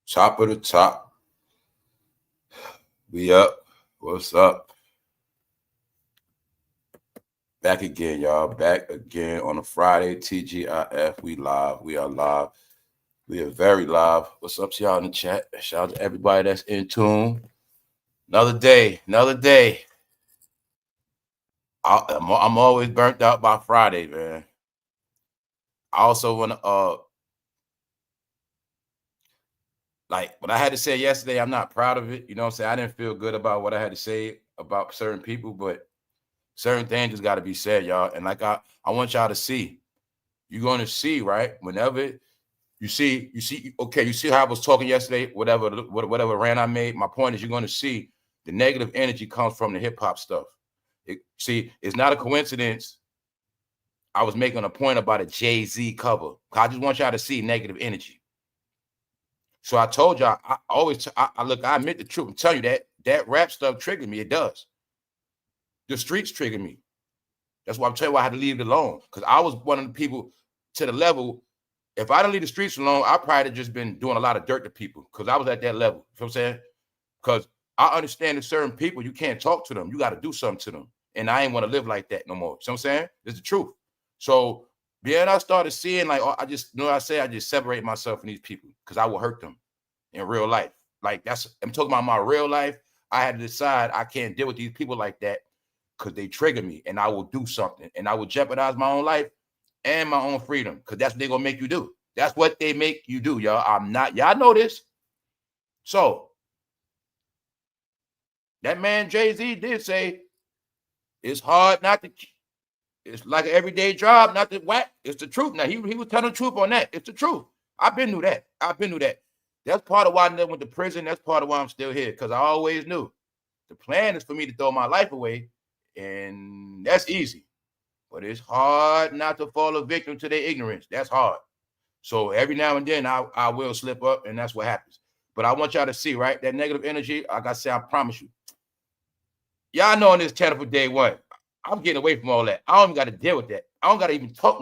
Top of the top. We up. What's up? Back again, y'all. Back again on a Friday. TGIF. We live. We are live. We are very live. What's up to y'all in the chat? Shout out to everybody that's in tune. Another day. Another day. I'm always burnt out by Friday, man. I also want to like what I had to say yesterday. I'm not proud of it. You know what I'm saying? I didn't feel good about what I had to say about certain people, but certain things just got to be said, y'all. And like I want y'all to see. You're going to see, right? Whenever you see, okay, you see how I was talking yesterday, whatever rant I made. My point is you're going to see the negative energy comes from the hip hop stuff. See, it's not a coincidence. I was making a point about a Jay-Z cover. I just want y'all to see negative energy. So I told y'all, I always, look, I admit the truth. I'm telling you that rap stuff triggered me. It does. The streets triggered me. That's why I'm telling you I had to leave it alone. Because I was one of the people to the level, if I didn't leave the streets alone, I probably have just been doing a lot of dirt to people. Because I was at that level. You know what I'm saying? Because I understand that certain people, you can't talk to them. You got to do something to them. And I ain't want to live like that no more. You know what I'm saying? It's the truth. So then I started seeing like, I just separate myself from these people because I will hurt them in real life. Like I'm talking about my real life. I had to decide I can't deal with these people like that because they trigger me and I will do something and I will jeopardize my own life and my own freedom because that's what they're going to make you do. That's what they make you do, y'all. Y'all know this. So that man Jay-Z did say it's hard not to, it's like an everyday job, not to whack. It's the truth. Now, he was telling the truth on that. It's the truth. I've been through that. That's part of why I never went to prison. That's part of why I'm still here, because I always knew the plan is for me to throw my life away, and that's easy. But it's hard not to fall a victim to their ignorance. That's hard. So every now and then I will slip up, and that's what happens. But I want y'all to see, right, that negative energy, like I said, I promise you. Y'all know on this channel for day one, I'm getting away from all that. I don't even got to deal with that. I don't got to even talk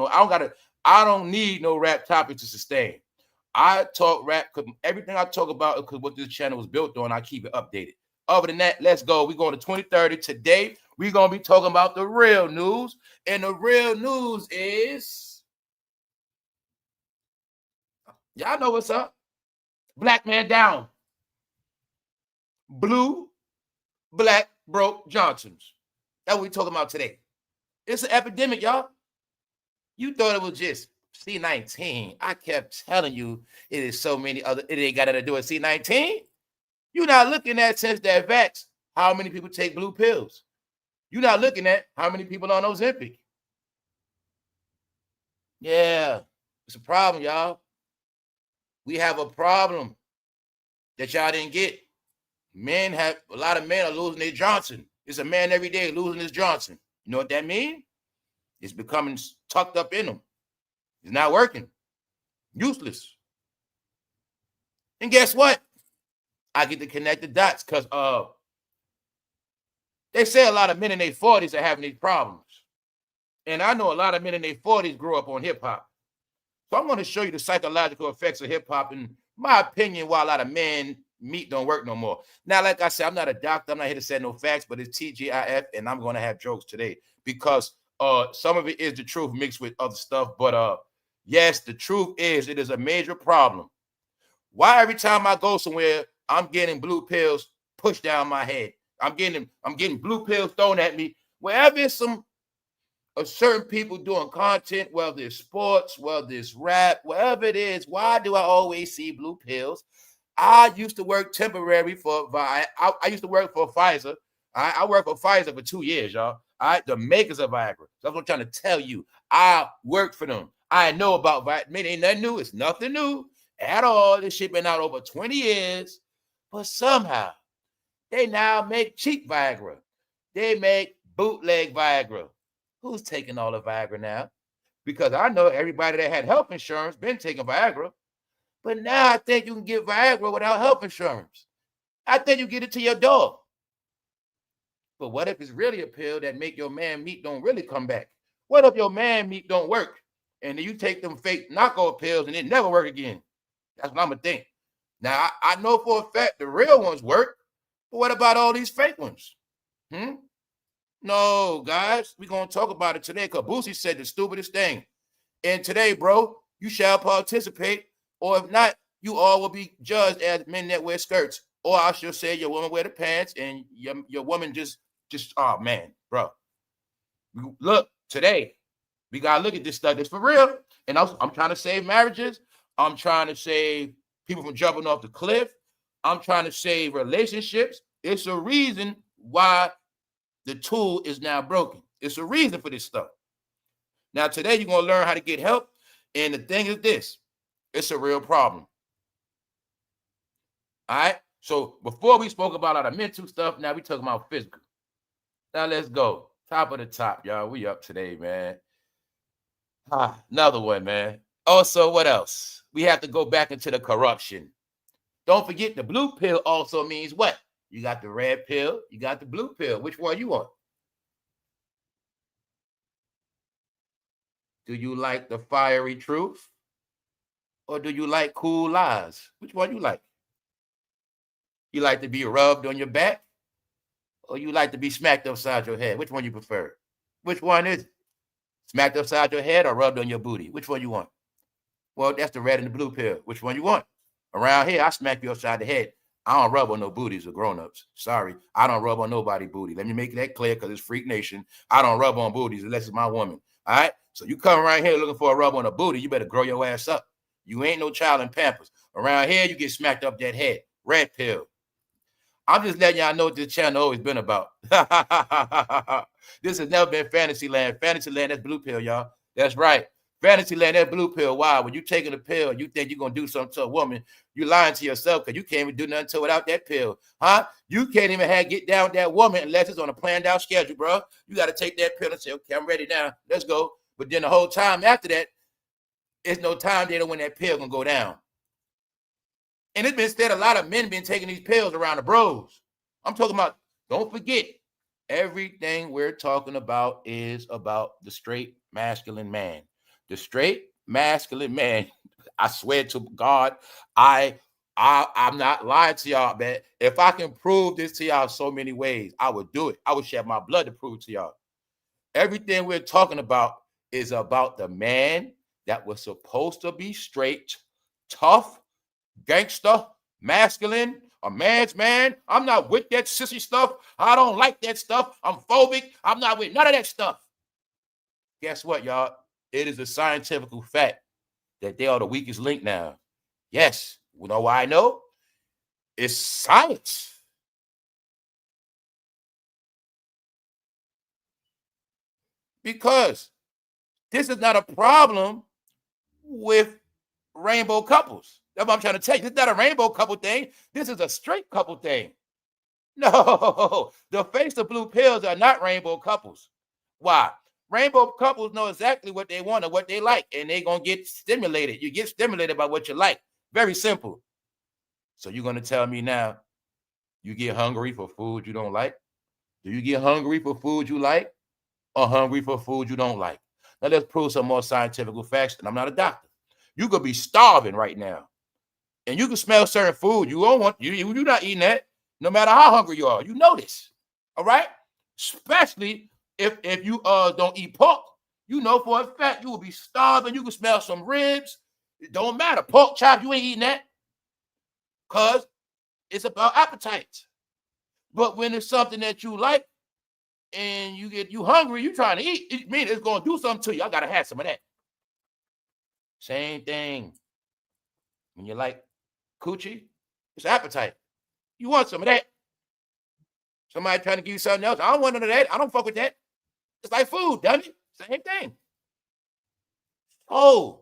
I don't need no rap topic to sustain. I talk rap because everything I talk about is because what this channel was built on, I keep it updated. Other than that, let's go. We're going to 2030. Today, we're going to be talking about the real news. And the real news is, y'all know what's up. Blkman down. Blue, black, broke Johnsons. That's what we're talking about today. It's an epidemic, y'all. You thought it was just C19. I kept telling you it is so many other, it ain't got nothing to do with C19. You're not looking at since that vax, how many people take blue pills. You're not looking at how many people on Ozempic. Yeah, it's a problem, y'all. We have a problem that y'all didn't get. A lot of men are losing their Johnson. It's a man every day losing his Johnson. You know what that means? It's becoming tucked up in them. It's not working. Useless. And guess what? I get to connect the dots because they say a lot of men in their 40s are having these problems. And I know a lot of men in their 40s grew up on hip hop. So I'm going to show you the psychological effects of hip hop. In my opinion, why a lot of men meat don't work no more. Now, like I said, I'm not a doctor. I'm not here to say no facts, but it's TGIF, and I'm going to have jokes today because some of it is the truth mixed with other stuff. But yes, the truth is it is a major problem. Why every time I go somewhere, I'm getting blue pills pushed down my head? I'm getting blue pills thrown at me. Wherever it's some certain people doing content, whether it's sports, whether it's rap, whatever it is, why do I always see blue pills? I used to work temporary I used to work for Pfizer. I worked for Pfizer for 2 years, y'all. The makers of Viagra. That's what I'm trying to tell you. I worked for them. I know about Viagra. It ain't nothing new. It's nothing new at all. This shit been out over 20 years. But somehow, they now make cheap Viagra. They make bootleg Viagra. Who's taking all the Viagra now? Because I know everybody that had health insurance been taking Viagra. But now I think you can get Viagra without health insurance. I think you get it to your door. But what if it's really a pill that make your man meat don't really come back? What if your man meat don't work? And then you take them fake knockoff pills and it never work again? That's what I'm going to think. Now, I know for a fact the real ones work, but what about all these fake ones? No, guys, we're going to talk about it today because BOOSIE said the stupidest thing. And today, bro, you shall participate, or if not, you all will be judged as men that wear skirts. Or I should say your woman wear the pants and your woman just, oh, man, bro. Look, today, we got to look at this stuff. It's for real. And I'm trying to save marriages. I'm trying to save people from jumping off the cliff. I'm trying to save relationships. It's a reason why the tool is now broken. It's a reason for this stuff. Now, today, you're going to learn how to get help. And the thing is this. It's a real problem. All right? So before we spoke about all the mental stuff, now we talking about physical. Now, let's go. Top of the top, y'all. We up today, man. Another one, man. Also, what else? We have to go back into the corruption. Don't forget the blue pill also means what? You got the red pill, you got the blue pill. Which one you want? Do you like the fiery truth? Or do you like cool lies? Which one you like? You like to be rubbed on your back? Or you like to be smacked upside your head? Which one you prefer? Which one is it? Smacked upside your head or rubbed on your booty? Which one you want? Well, that's the red and the blue pill. Which one you want? Around here, I smack you upside the head. I don't rub on no booties of grown-ups. Sorry, I don't rub on nobody's booty. Let me make that clear because it's Freak Nation. I don't rub on booties unless it's my woman. All right? So you come around here looking for a rub on a booty, you better grow your ass up. You ain't no child in Pampers. Around here, you get smacked up that head. Red pill. I'm just letting y'all know what this channel always been about. This has never been Fantasyland. Fantasyland, that's blue pill, y'all. That's right. Fantasyland, that's blue pill. Why? When you taking a pill, you think you're going to do something to a woman, you lying to yourself because you can't even do nothing to without that pill. Huh? You can't even get down with that woman unless it's on a planned out schedule, bro. You got to take that pill and say, okay, I'm ready now. Let's go. But then the whole time after that, it's no time there when that pill going to go down. And it's been said a lot of men been taking these pills around the bros. I'm talking about, don't forget, everything we're talking about is about the straight masculine man. The straight masculine man. I swear to God, I'm not lying to y'all, man. If I can prove this to y'all so many ways, I would do it. I would shed my blood to prove it to y'all. Everything we're talking about is about the man that was supposed to be straight, tough, gangster, masculine, a man's man. I'm not with that sissy stuff. I don't like that stuff. I'm phobic. I'm not with none of that stuff. Guess what, y'all? It is a scientific fact that they are the weakest link now. Yes. You know why I know? It's science. Because this is not a problem with rainbow couples. That's what I'm trying to tell you. This is not a rainbow couple thing. This is a straight couple thing. No, the face of blue pills are not rainbow couples. Why? Rainbow couples know exactly what they want and what they like, and they're going to get stimulated. You get stimulated by what you like. Very simple. So you're going to tell me now, you get hungry for food you don't like? Do you get hungry for food you like or hungry for food you don't like? Now let's prove some more scientific facts, and I'm not a doctor. You could be starving right now, and you can smell certain food. You don't want, you're not eating that, no matter how hungry you are. You know this, all right? Especially if you don't eat pork, you know for a fact you will be starving. You can smell some ribs. It don't matter. Pork chop, you ain't eating that because it's about appetite. But when it's something that you like and you hungry, you trying to eat, it means it's going to do something to you. I got to have some of that. Same thing. When you like coochie, it's appetite. You want some of that. Somebody trying to give you something else. I don't want none of that. I don't fuck with that. It's like food, doesn't it? Same thing. Oh,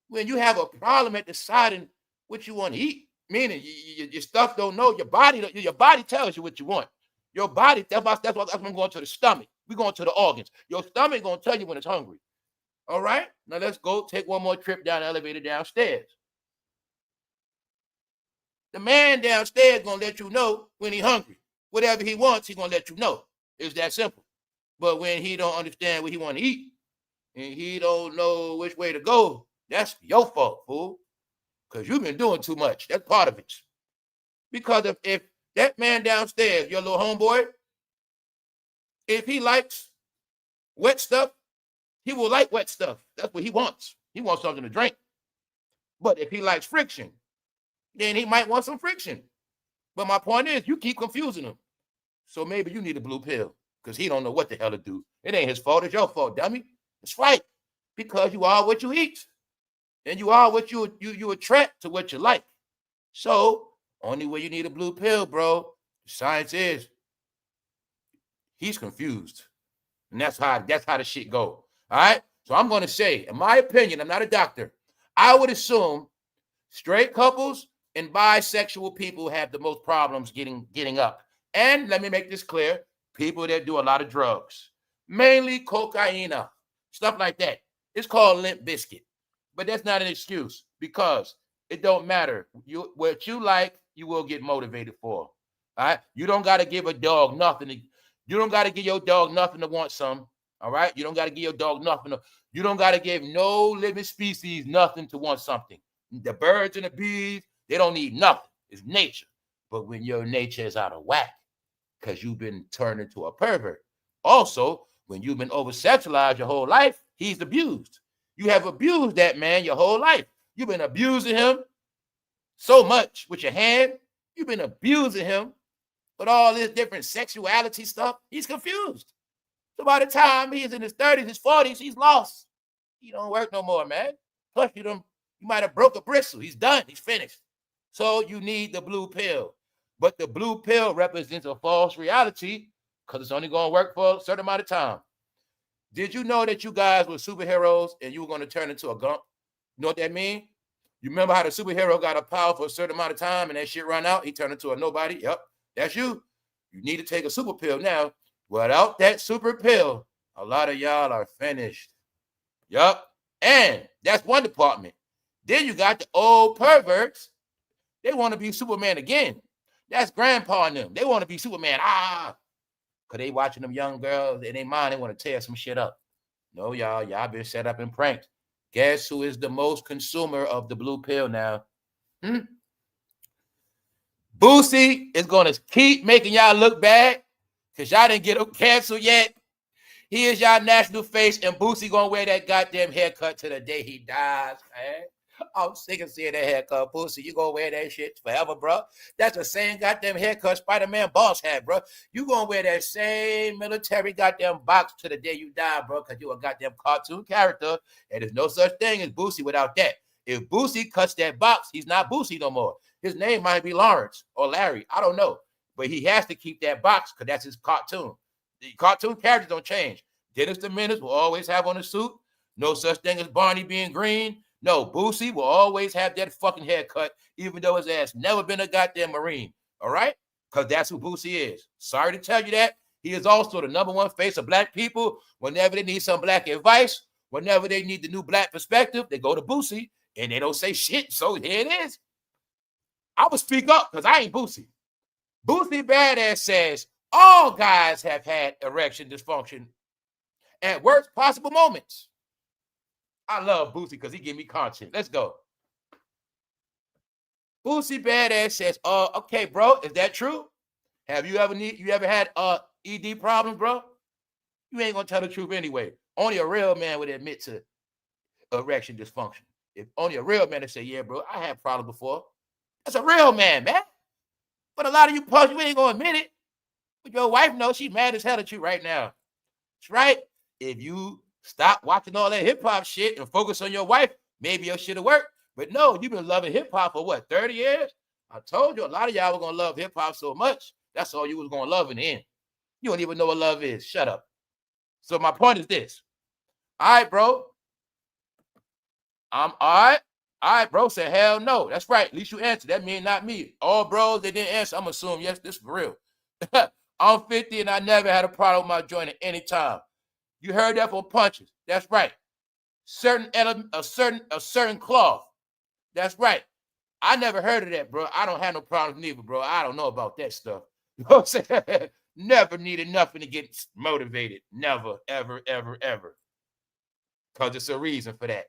when you have a problem at deciding what you want to eat, meaning your stuff don't know, your body tells you what you want. Your body, that's why I'm going to the stomach. We're going to the organs. Your stomach going to tell you when it's hungry. All right? Now let's go take one more trip down the elevator downstairs. The man downstairs going to let you know when he's hungry. Whatever he wants, he's going to let you know. It's that simple. But when he don't understand what he want to eat and he don't know which way to go, that's your fault, fool. because you've been doing too much. That's part of it. Because if that man downstairs, your little homeboy, if he likes wet stuff, he will like wet stuff. That's what he wants. He wants something to drink. But if he likes friction, then he might want some friction. But my point is, you keep confusing him. So maybe you need a blue pill because he don't know what the hell to do. It ain't his fault. It's your fault, dummy. It's right. Because you are what you eat. And you are what you attract to what you like. So only way you need a blue pill, bro, science is he's confused. And that's how the shit go. All right. So I'm going to say, in my opinion, I'm not a doctor. I would assume straight couples and bisexual people have the most problems getting up. And let me make this clear, people that do a lot of drugs, mainly cocaine, stuff like that. It's called Limp Biscuit. But that's not an excuse because it don't matter. What you like, you will get motivated for. All right. You don't got to give a dog nothing. You don't got to give your dog nothing to want some. All right. You don't got to give your dog nothing. You don't got to give no living species nothing to want something. The birds and the bees, they don't need nothing. It's nature. But when your nature is out of whack, because you've been turned into a pervert. Also, when you've been over-sexualized your whole life, he's abused. You have abused that man your whole life. You've been abusing him so much with your hand. You've been abusing him with all this different sexuality stuff. He's confused. So by the time he's in his 30s, his 40s, he's lost. He don't work no more, man. Plus, you might have broke a bristle. He's done. He's finished. So you need the blue pill. But the blue pill represents a false reality because it's only going to work for a certain amount of time. Did you know that you guys were superheroes and you were going to turn into a gump? You know what that means? You remember how the superhero got a power for a certain amount of time and that shit run out? He turned into a nobody? Yep, that's you. You need to take a super pill now. Without that super pill, a lot of y'all are finished. Yep. And that's one department. Then you got the old perverts. They want to be Superman again. That's grandpa and them. They want to be Superman. Because they watching them young girls in their mind. They want to tear some shit up. No, y'all been set up and pranked. Guess who is the most consumer of the blue pill now? BOOSIE is going to keep making y'all look bad because y'all didn't get him canceled yet. He is y'all national face, and BOOSIE going to wear that goddamn haircut to the day he dies, man. I'm sick of seeing that haircut, BOOSIE. You gonna wear that shit forever, bro. That's the same goddamn haircut Spider-Man boss had, bro. You gonna wear that same military goddamn box to the day you die, bro, because you a goddamn cartoon character, and there's no such thing as BOOSIE without that. If BOOSIE cuts that box, he's not BOOSIE no more. His name might be Lawrence or Larry. I don't know. But he has to keep that box because that's his cartoon. The cartoon characters don't change. Dennis the Menace will always have on a suit. No such thing as Barney being green. No, BOOSIE will always have that fucking haircut, even though his ass never been a goddamn Marine. All right? Because that's who BOOSIE is. Sorry to tell you that. He is also the number one face of black people. Whenever they need some black advice, whenever they need the new black perspective, they go to BOOSIE and they don't say shit. So here it is. I will speak up because I ain't BOOSIE. BOOSIE Badass says all guys have had erection dysfunction at worst possible moments. I love BOOSIE because he give me content. Let's go. BOOSIE Badass says, okay, bro, is that true? Have you ever had ED problems, bro? You ain't gonna tell the truth anyway. Only a real man would admit to erection dysfunction. If only a real man would say, yeah, bro, I had problems before. That's a real man, man. But a lot of you punks, you ain't gonna admit it. But your wife knows she's mad as hell at you right now. That's right. If you stop watching all that hip-hop shit and focus on your wife, maybe your shit will work. But no, you've been loving hip-hop for what, 30 years? I told you a lot of y'all were going to love hip-hop so much. That's all you was going to love in the end. You don't even know what love is. Shut up. So my point is this. All right, bro. I'm all right. All right, bro. Said, hell no. That's right. At least you answered. That means not me. All bros, they didn't answer. I'm assuming, yes, this is for real. I'm 50 and I never had a problem with my joint at any time. You heard that from punches. That's right. Certain element, a certain cloth. That's right. I never heard of that, bro. I don't have no problems neither, bro. I don't know about that stuff. You know what I'm saying? Never needed nothing to get motivated. Never, ever, ever, ever. Because it's a reason for that.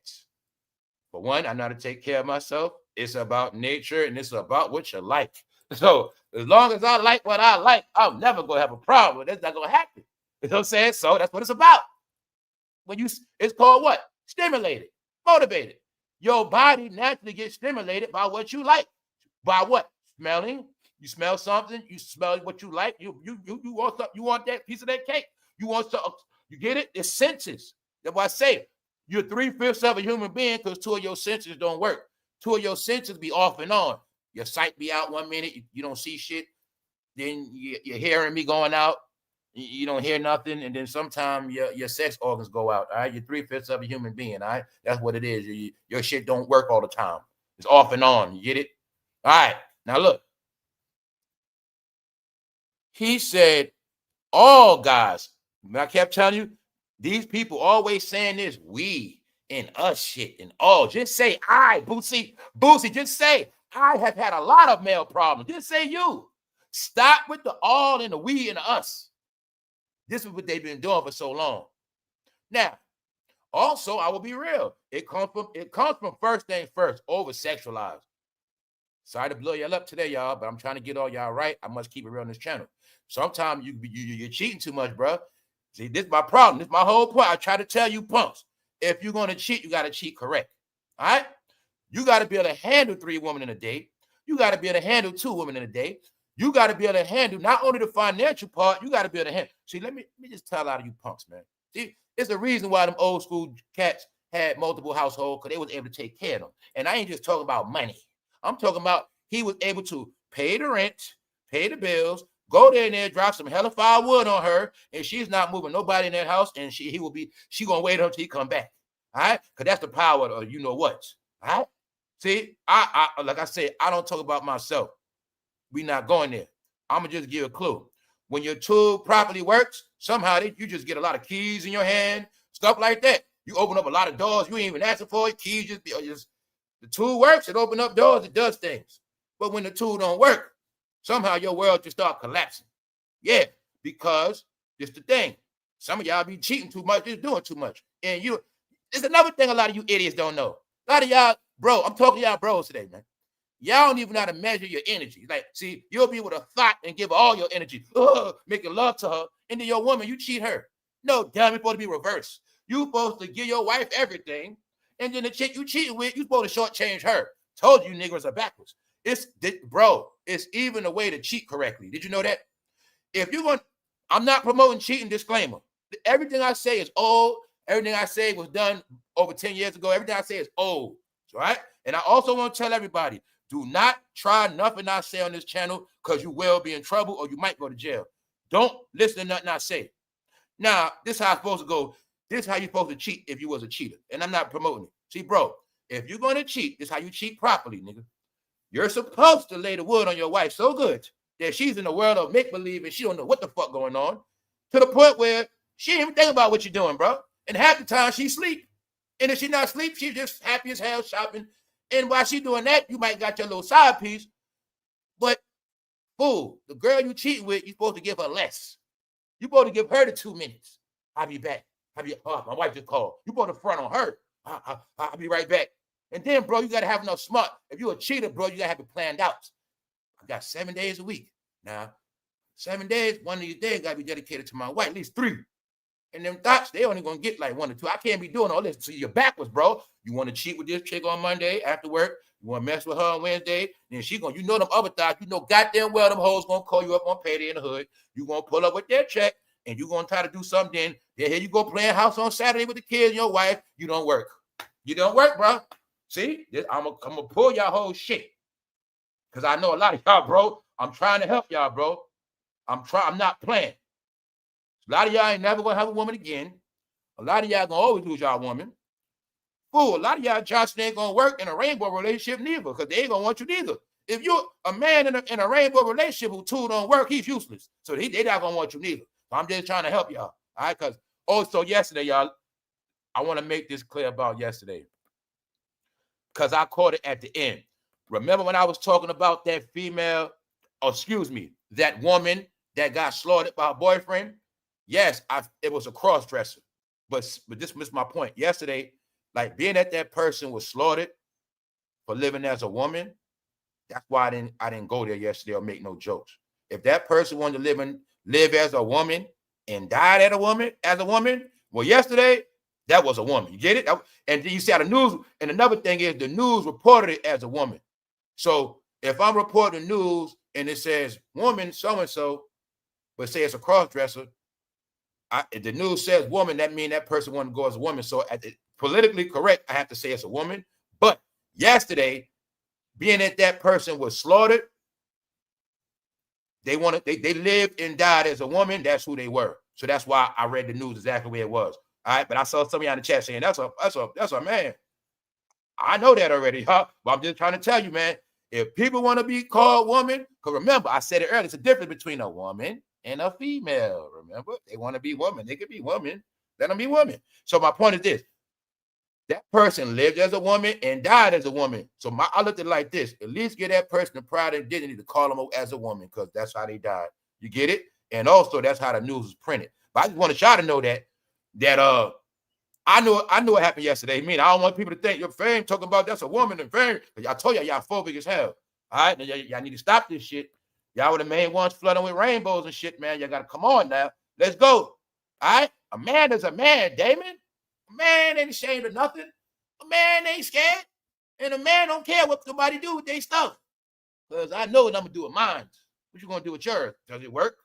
For one, I know how to take care of myself. It's about nature and it's about what you like. So as long as I like what I like, I'm never gonna have a problem. That's not gonna happen. You know what I'm saying? So that's what it's about. When you, it's called what? Stimulated, motivated. Your body naturally gets stimulated by what you like. By what? Smelling. You smell something. You smell what you like. You want something. You want that piece of that cake. You want something. You get it? It's senses. That's why I say you're 3/5 of a human being because 2 of your senses don't work. 2 of your senses be off and on. Your sight be out 1 minute. You don't see shit. Then you're hearing me going out. You don't hear nothing, and then sometimes your sex organs go out. All right, you're 3/5 of a human being. All right, that's what it is. Your shit don't work all the time. It's off and on. You get it? All right. Now look. He said, all guys. I kept telling you, these people always saying this, we and us shit and all. Just say I, Boosie, just say I have had a lot of male problems. Just say you. Stop with the all and the we and the us. This is what they've been doing for so long. Now, also, I will be real. It comes from first thing first, over sexualized. Sorry to blow y'all up today, y'all, but I'm trying to get all y'all right. I must keep it real on this channel. Sometimes you're cheating too much, bro. See, this is my problem. This is my whole point. I try to tell you punks. If you're going to cheat, you got to cheat correct. All right? You got to be able to handle 3 women in a day. You got to be able to handle 2 women in a day. You got to be able to handle not only the financial part, you got to be able to handle. See, let me just tell a lot of you punks, man. See, it's the reason why them old school cats had multiple households, because they was able to take care of them. And I ain't just talking about money. I'm talking about he was able to pay the rent, pay the bills, go there and there, drop some hella firewood on her, and she's not moving nobody in that house, and she gonna wait until he come back. All right? Because that's the power of you know what. All right? See, I like I said, I don't talk about myself. We not going there. I'm gonna just give a clue. When your tool properly works, somehow you just get a lot of keys in your hand, stuff like that. You open up a lot of doors you ain't even asking for it. Keys just the tool works, it opens up doors, it does things. But when the tool don't work, somehow your world just start collapsing. Yeah, because it's the thing. Some of y'all be cheating too much, just doing too much. And it's another thing a lot of you idiots don't know. A lot of y'all, bro, I'm talking to y'all bros today, man. Y'all don't even know how to measure your energy. Like, see, you'll be with a thought and give all your energy, making love to her, and then your woman, you cheat her. No, damn, it's supposed to be reversed. You supposed to give your wife everything, and then the chick you cheating with, you supposed to shortchange her. Told you niggas are backwards. Bro, it's even a way to cheat correctly. Did you know that? If you're going, I'm not promoting cheating, disclaimer. Everything I say is old. Everything I say was done over 10 years ago. Everything I say is old, right? And I also want to tell everybody, do not try nothing I say on this channel, because you will be in trouble or you might go to jail. Don't listen to nothing I say. Now, this is how it's supposed to go. This is how you're supposed to cheat if you was a cheater. And I'm not promoting it. See, bro, if you're going to cheat, this is how you cheat properly, nigga. You're supposed to lay the wood on your wife so good that she's in the world of make-believe and she don't know what the fuck going on, to the point where she ain't even think about what you're doing, bro. And half the time she sleep. And if she not sleep, she's just happy as hell shopping. And while she doing that, you might got your little side piece. But, fool, the girl you cheating with, you're supposed to give her less. You're supposed to give her the 2 minutes. I'll be back. My wife just called. You supposed to front on her. I'll be right back. And then, bro, you got to have enough smart. If you're a cheater, bro, you got to have it planned out. I got 7 days a week. Now, 7 days, one of these days got to be dedicated to my wife, at least 3. And them thoughts, they only going to get like 1 or 2. I can't be doing all this. So you're backwards, bro. You want to cheat with this chick on Monday after work. You want to mess with her on Wednesday. Then she going to, you know them other thoughts. You know goddamn well them hoes going to call you up on payday in the hood. You going to pull up with their check. And you going to try to do something. Then here you go playing house on Saturday with the kids and your wife. You don't work. You don't work, bro. See? I'm going to pull y'all whole shit. Because I know a lot of y'all, bro. I'm trying to help y'all, bro. I'm not playing. A lot of y'all ain't never going to have a woman again. A lot of y'all going to always lose y'all woman. Fool, a lot of y'all Johnson ain't going to work in a rainbow relationship neither, because they ain't going to want you neither. If you're a man in a rainbow relationship who 2 don't work, he's useless. So they not going to want you neither. So I'm just trying to help y'all. All right? Because also yesterday, y'all, I want to make this clear about yesterday, because I caught it at the end. Remember when I was talking about that female, that woman that got slaughtered by her boyfriend? Yes, it was a cross-dresser. But this missed my point. Yesterday, like being that person was slaughtered for living as a woman. That's why I didn't go there yesterday or make no jokes. If that person wanted to live as a woman and died as a woman, well, yesterday that was a woman. You get it? And then you see how the news. And another thing is the news reported it as a woman. So if I'm reporting the news and it says woman so and so, but say it's a cross-dresser, if the news says woman, that means that person wanted to go as a woman. So politically correct, I have to say it's a woman. But yesterday, being that person was slaughtered, they lived and died as a woman. That's who they were. So that's why I read the news exactly where it was. All right, but I saw some of y'all in the chat saying that's a man. I know that already, huh? But I'm just trying to tell you, man. If people want to be called woman, because remember, I said it earlier, it's a difference between a woman and a female. Remember, they want to be woman. They could be woman. Let them be woman. So my point is this. That person lived as a woman and died as a woman. So I looked at it like this. At least give that person the pride and dignity to call them as a woman because that's how they died. You get it? And also, that's how the news is printed. But I just want y'all to know that I knew what happened yesterday. I mean, I don't want people to think your fame talking about that's a woman and fame. I told y'all phobic as hell. All right? Now, y'all need to stop this shit. Y'all were the main ones flooding with rainbows and shit, man. Y'all got to come on now. Let's go. All right? A man is a man, Damon. A man ain't ashamed of nothing. A man ain't scared. And a man don't care what somebody do with their stuff. Because I know what I'm going to do with mine. What you going to do with yours? Does it work?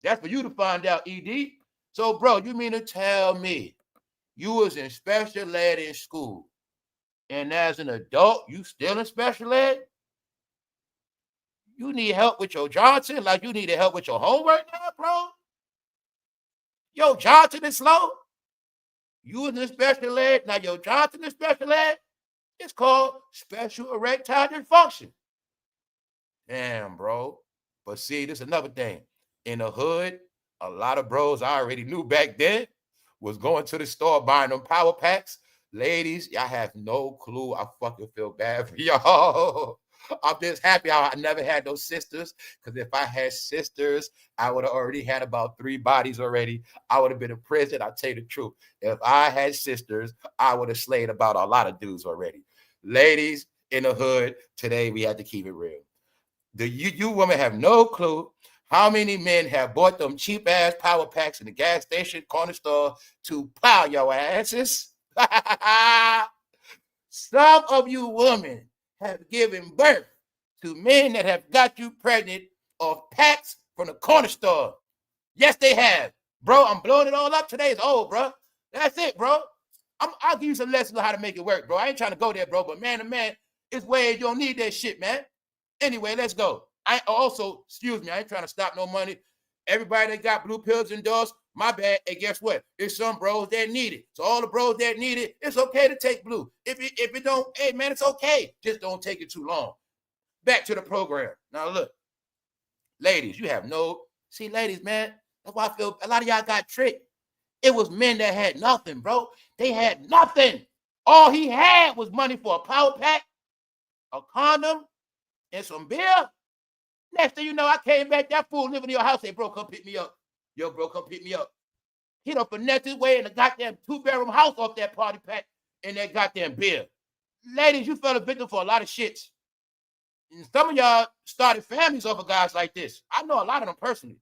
That's for you to find out, ED. So, bro, you mean to tell me you was in special ed in school, and as an adult, you still in special ed? You need help with your Johnson like you needed help with your homework now, bro? Your Johnson is slow? You was in special ed, now your Johnson is special ed? It's called special erectile dysfunction. Damn, bro. But see, this is another thing. In the hood, a lot of bros I already knew back then was going to the store buying them power packs. Ladies, y'all have no clue. I fucking feel bad for y'all. I'm just happy I never had those sisters, because if I had sisters, I would have already had about 3 bodies already. I would have been in prison. I'll tell you the truth. If I had sisters, I would have slayed about a lot of dudes already. Ladies in the hood, today we had to keep it real. You women have no clue how many men have bought them cheap ass power packs in the gas station, corner store to plow your asses. Some of you women have given birth to men that have got you pregnant off packs from the corner store. Yes, they have. Bro, I'm blowing it all up today. It's old, bro. That's it, bro. I'll give you some lessons on how to make it work, bro. I ain't trying to go there, bro, but man to man, it's ways you don't need that shit, man. Anyway, let's go. I ain't trying to stop no money. Everybody that got blue pills endorsed, my bad. Hey, guess what? There's some bros that need it. So all the bros that need it, it's okay to take blue. If it don't, hey, man, it's okay. Just don't take it too long. Back to the program. Now, look. Ladies, you have see, ladies, man, that's why I feel a lot of y'all got tricked. It was men that had nothing, bro. They had nothing. All he had was money for a power pack, a condom, and some beer. Next thing you know, I came back, that fool living in your house. Hey, bro, come pick me up. Yo, bro, come pick me up. He done finessed his way in a goddamn 2-bedroom house off that party pack and that goddamn beer. Ladies, you fell a victim for a lot of shits. And some of y'all started families off of guys like this. I know a lot of them personally.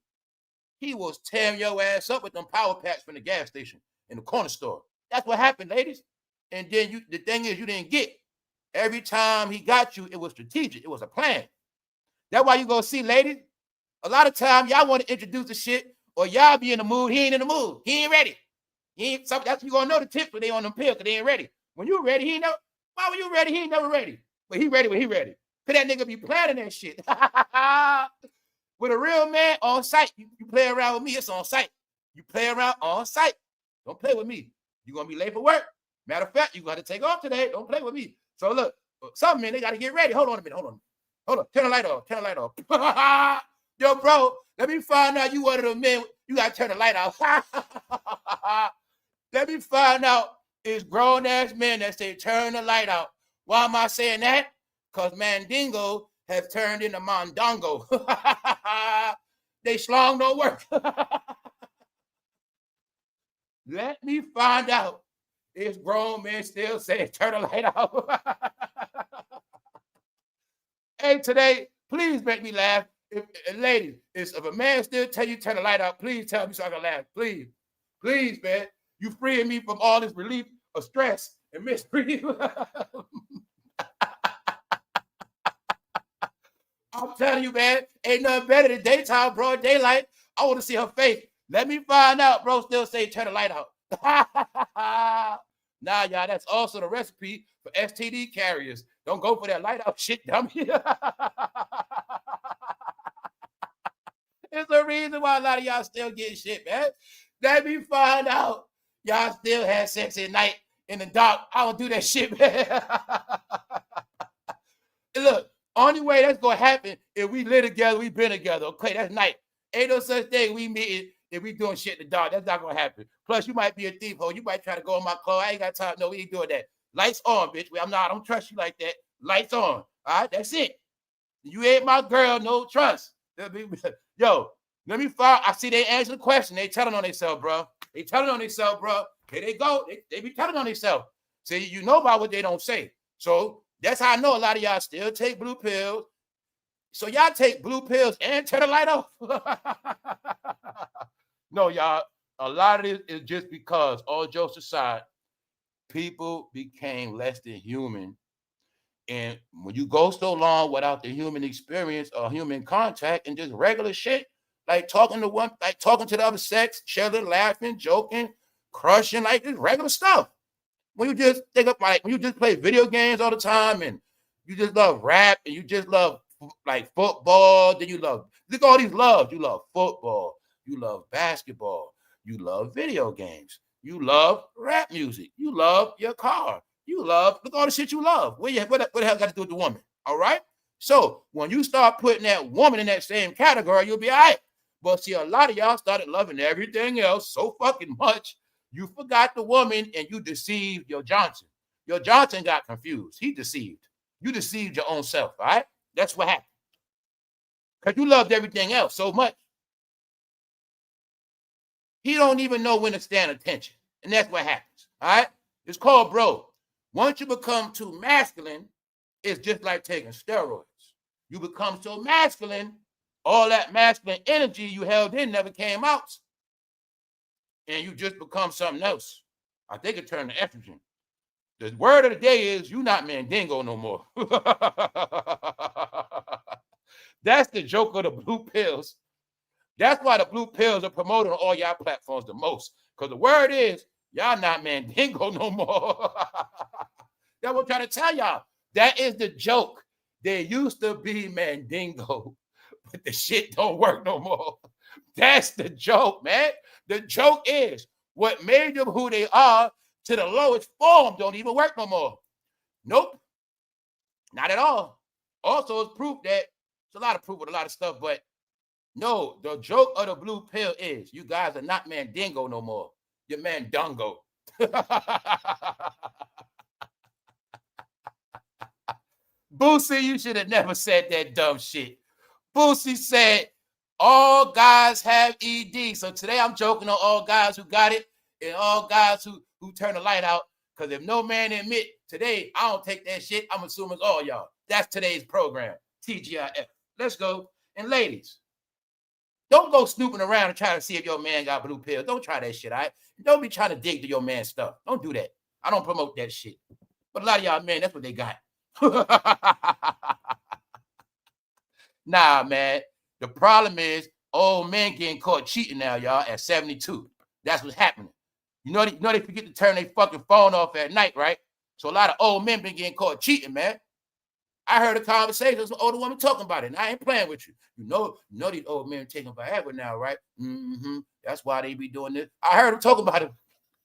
He was tearing your ass up with them power packs from the gas station in the corner store. That's what happened, ladies. And then the thing is, you didn't get. Every time he got you, it was strategic. It was a plan. That's why you gonna see, ladies, a lot of times y'all want to introduce the shit, or y'all be in the mood. He ain't in the mood. He ain't ready. That's when you gonna know the tip when they on them pills, because they ain't ready. When you ready, he ain't never. Why were you ready? He ain't never ready. But he ready when he ready. Cause that nigga be planning that shit. With a real man on site, you play around with me, it's on site. You play around on site. Don't play with me. You're gonna be late for work. Matter of fact, you got to take off today. Don't play with me. So look, some men, they got to get ready. Hold on a minute. Hold on. Turn the light off. Turn the light off. Yo, bro, let me find out you one of the men. You got to turn the light off. Let me find out it's grown-ass men that say turn the light out. Why am I saying that? Because Mandingo has turned into Mondongo. They schlong don't work. Let me find out It's grown men still saying turn the light off. Hey, today, please make me laugh. Ladies, if a man still tell you turn the light out, please tell me so I can laugh. Please. Please, man. You freeing me from all this relief of stress and misery. I'm telling you, man, ain't nothing better than daytime, broad daylight. I want to see her face. Let me find out, bro. Still say turn the light out. Nah, y'all, that's also the recipe for STD carriers. Don't go for that light out shit, dummy. It's the reason why a lot of y'all still get shit, man. Let me find out. Y'all still had sex at night in the dark. I don't do that shit, man. Look, only way that's gonna happen if we live together, we been together. Okay, that's night. Ain't no such thing we meet if we doing shit in the dark. That's not gonna happen. Plus, you might be a thief, ho. You might try to go in my car. I ain't got time. No, we ain't doing that. Lights on, bitch. I don't trust you like that. Lights on. All right, that's it. You ain't my girl, no trust. Yo, let me file. I see they answer the question. They telling on themselves, bro. They telling on themselves, bro. Here they go. They be telling on themselves. See, you know about what they don't say. So that's how I know a lot of y'all still take blue pills. So y'all take blue pills and turn the light off. No, y'all. A lot of this is just because, all jokes aside, people became less than human. And when you go so long without the human experience or human contact and just regular shit, like talking to the other sex, chilling, laughing, joking, crushing, like just regular stuff. When you just think of when you just play video games all the time and you just love rap and you just love like football, then you love, look at all these loves. You love football, you love basketball, you love video games, you love rap music, you love your car. You love, look at all the shit you love. What the hell got to do with the woman? All right? So when you start putting that woman in that same category, you'll be all right. But see, a lot of y'all started loving everything else so fucking much, you forgot the woman and you deceived your Johnson. Your Johnson got confused. He deceived. You deceived your own self, all right? That's what happened. Because you loved everything else so much. He don't even know when to stand attention. And that's what happens, all right? It's called bro. Once you become too masculine, it's just like taking steroids. You become so masculine, all that masculine energy you held in never came out. And you just become something else. I think it turned to estrogen. The word of the day is you not mandingo no more. That's the joke of the blue pills. That's why the blue pills are promoted on all y'all platforms the most. Because the word is y'all not mandingo no more. That's what I'm trying to tell y'all. That is the joke. They used to be mandingo, but the shit don't work no more. That's the joke, man. The joke is what made them who they are to the lowest form don't even work no more. Nope. Not at all. Also, it's proof that it's a lot of proof with a lot of stuff, but no, the joke of the blue pill is you guys are not mandingo no more. You're mandongo. Boosie, you should have never said that dumb shit. Boosie said all guys have ED. So today I'm joking on all guys who got it and all guys who turn the light out. Because if no man admit today, I don't take that shit. I'm assuming it's all y'all. That's today's program. TGIF. Let's go. And ladies, don't go snooping around and trying to see if your man got blue pills. Don't try that shit, all right? Don't be trying to dig to your man's stuff. Don't do that. I don't promote that shit. But a lot of y'all men, that's what they got. Nah, man. The problem is old men getting caught cheating now, y'all, at 72. That's what's happening. You know they forget to turn their fucking phone off at night, right? So a lot of old men been getting caught cheating, man. I heard a conversation with some older woman talking about it, and I ain't playing with you. You know these old men taking forever now, right? Mm-hmm. That's why they be doing this. I heard them talking about it.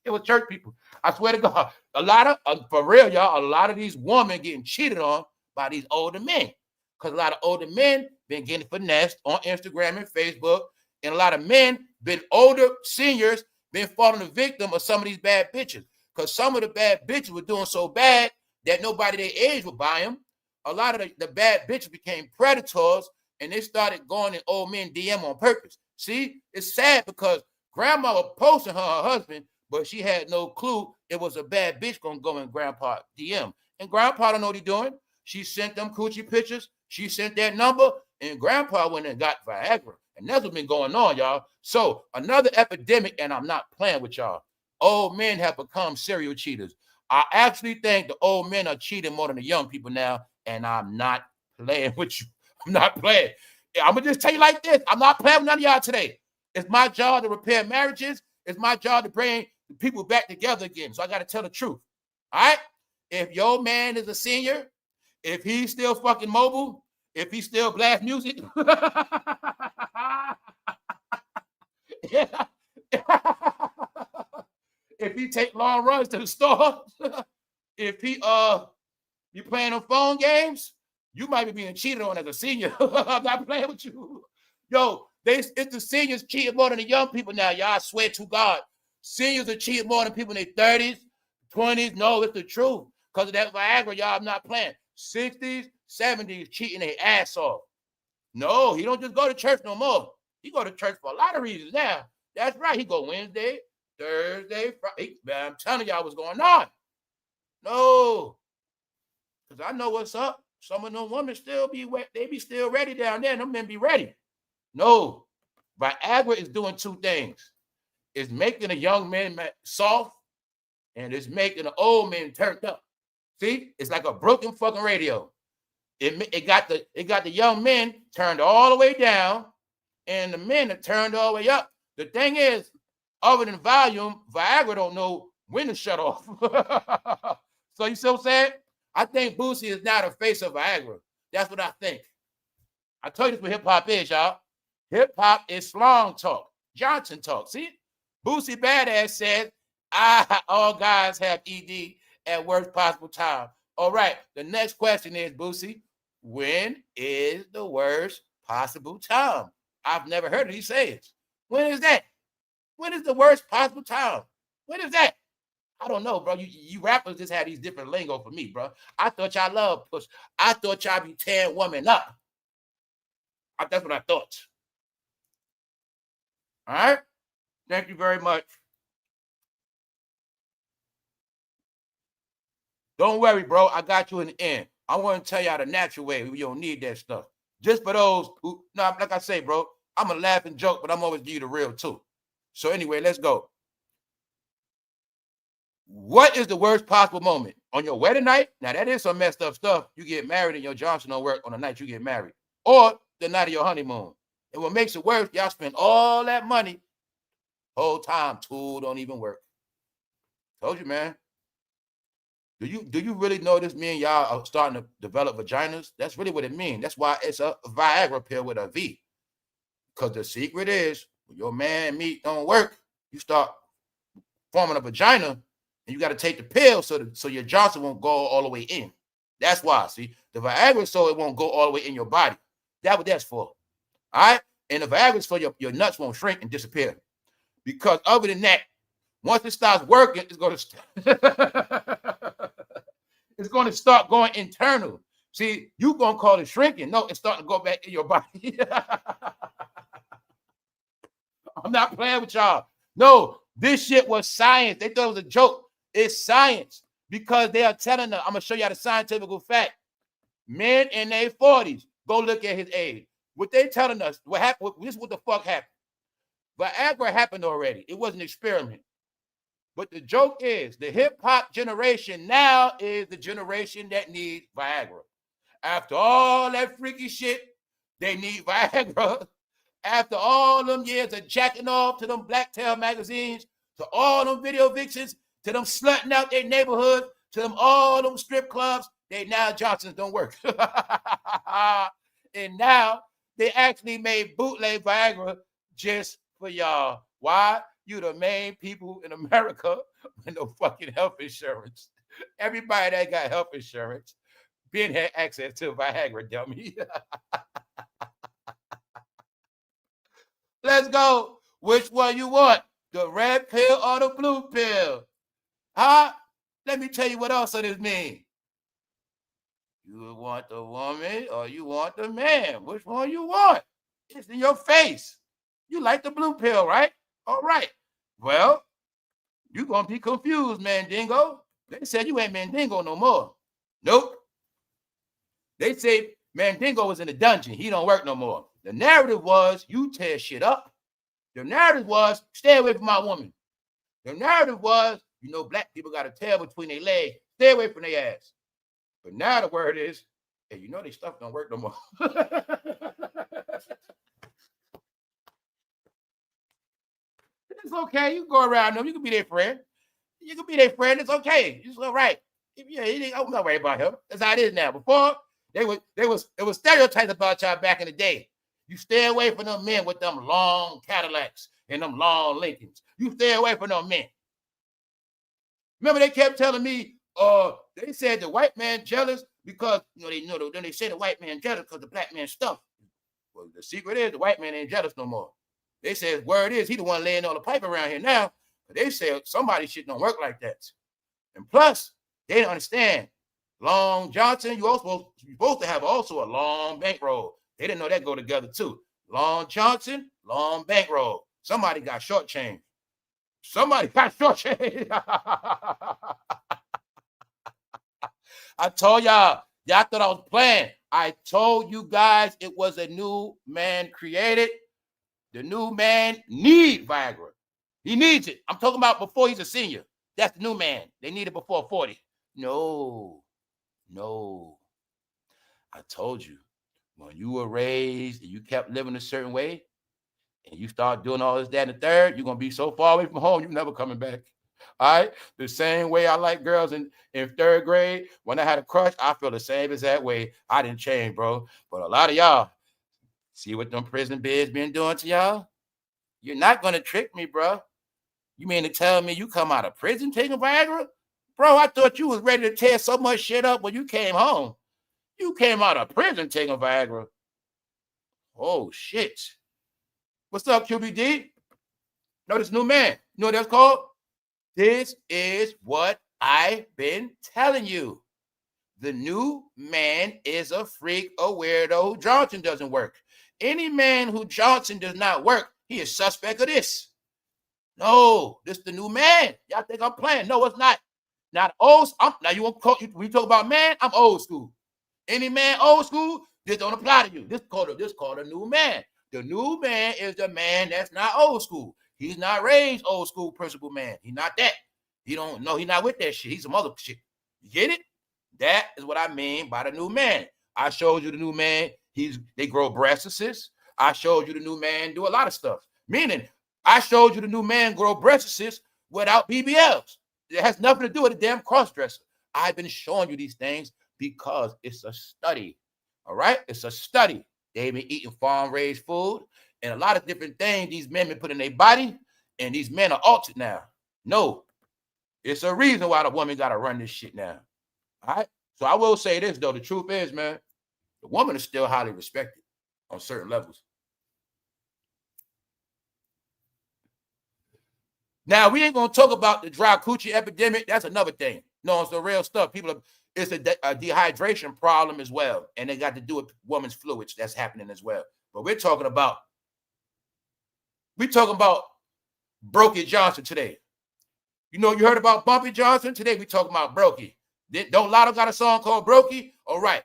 It was church people. I swear to God, a lot of, for real, y'all, a lot of these women getting cheated on by these older men. Because a lot of older men been getting finessed on Instagram and Facebook. And a lot of men, been older seniors, been falling the victim of some of these bad bitches. Because some of the bad bitches were doing so bad that nobody their age would buy them. A lot of the bad bitches became predators and they started going in old men DM on purpose. See, it's sad because grandma was posting her husband, but she had no clue it was a bad bitch gonna go in grandpa DM. And grandpa don't know what he doing. She sent them coochie pictures. She sent that number, and grandpa went and got Viagra. And that's what's been going on, y'all. So another epidemic, and I'm not playing with y'all. Old men have become serial cheaters. I actually think the old men are cheating more than the young people now, and I'm not playing with you. I'm not playing. I'm gonna just tell you like this. I'm not playing with none of y'all today. It's my job to repair marriages. It's my job to bring the people back together again. So I got to tell the truth. All right? If your man is a senior, if he's still fucking mobile, if he still blast music, if he take long runs to the store, if he you playing on phone games, you might be being cheated on as a senior. I'm not playing with you. Yo, it's the seniors cheating more than the young people now. Y'all, I swear to God. Seniors are cheating more than people in their 30s, 20s. No, it's the truth. Because of that Viagra, y'all, I'm not playing. 60s, 70s, cheating their ass off. No, he don't just go to church no more. He go to church for a lot of reasons now. That's right. He go Wednesday, Thursday, Friday. Man, I'm telling y'all what's going on. No. Because I know what's up. Some of them women still be wet. They be still ready down there. And them men be ready. No. Viagra is doing two things. It's making a young man soft, and it's making an old man turned up. See? It's like a broken fucking radio. It got the young men turned all the way down, and the men are turned all the way up. The thing is, other than volume, Viagra don't know when to shut off. So you see what I'm saying? I think Boosie is now the face of Viagra. That's what I think. I told you this what hip-hop is, y'all. Hip-hop is slong talk. Johnson talk. See? Boosie Badass said, all guys have ED at worst possible time. All right. The next question is, Boosie, when is the worst possible time? I've never heard of these sayings. When is that? When is the worst possible time? When is that? I don't know, bro. You rappers just had these different lingo for me, bro. I thought y'all love push. I thought y'all be tearing women up. That's what I thought. All right? Thank you very much. Don't worry, bro. I got you in the end. I want to tell y'all the natural way. You don't need that stuff. Just for those who, no, like I say, bro, I'm a laugh and joke, but I'm always give you the real too. So anyway, let's go. What is the worst possible moment? On your wedding night? Now, that is some messed up stuff. You get married and your Johnson don't work on the night you get married. Or the night of your honeymoon. And what makes it worse, y'all spend all that money. Whole time, tool don't even work. Told you, man. Do you really notice me and y'all are starting to develop vaginas? That's really what it means. That's why it's a Viagra pill with a V. Because the secret is, when your man meat don't work, you start forming a vagina, and you got to take the pill so your Johnson won't go all the way in. That's why, see? The Viagra is so it won't go all the way in your body. That's what that's for. All right? And the Viagra is for your nuts won't shrink and disappear. Because other than that, once it starts working, it's going to start going internal. See, you going to call it shrinking. No, it's starting to go back in your body. I'm not playing with y'all. No, this shit was science. They thought it was a joke. It's science because they are telling us. I'm going to show y'all the scientific fact. Men in their 40s, go look at his age. What they telling us, what happened, this is what the fuck happened. Viagra happened already. It was an experiment. But the joke is the hip-hop generation now is the generation that needs Viagra. After all that freaky shit, they need Viagra. After all them years of jacking off to them Blacktail magazines, to all them video vixens, to them slutting out their neighborhood, to them all them strip clubs, they now Johnsons don't work. And now they actually made bootleg Viagra just for y'all. Why? You the main people in America with no fucking health insurance. Everybody that got health insurance been had access to Viagra, dummy. Let's go. Which one you want? The red pill or the blue pill? Huh? Let me tell you what else this means. You want the woman or you want the man? Which one you want? It's in your face. You like the blue pill, right? All right. Well, You gonna be confused, Mandingo. They said you ain't Mandingo no more. Nope. They say Mandingo was in the dungeon. He don't work no more. The narrative was you tear shit up. The narrative was stay away from my woman. The narrative was, you know, black people got a tail between their legs. Stay away from their ass. But now the word is, hey, you know, their stuff don't work no more. It's okay. You can go around them. You can be their friend. You can be their friend. It's okay. It's all right. Yeah, I'm not worried about him. That's how it is now. Before, there was stereotypes about y'all back in the day. You stay away from them men with them long Cadillacs and them long Lincolns. You stay away from them men. Remember, they kept telling me, they said the white man jealous because, then they say the white man jealous because the black man stuff. Well, the secret is the white man ain't jealous no more. They said, word is he the one laying all the pipe around here now. But they said somebody shit don't work like that. And plus, they didn't understand. Long Johnson, you're supposed to have also a long bankroll. They didn't know that go together too. Long Johnson, long bankroll. Somebody got shortchanged. Somebody got shortchanged. I told y'all thought I was playing. I told you guys it was a new man created. The new man needs Viagra. He needs it. I'm talking about before he's a senior. That's the new man. They need it before 40. No. I told you, when you were raised and you kept living a certain way and you start doing all this, that, and the third, you're going to be so far away from home, you're never coming back. All right? The same way I like girls in third grade, when I had a crush, I feel the same as that way. I didn't change, bro. But a lot of y'all, see what them prison beds been doing to y'all? You're not going to trick me, bro. You mean to tell me you come out of prison taking Viagra? Bro, I thought you was ready to tear so much shit up when you came home. You came out of prison taking Viagra. Oh, shit. What's up, QBD? No, this new man. You know what that's called? This is what I've been telling you. The new man is a freak, a weirdo. Johnson doesn't work. Any man who Johnson does not work, he is suspect of this. No, this is the new man. Y'all think I'm playing? No, it's not. Not old. Now you want to call, when you talk about man, I'm old school. Any man old school, this don't apply to you. This called a new man. The new man is the man that's not old school. He's not raised old school principal man. He's not that. He don't know. He's not with that shit. He's some other shit. You get it? That is what I mean by the new man. I showed you the new man. They grow breasts. I showed you the new man do a lot of stuff. Meaning, I showed you the new man grow breasts without BBLs. It has nothing to do with a damn cross-dresser. I've been showing you these things because it's a study. All right? It's a study. They've been eating farm-raised food and a lot of different things these men been putting in their body, and these men are altered now. No. It's a reason why the woman got to run this shit now. All right? So I will say this, though. The truth is, man, the woman is still highly respected on certain levels. Now, we ain't going to talk about the dry coochie epidemic. That's another thing. No, it's the real stuff. It's a dehydration problem as well. And they got to do with women's fluids. That's happening as well. But we're talking about Brokey Johnson today. You know, you heard about Bumpy Johnson? Today we talking about Brokey. Don't Latto got a song called Brokey? All right.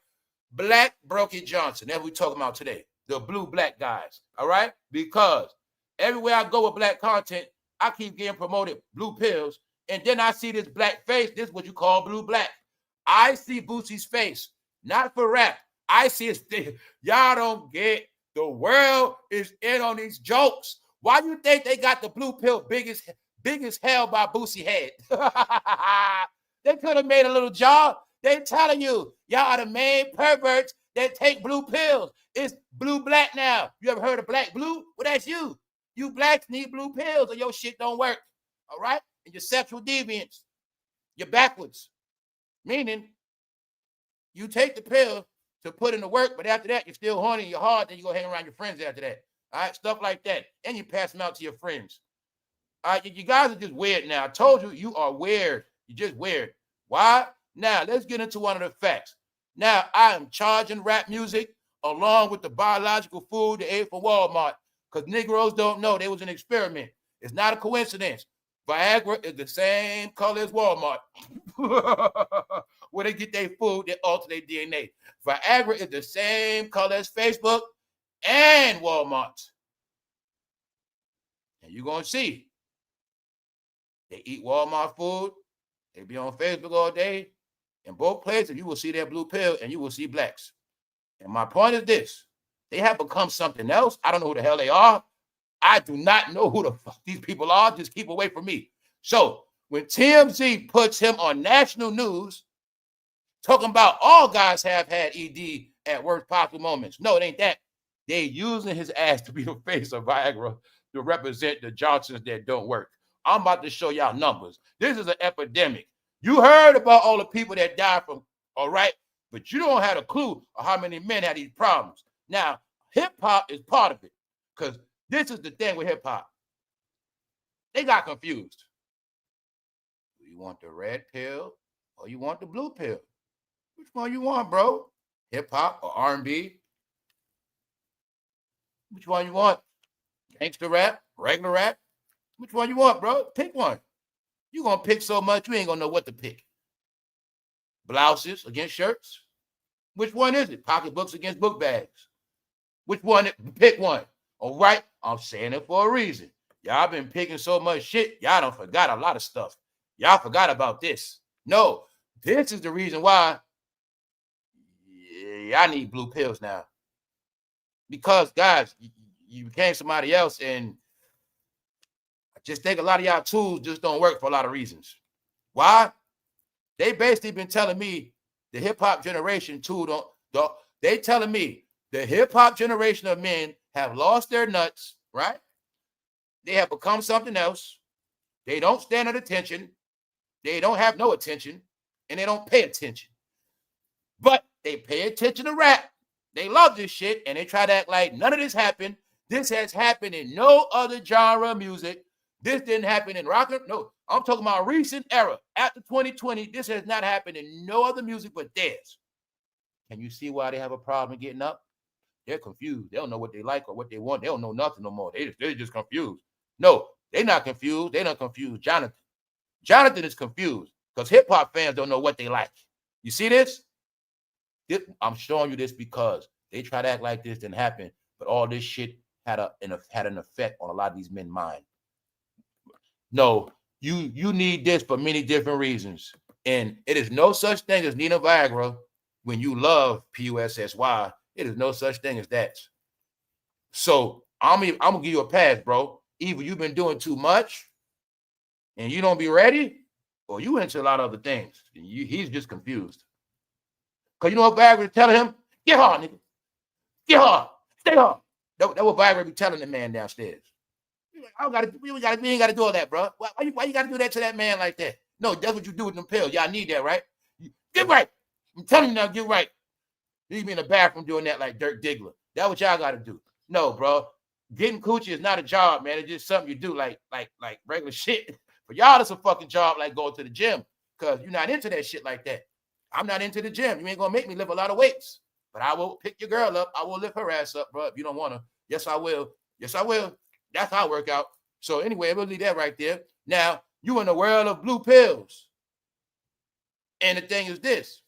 Black Brokey Johnson. That's what we talking about today. The blue black guys. All right? Because everywhere I go with black content, I keep getting promoted blue pills, and then I see this black face. This is what you call blue black. I see Boosie's face, not for rap. I see his thing. Y'all don't get the world is in on these jokes. Why do you think they got the blue pill big as hell by Boosie head? They could have made a little jar. They telling you, y'all are the main perverts that take blue pills. It's blue black now. You ever heard of black blue? Well, that's you. You blacks need blue pills or your shit don't work. All right? And your sexual deviance. You're backwards. Meaning, you take the pill to put in the work, but after that, you're still horny in your heart, then you go hang around your friends after that. All right? Stuff like that. And you pass them out to your friends. All right? You guys are just weird now. I told you, you are weird. You're just weird. Why? Now, let's get into one of the facts. Now, I am charging rap music along with the biological food they ate for Walmart. Because Negroes don't know they was an experiment. It's not a coincidence. Viagra is the same color as Walmart. Where they get their food, they alter their DNA. Viagra is the same color as Facebook and Walmart. And you're going to see. They eat Walmart food. They be on Facebook all day. In both places, you will see their blue pill and you will see blacks. And my point is this. They have become something else. I don't know who the hell they are. I do not know who the fuck these people are. Just keep away from me. So when TMZ puts him on national news, talking about all guys have had ED at worst possible moments. No, it ain't that. They using his ass to be the face of Viagra to represent the Johnsons that don't work. I'm about to show y'all numbers. This is an epidemic. You heard about all the people that died from, all right? But you don't have a clue of how many men had these problems. Now, hip-hop is part of it. Because this is the thing with hip-hop. They got confused. Do you want the red pill or you want the blue pill? Which one you want, bro? Hip-hop or R&B? Which one you want? Gangster rap? Regular rap? Which one you want, bro? Pick one. You're going to pick so much, you ain't going to know what to pick. Blouses against shirts? Which one is it? Pocketbooks against book bags? Which one? Pick one. All right? I'm saying it for a reason. Y'all been picking so much shit, y'all done forgot a lot of stuff. Y'all forgot about this. No, this is the reason why y'all need blue pills now. Because, guys, you became somebody else, and I just think a lot of y'all tools just don't work for a lot of reasons. Why? They basically been telling me the hip-hop generation too they telling me the hip-hop generation of men have lost their nuts, right? They have become something else. They don't stand at attention. They don't have no attention, and they don't pay attention. But they pay attention to rap. They love this shit, and they try to act like none of this happened. This has happened in no other genre of music. This didn't happen in rock. No, I'm talking about recent era. After 2020, this has not happened in no other music but theirs. Can you see why they have a problem getting up? They're confused. They don't know what they like or what they want. They don't know nothing no more. They're just confused. No, they're not confused. They don't confuse Jonathan. Jonathan is confused because hip-hop fans don't know what they like. You see this? I'm showing you this because they try to act like this didn't happen, but all this shit had an effect on a lot of these men's mind. No, you need this for many different reasons. And it is no such thing as Nina Viagra when you love PUSSY. It is no such thing as that. So I'm gonna give you a pass, bro. Either you've been doing too much and you don't be ready, or you into a lot of other things. He's just confused. Because you know what Viagra is telling him? Get hard, nigga. Get hard. Stay hard. That's what Viagra be telling the man downstairs. We ain't got to do all that, bro. Why you got to do that to that man like that? No, that's what you do with them pills. Y'all need that, right? Get right. I'm telling you now, get right. Leave me in the bathroom doing that like Dirk Diggler. That's what y'all got to do. No, bro. Getting coochie is not a job, man. It's just something you do like regular shit. For y'all, it's a fucking job like going to the gym because you're not into that shit like that. I'm not into the gym. You ain't going to make me lift a lot of weights. But I will pick your girl up. I will lift her ass up, bro, if you don't want to. Yes, I will. Yes, I will. That's how I work out. So anyway, we'll leave that right there. Now, you in the world of blue pills. And the thing is this.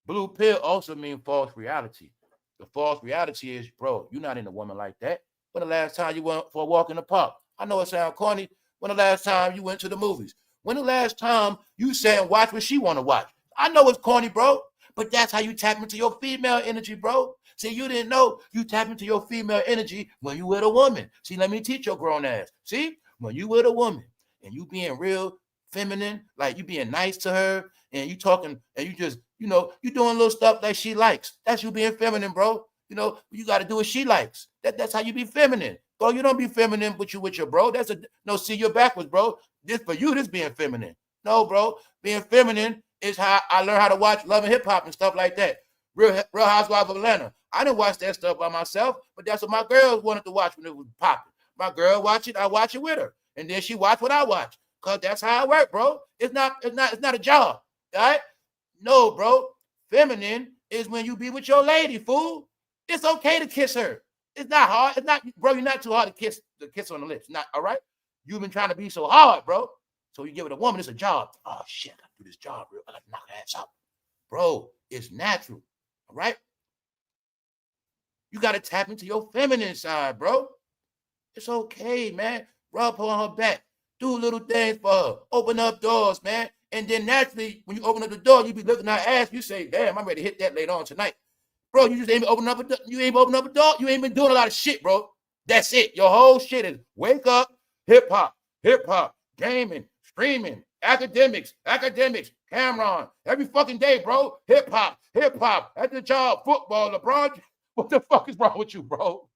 Blue pill also means false reality. The false reality is, bro, you're not in a woman like that. When the last time you went for a walk in the park? I know it sounds corny. When the last time you went to the movies? When the last time you sat and watched what she want to watch? I know it's corny, bro, but that's how you tap into your female energy, bro. See, you didn't know you tap into your female energy when you with a woman. See, let me teach your grown ass. See, when you with a woman and you being real feminine, like you being nice to her and you talking and you just, you doing little stuff that she likes. That's you being feminine, bro. You got to do what she likes. That's how you be feminine. Bro, you don't be feminine, but you with your bro. See, you're backwards, bro. This for you, this being feminine. No, bro. Being feminine is how I learned how to watch Love and Hip Hop and stuff like that. Real Housewives of Atlanta. I didn't watch that stuff by myself, but that's what my girls wanted to watch when it was popping. My girl watch it, I watch it with her. And then she watch what I watch. Cause that's how I work, bro. It's not a job. All right? No, bro. Feminine is when you be with your lady, fool. It's okay to kiss her. It's not hard. It's not, bro, you're not too hard to kiss on the lips. Not all right. You've been trying to be so hard, bro. So you give it a woman, it's a job. Oh shit, I gotta do this job real. I gotta knock her ass out. Bro, it's natural. All right? You gotta tap into your feminine side, bro. It's okay, man. Rub her on her back. Do little things for her. Open up doors, man. And then naturally, when you open up the door, you be looking at her ass. You say, damn, I'm ready to hit that later on tonight. Bro, you just ain't open up a door. You ain't open up a door. You ain't been doing a lot of shit, bro. That's it. Your whole shit is wake up, hip hop, gaming, streaming, academics, Cameron, every fucking day, bro. Hip hop, at the job, football, LeBron. What the fuck is wrong with you, bro?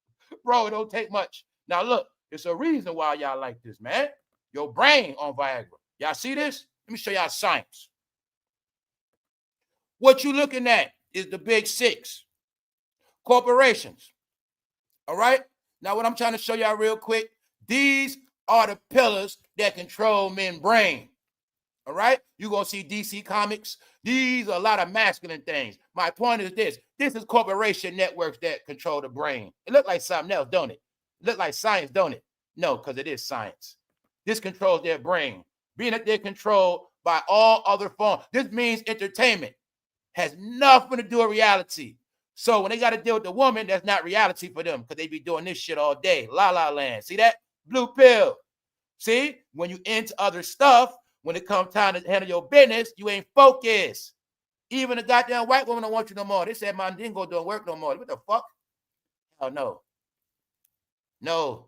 Bro, it don't take much. Now look, it's a reason why y'all like this, man. Your brain on Viagra. Y'all see this? Let me show y'all science. What you looking at is the big six. Corporations. All right? Now what I'm trying to show y'all real quick, these are the pillars that control men's brain. All right? You're going to see DC Comics. These are a lot of masculine things. My point is this. This is corporation networks that control the brain. It look like something else, don't it? It look like science, don't it? No, because it is science. This controls their brain. Being that they're controlled by all other forms. This means entertainment has nothing to do with reality. So when they got to deal with the woman, that's not reality for them because they be doing this shit all day. La La Land. See that? Blue pill. See? When you into other stuff, when it comes time to handle your business, you ain't focused. Even a goddamn white woman don't want you no more. They said Mandingo don't work no more. What the fuck? Hell no. No.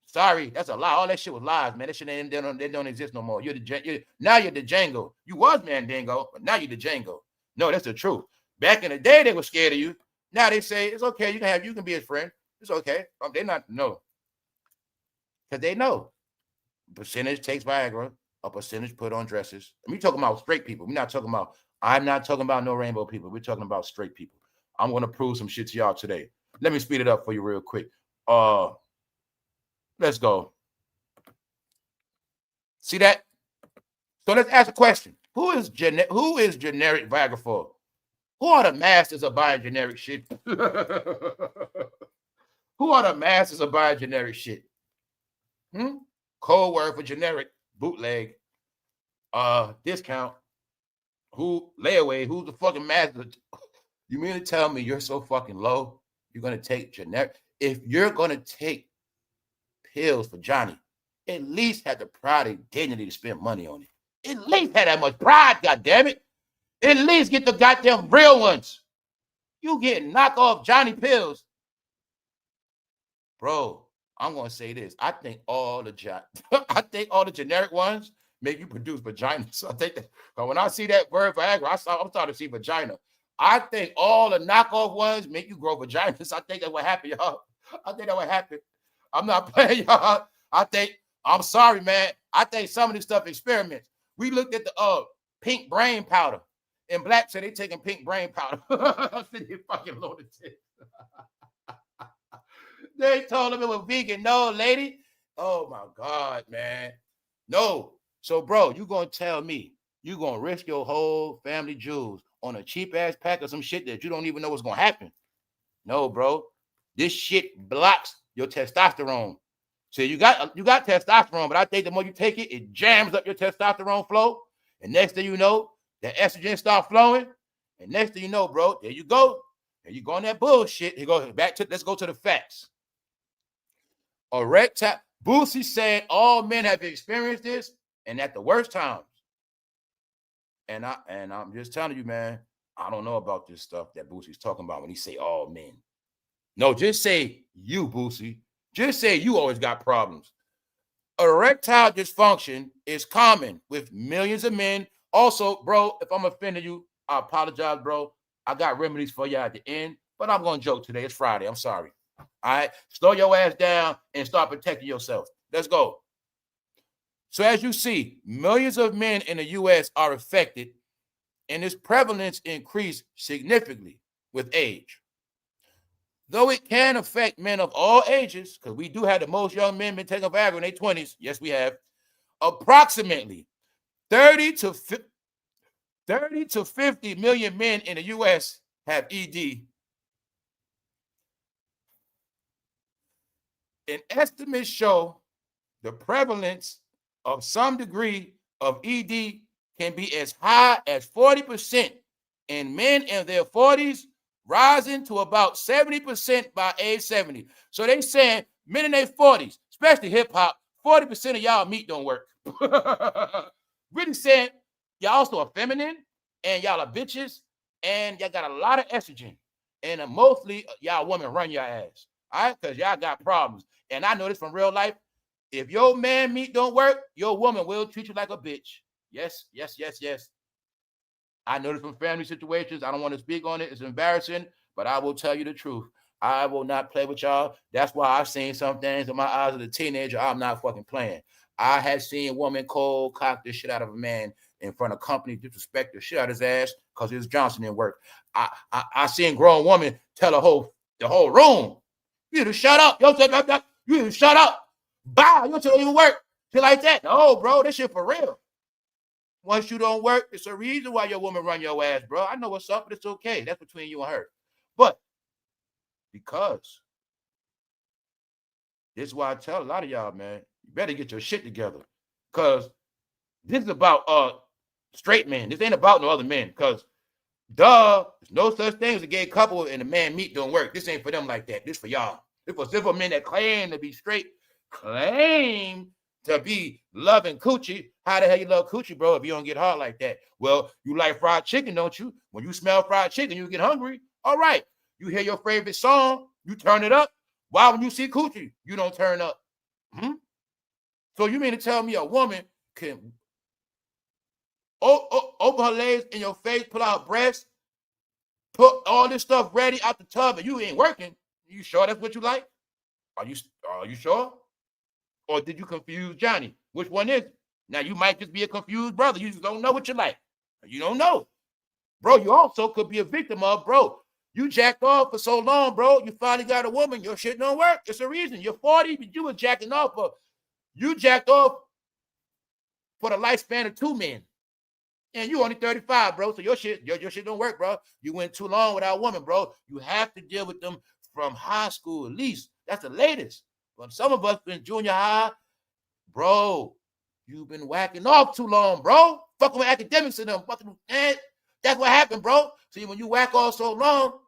Sorry, that's a lie. All that shit was lies, man. That shit they don't exist no more. Now you're the Django. You was Mandingo, but now you're the Django. No, that's the truth. Back in the day, they were scared of you. Now they say it's okay. You can be his friend. It's okay. They're not no, because they know. Percentage takes Viagra. A percentage put on dresses. And we talking about straight people. I'm not talking about no rainbow people. We're talking about straight people. I'm gonna prove some shit to y'all today. Let me speed it up for you real quick. Let's go. See that? So let's ask a question. Who is generic Viagra for? Who are the masters of buying generic shit? Who are the masters of buying generic shit? Code word for generic, bootleg, discount, layaway, who's the fucking master? You mean to tell me you're so fucking low? You're gonna take generic? If you're gonna take pills for Johnny, at least have the pride and dignity to spend money on it. At least have that much pride, goddammit. At least get the goddamn real ones. You get knockoff Johnny pills. Bro, I'm gonna say this. I think all the generic ones make you produce vaginas. I think that when I see that word Viagra, I'm starting to see vagina. I think all the knockoff ones make you grow vaginas. I think that's what happened, y'all. I think that's what happened. I'm not playing, y'all. I'm sorry, man. I think some of this stuff experiments. We looked at the pink brain powder. And black said they taking pink brain powder. I said they fucking loaded it. They told him it was vegan. No, lady. Oh my God, man. No. So, bro, you gonna tell me you gonna risk your whole family jewels on a cheap ass pack of some shit that you don't even know what's gonna happen? No, bro. This shit blocks your testosterone. So you got testosterone, but I think the more you take it, it jams up your testosterone flow. And next thing you know, the estrogen start flowing. And next thing you know, bro, there you go. There you go on that bullshit. Let's go to the facts. BOOSIE said all men have experienced this, and at the worst times. And I'm just telling you, man, I don't know about this stuff that BOOSIE's talking about when he say all men. No, just say you, BOOSIE. Just say you always got problems. Erectile dysfunction is common with millions of men. Also, bro, if I'm offending you, I apologize, bro. I got remedies for you at the end, but I'm going to joke today. It's Friday. I'm sorry. All right? Slow your ass down and start protecting yourself. Let's go. So as you see, millions of men in the U.S. are affected, and its prevalence increased significantly with age. Though it can affect men of all ages, because we do have the most young men been taking Viagra in their 20s. Yes, we have. Approximately 30 to 50 million men in the U.S. have ED. And estimates show the prevalence of some degree of ED can be as high as 40% in men in their 40s, rising to about 70% by age 70. So they saying men in their 40s, especially hip hop, 40% of y'all meat don't work. Really saying y'all also are feminine and y'all are bitches and y'all got a lot of estrogen. And mostly y'all women run your ass. All right? Because y'all got problems. And I know this from real life. If your man meat don't work, your woman will treat you like a bitch. Yes, yes, yes, yes. I know this from family situations. I don't want to speak on it. It's embarrassing, but I will tell you the truth. I will not play with y'all. That's why I've seen some things in my eyes as a teenager. I'm not fucking playing. I had seen a woman cold cock the shit out of a man in front of company, disrespect the shit out of his ass because his Johnson didn't work. I seen grown woman tell the whole room, you need to shut up. You need to shut up. Bye. You don't even work. Shit like that. No, bro, this shit for real. Once you don't work, it's a reason why your woman run your ass, bro. I know what's up, but it's okay. That's between you and her. But because this is why I tell a lot of y'all, man, you better get your shit together. Because this is about straight men. This ain't about no other men. Because there's no such thing as a gay couple and a man meat don't work. This ain't for them like that. This for y'all. This for men that claim to be straight, claim to be loving coochie. How the hell you love coochie, bro, if you don't get hard like that? Well, you like fried chicken, don't you? When you smell fried chicken, you get hungry. All right. You hear your favorite song, you turn it up. Why when you see coochie, you don't turn up? So you mean to tell me a woman can open her legs in your face, pull out her breasts, put all this stuff ready out the tub, and you ain't working? You sure that's what you like? Are you sure? Or did you confuse Johnny? Which one is it? Now, you might just be a confused brother. You just don't know what you like. You don't know. Bro, you also could be a victim of, bro, you jacked off for so long, bro. You finally got a woman. Your shit don't work. It's a reason. You're 40, but you were jacking off for, you jacked off for the lifespan of 2 men. And you only 35, bro. So your shit don't work, bro. You went too long without a woman, bro. You have to deal with them from high school at least. That's the latest. But some of us in junior high, bro, you've been whacking off too long, bro. Fucking with academics and them. Fucking, man, that's what happened, bro. See, when you whack off so long,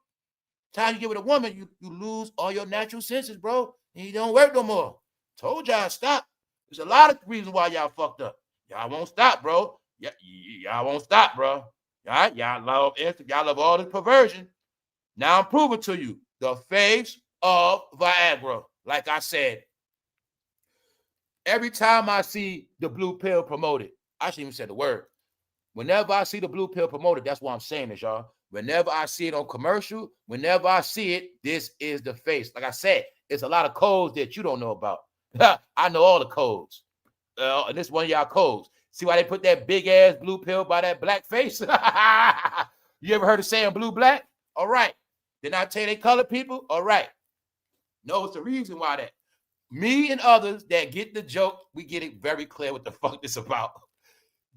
time you get with a woman, you lose all your natural senses, bro. And you don't work no more. Told y'all stop. There's a lot of reasons why y'all fucked up. Y'all won't stop, bro. Y'all won't stop, bro. All right? Y'all love all this perversion. Now I'm proving to you the face of Viagra. Like I said, every time I see the blue pill promoted, I shouldn't even say the word. Whenever I see the blue pill promoted, that's why I'm saying this, y'all. Whenever I see it on commercial, whenever I see it, this is the face. Like I said, it's a lot of codes that you don't know about. I know all the codes. And this is one of y'all codes. See why they put that big ass blue pill by that black face? You ever heard of saying blue black? All right. Did I tell you they colored people? All right. No, it's the reason why that. Me and others that get the joke, we get it very clear what the fuck this about.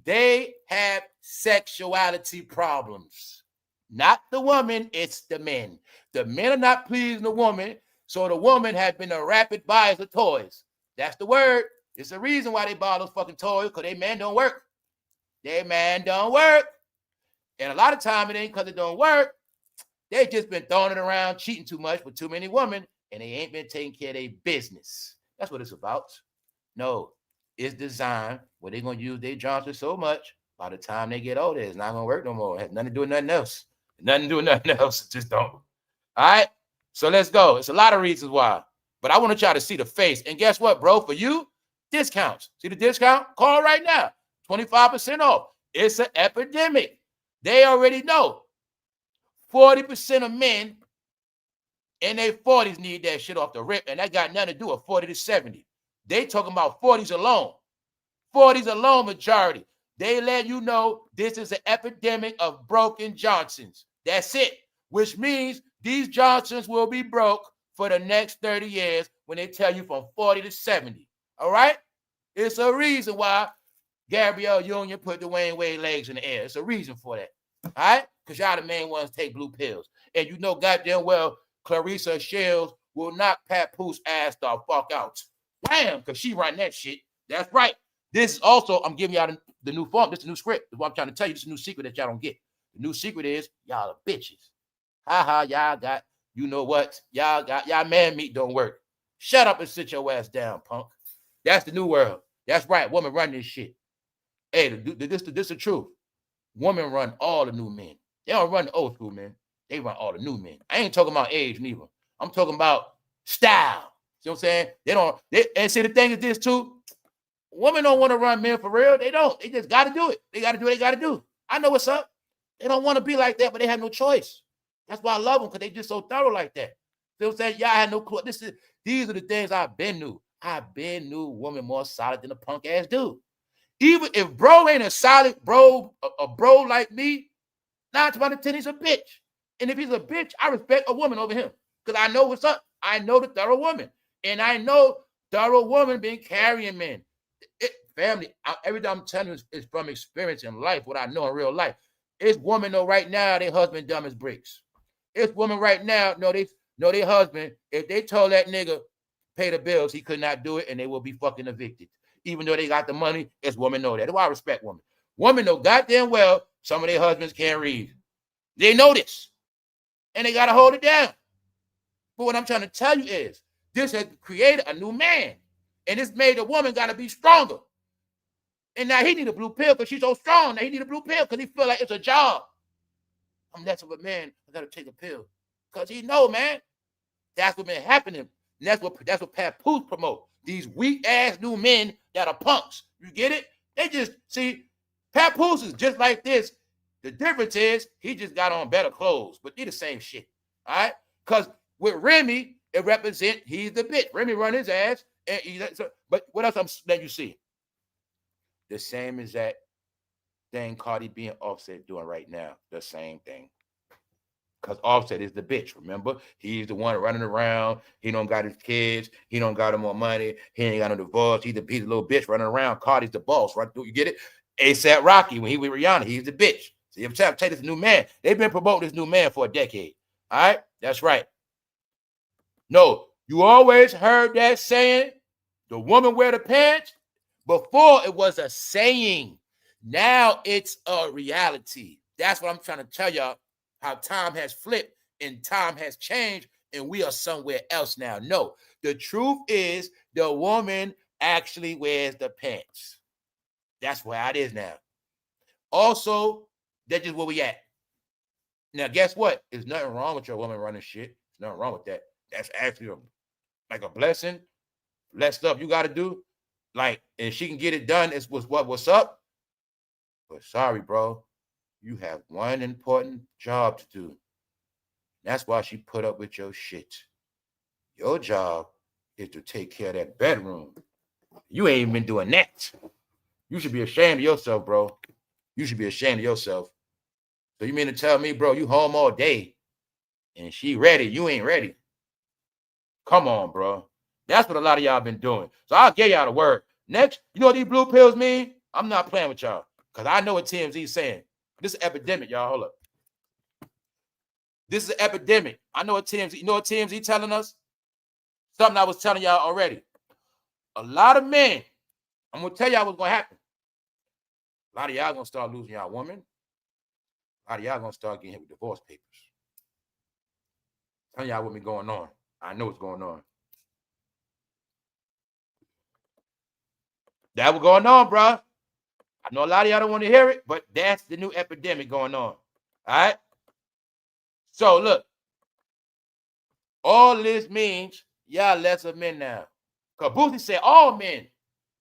They have sexuality problems. Not the woman, it's the men. The men are not pleasing the woman, so the woman has been a rapid buyer of toys. That's the word. It's the reason why they buy those fucking toys, because they man don't work. They man don't work. And a lot of time it ain't because it don't work. They just been throwing it around, cheating too much with too many women, and they ain't been taking care of their business. That's what it's about. No, it's designed where they're going to use their Johnson so much, by the time they get older, it's not going to work no more. It has nothing to do with nothing else. Nothing to do with nothing else. It just don't. All right? So let's go. It's a lot of reasons why. But I want y'all to see the face. And guess what, bro? For you, discounts. See the discount? Call right now. 25% off. It's an epidemic. They already know. 40% of men in their 40s need that shit off the rip, and that got nothing to do with 40 to 70. They talking about 40s alone. 40s alone majority. They let you know this is an epidemic of broken Johnsons. That's it. Which means these Johnsons will be broke for the next 30 years when they tell you from 40 to 70. All right? It's a reason why Gabrielle Union put Dwayne Wade legs in the air. It's a reason for that. All right? Because y'all the main ones take blue pills. And you know goddamn well Clarissa Shields will knock Pat Pooh's ass the fuck out. Bam! Because she run that shit. That's right. This is also, I'm giving y'all the new form. This is the new script. This is what I'm trying to tell you. This is a new secret that y'all don't get. The new secret is y'all are bitches. Y'all got, you know what? Y'all man meat don't work. Shut up and sit your ass down, punk. That's the new world. That's right. Women run this shit. Hey, this is the truth. Women run all the new men. They don't run the old school men. They run all the new men. I ain't talking about age neither. I'm talking about style. You know what I'm saying? And see, the thing is this too. Women don't want to run men for real. They don't. They just got to do it. They got to do what they got to do. I know what's up. They don't want to be like that, but they have no choice. That's why I love them, because they just so thorough like that. You know what I'm saying? Y'all had no clue. These are the things I've been knew. I've been knew women more solid than a punk ass dude. Even if bro ain't a solid bro, a bro like me, 9 times out of 10 he's a bitch. And if he's a bitch, I respect a woman over him, because I know what's up. I know the thorough woman, and I know thorough woman been carrying men. Family, every time I'm telling you, it's from experience in life, what I know in real life. It's women know right now their husband dumb as bricks. It's women right now know their husband, if they told that nigga pay the bills, he could not do it, and they will be fucking evicted. Even though they got the money, it's women know that. That's why I respect women. Women know goddamn well some of their husbands can't read. They know this, and they got to hold it down. But what I'm trying to tell you is, this has created a new man, and it's made the woman got to be stronger. And now he need a blue pill because she's so strong. Now he need a blue pill because he feel like it's a job. I'm less of a man. I got to take a pill because he know, man. That's what been happening. And that's what Papoose promote. These weak ass new men that are punks. You get it? They just see Papoose is just like this. The difference is he just got on better clothes, but they the same shit. All right? Because with Remy, it represent he's the bitch. Remy run his ass. But what else I'm letting you see? The same exact thing Cardib and Offset doing right now. The same thing. Because Offset is the bitch, remember? He's the one running around. He don't got his kids. He don't got no more money. He ain't got no divorce. He's a little bitch running around. Cardib's the boss, right? You get it? ASAP Rocky, when he with Rihanna, he's the bitch. See, I'm trying to tell you this new man. They've been promoting this new man for a decade. All right? That's right. No, you always heard that saying, the woman wear the pants. Before, it was a saying. Now it's a reality. That's what I'm trying to tell y'all, how time has flipped and time has changed, and we are somewhere else now. No, the truth is the woman actually wears the pants. That's where it is now. Also, that's just where we at. Now, guess what? There's nothing wrong with your woman running shit. There's nothing wrong with that. That's actually like a blessing. Less stuff you got to do. Like, and she can get it done. It's what's up. But sorry, bro. You have one important job to do. That's why she put up with your shit. Your job is to take care of that bedroom. You ain't even been doing that. You should be ashamed of yourself, bro. You should be ashamed of yourself. So you mean to tell me, bro, you home all day and she ready, you ain't ready? Come on, bro. That's what a lot of y'all been doing. So I'll give y'all the word. Next, you know what these blue pills mean? I'm not playing with y'all because I know what TMZ is saying. This is an epidemic, y'all. Hold up. This is an epidemic. I know what TMZ, you know what TMZ telling us? Something I was telling y'all already. A lot of men, I'm going to tell y'all what's going to happen. A lot of y'all going to start losing y'all woman. A lot of y'all going to start getting hit with divorce papers. Tell y'all what going on. I know what's going on. That was going on, bro. I know a lot of y'all don't want to hear it, but that's the new epidemic going on. All right? So, look. All this means y'all less of men now. Because BOOSIE said all men.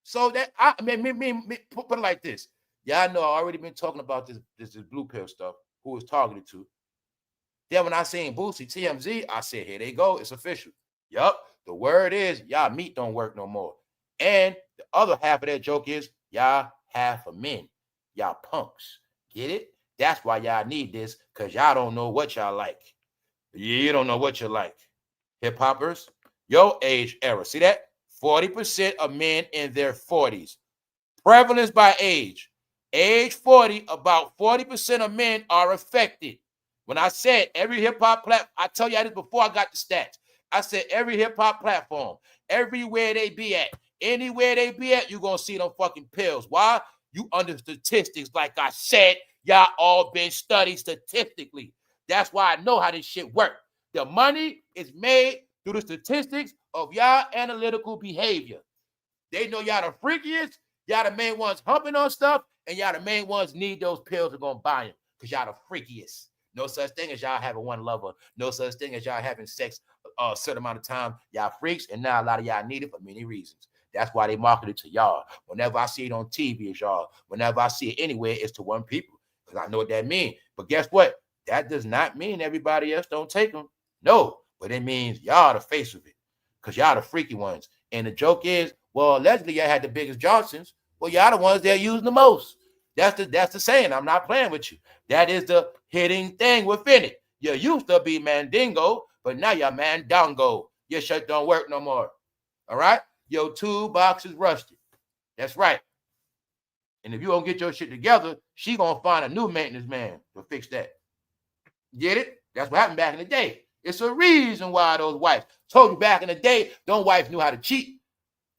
So that, put it like this. Y'all know I already been talking about this blue pill stuff, who was targeted to. Then when I seen BOOSIE, TMZ, I said, here they go. It's official. Yup. The word is y'all meat don't work no more. And the other half of that joke is y'all half of men. Y'all punks. Get it? That's why y'all need this, because y'all don't know what y'all like. You don't know what you like. Hip-hoppers, your age era. See that? 40% of men in their 40s. Prevalence by age. Age 40, about 40% of men are affected. When I said every hip-hop platform, I tell you this before I got the stats. I said every hip-hop platform, everywhere they be at, Anywhere they be at, you're going to see them fucking pills. Why? You under statistics, like I said. Y'all all been studied statistically. That's why I know how this shit works. The money is made through the statistics of y'all analytical behavior. They know y'all the freakiest, y'all the main ones humping on stuff, and y'all the main ones need those pills are going to buy them because y'all the freakiest. No such thing as y'all having one lover. No such thing as y'all having sex a certain amount of time. Y'all freaks, and now a lot of y'all need it for many reasons. That's why they market it to y'all. Whenever I see it on TV, it's y'all. Whenever I see it anywhere, it's to one people because I know what that means. But guess what? That does not mean everybody else don't take them. No, but it means y'all the face of it because y'all the freaky ones. And the joke is, well, allegedly y'all had the biggest Johnsons. Well, y'all the ones that use the most. That's the saying. I'm not playing with you. That is the hitting thing within it. You used to be mandingo, but now you're mandongo. Your shit don't work no more. All right? Your toolbox is rusted. That's right. And if you don't get your shit together, she gonna find a new maintenance man to fix that. Get it? That's what happened back in the day. It's a reason why those wives told you back in the day, those wives knew how to cheat.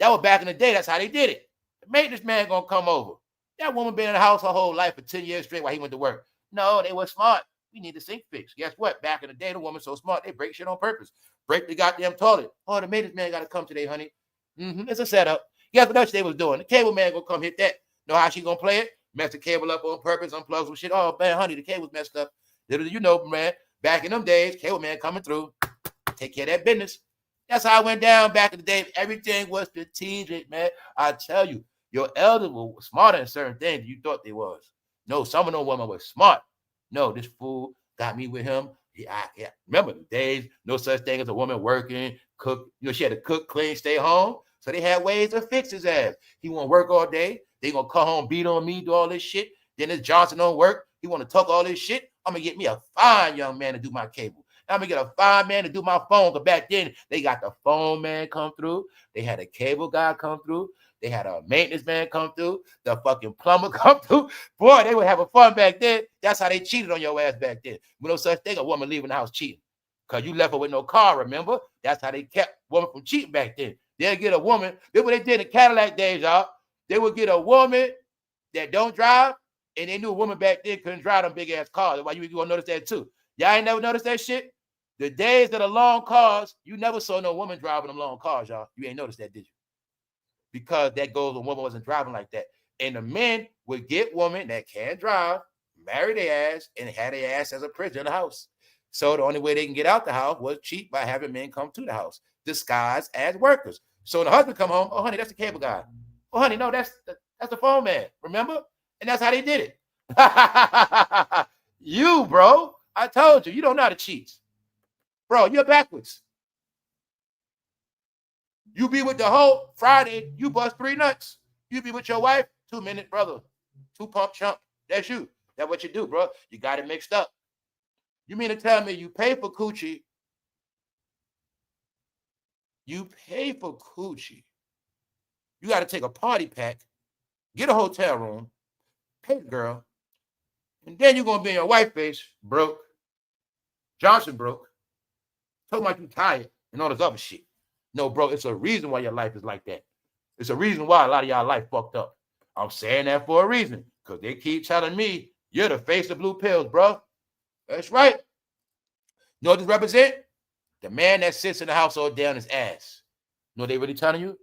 That was back in the day. That's how they did it. The maintenance man gonna come over. That woman been in the house her whole life for 10 years straight while he went to work. No, they were smart. We need the sink fixed. Guess what? Back in the day, the woman's so smart, they break shit on purpose. Break the goddamn toilet. Oh, the maintenance man got to come today, honey. It's a setup. Guess what else they was doing? The cable man gonna come hit that. Know how she gonna play it? Mess the cable up on purpose, unplug some shit. Oh, man, honey, the cable's messed up. Little you know, man, back in them days, cable man coming through. Take care of that business. That's how it went down back in the day. Everything was strategic, man. I tell you, your elders were smarter in certain things than you thought they was. No, some of them women were smart. No, this fool got me with him. Yeah. Remember the days, no such thing as a woman working, cook. You know, she had to cook, clean, stay home. So they had ways to fix his ass. He want to work all day. They gonna come home, beat on me, do all this shit. Then this Johnson don't work. He want to talk all this shit. I'm gonna get me a fine young man to do my cable. I'm gonna get a fine man to do my phone. Because back then they got the phone man come through. They had a cable guy come through. They had a maintenance man come through. The fucking plumber come through. Boy, they were having fun back then. That's how they cheated on your ass back then. With no such thing, a woman leaving the house cheating. Because you left her with no car, remember? That's how they kept women from cheating back then. They'll get a woman. That's what they did in the Cadillac days, y'all. They would get a woman that don't drive, and they knew a woman back then couldn't drive them big-ass cars. That's why you gonna notice that too. Y'all ain't never noticed that shit? The days of the long cars, you never saw no woman driving them long cars, y'all. You ain't noticed that, did you? Because that goes when woman wasn't driving like that. And the men would get women that can drive, marry their ass, and have their ass as a prisoner in the house. So the only way they can get out the house was cheat by having men come to the house, disguised as workers. So when the husband come home, oh, honey, that's the cable guy. Oh, honey, no, that's the phone man, remember? And that's how they did it. You, bro, I told you, you don't know how to cheat. Bro, you're backwards. You be with the hoe Friday, you bust 3 nuts. You be with your wife, 2 minute brother, 2 pump chump. That's you. That's what you do, bro. You got it mixed up. You mean to tell me you pay for coochie? You pay for coochie. You got to take a party pack, get a hotel room, pay the girl, and then you're going to be in your white face, broke. Johnson broke. Talking about you tired and all this other shit. No, bro, it's a reason why your life is like that. It's a reason why a lot of y'all life fucked up. I'm saying that for a reason, because they keep telling me you're the face of blue pills, bro. That's right. You know what this represent? The man that sits in the house all day on his ass. You know what they really telling you?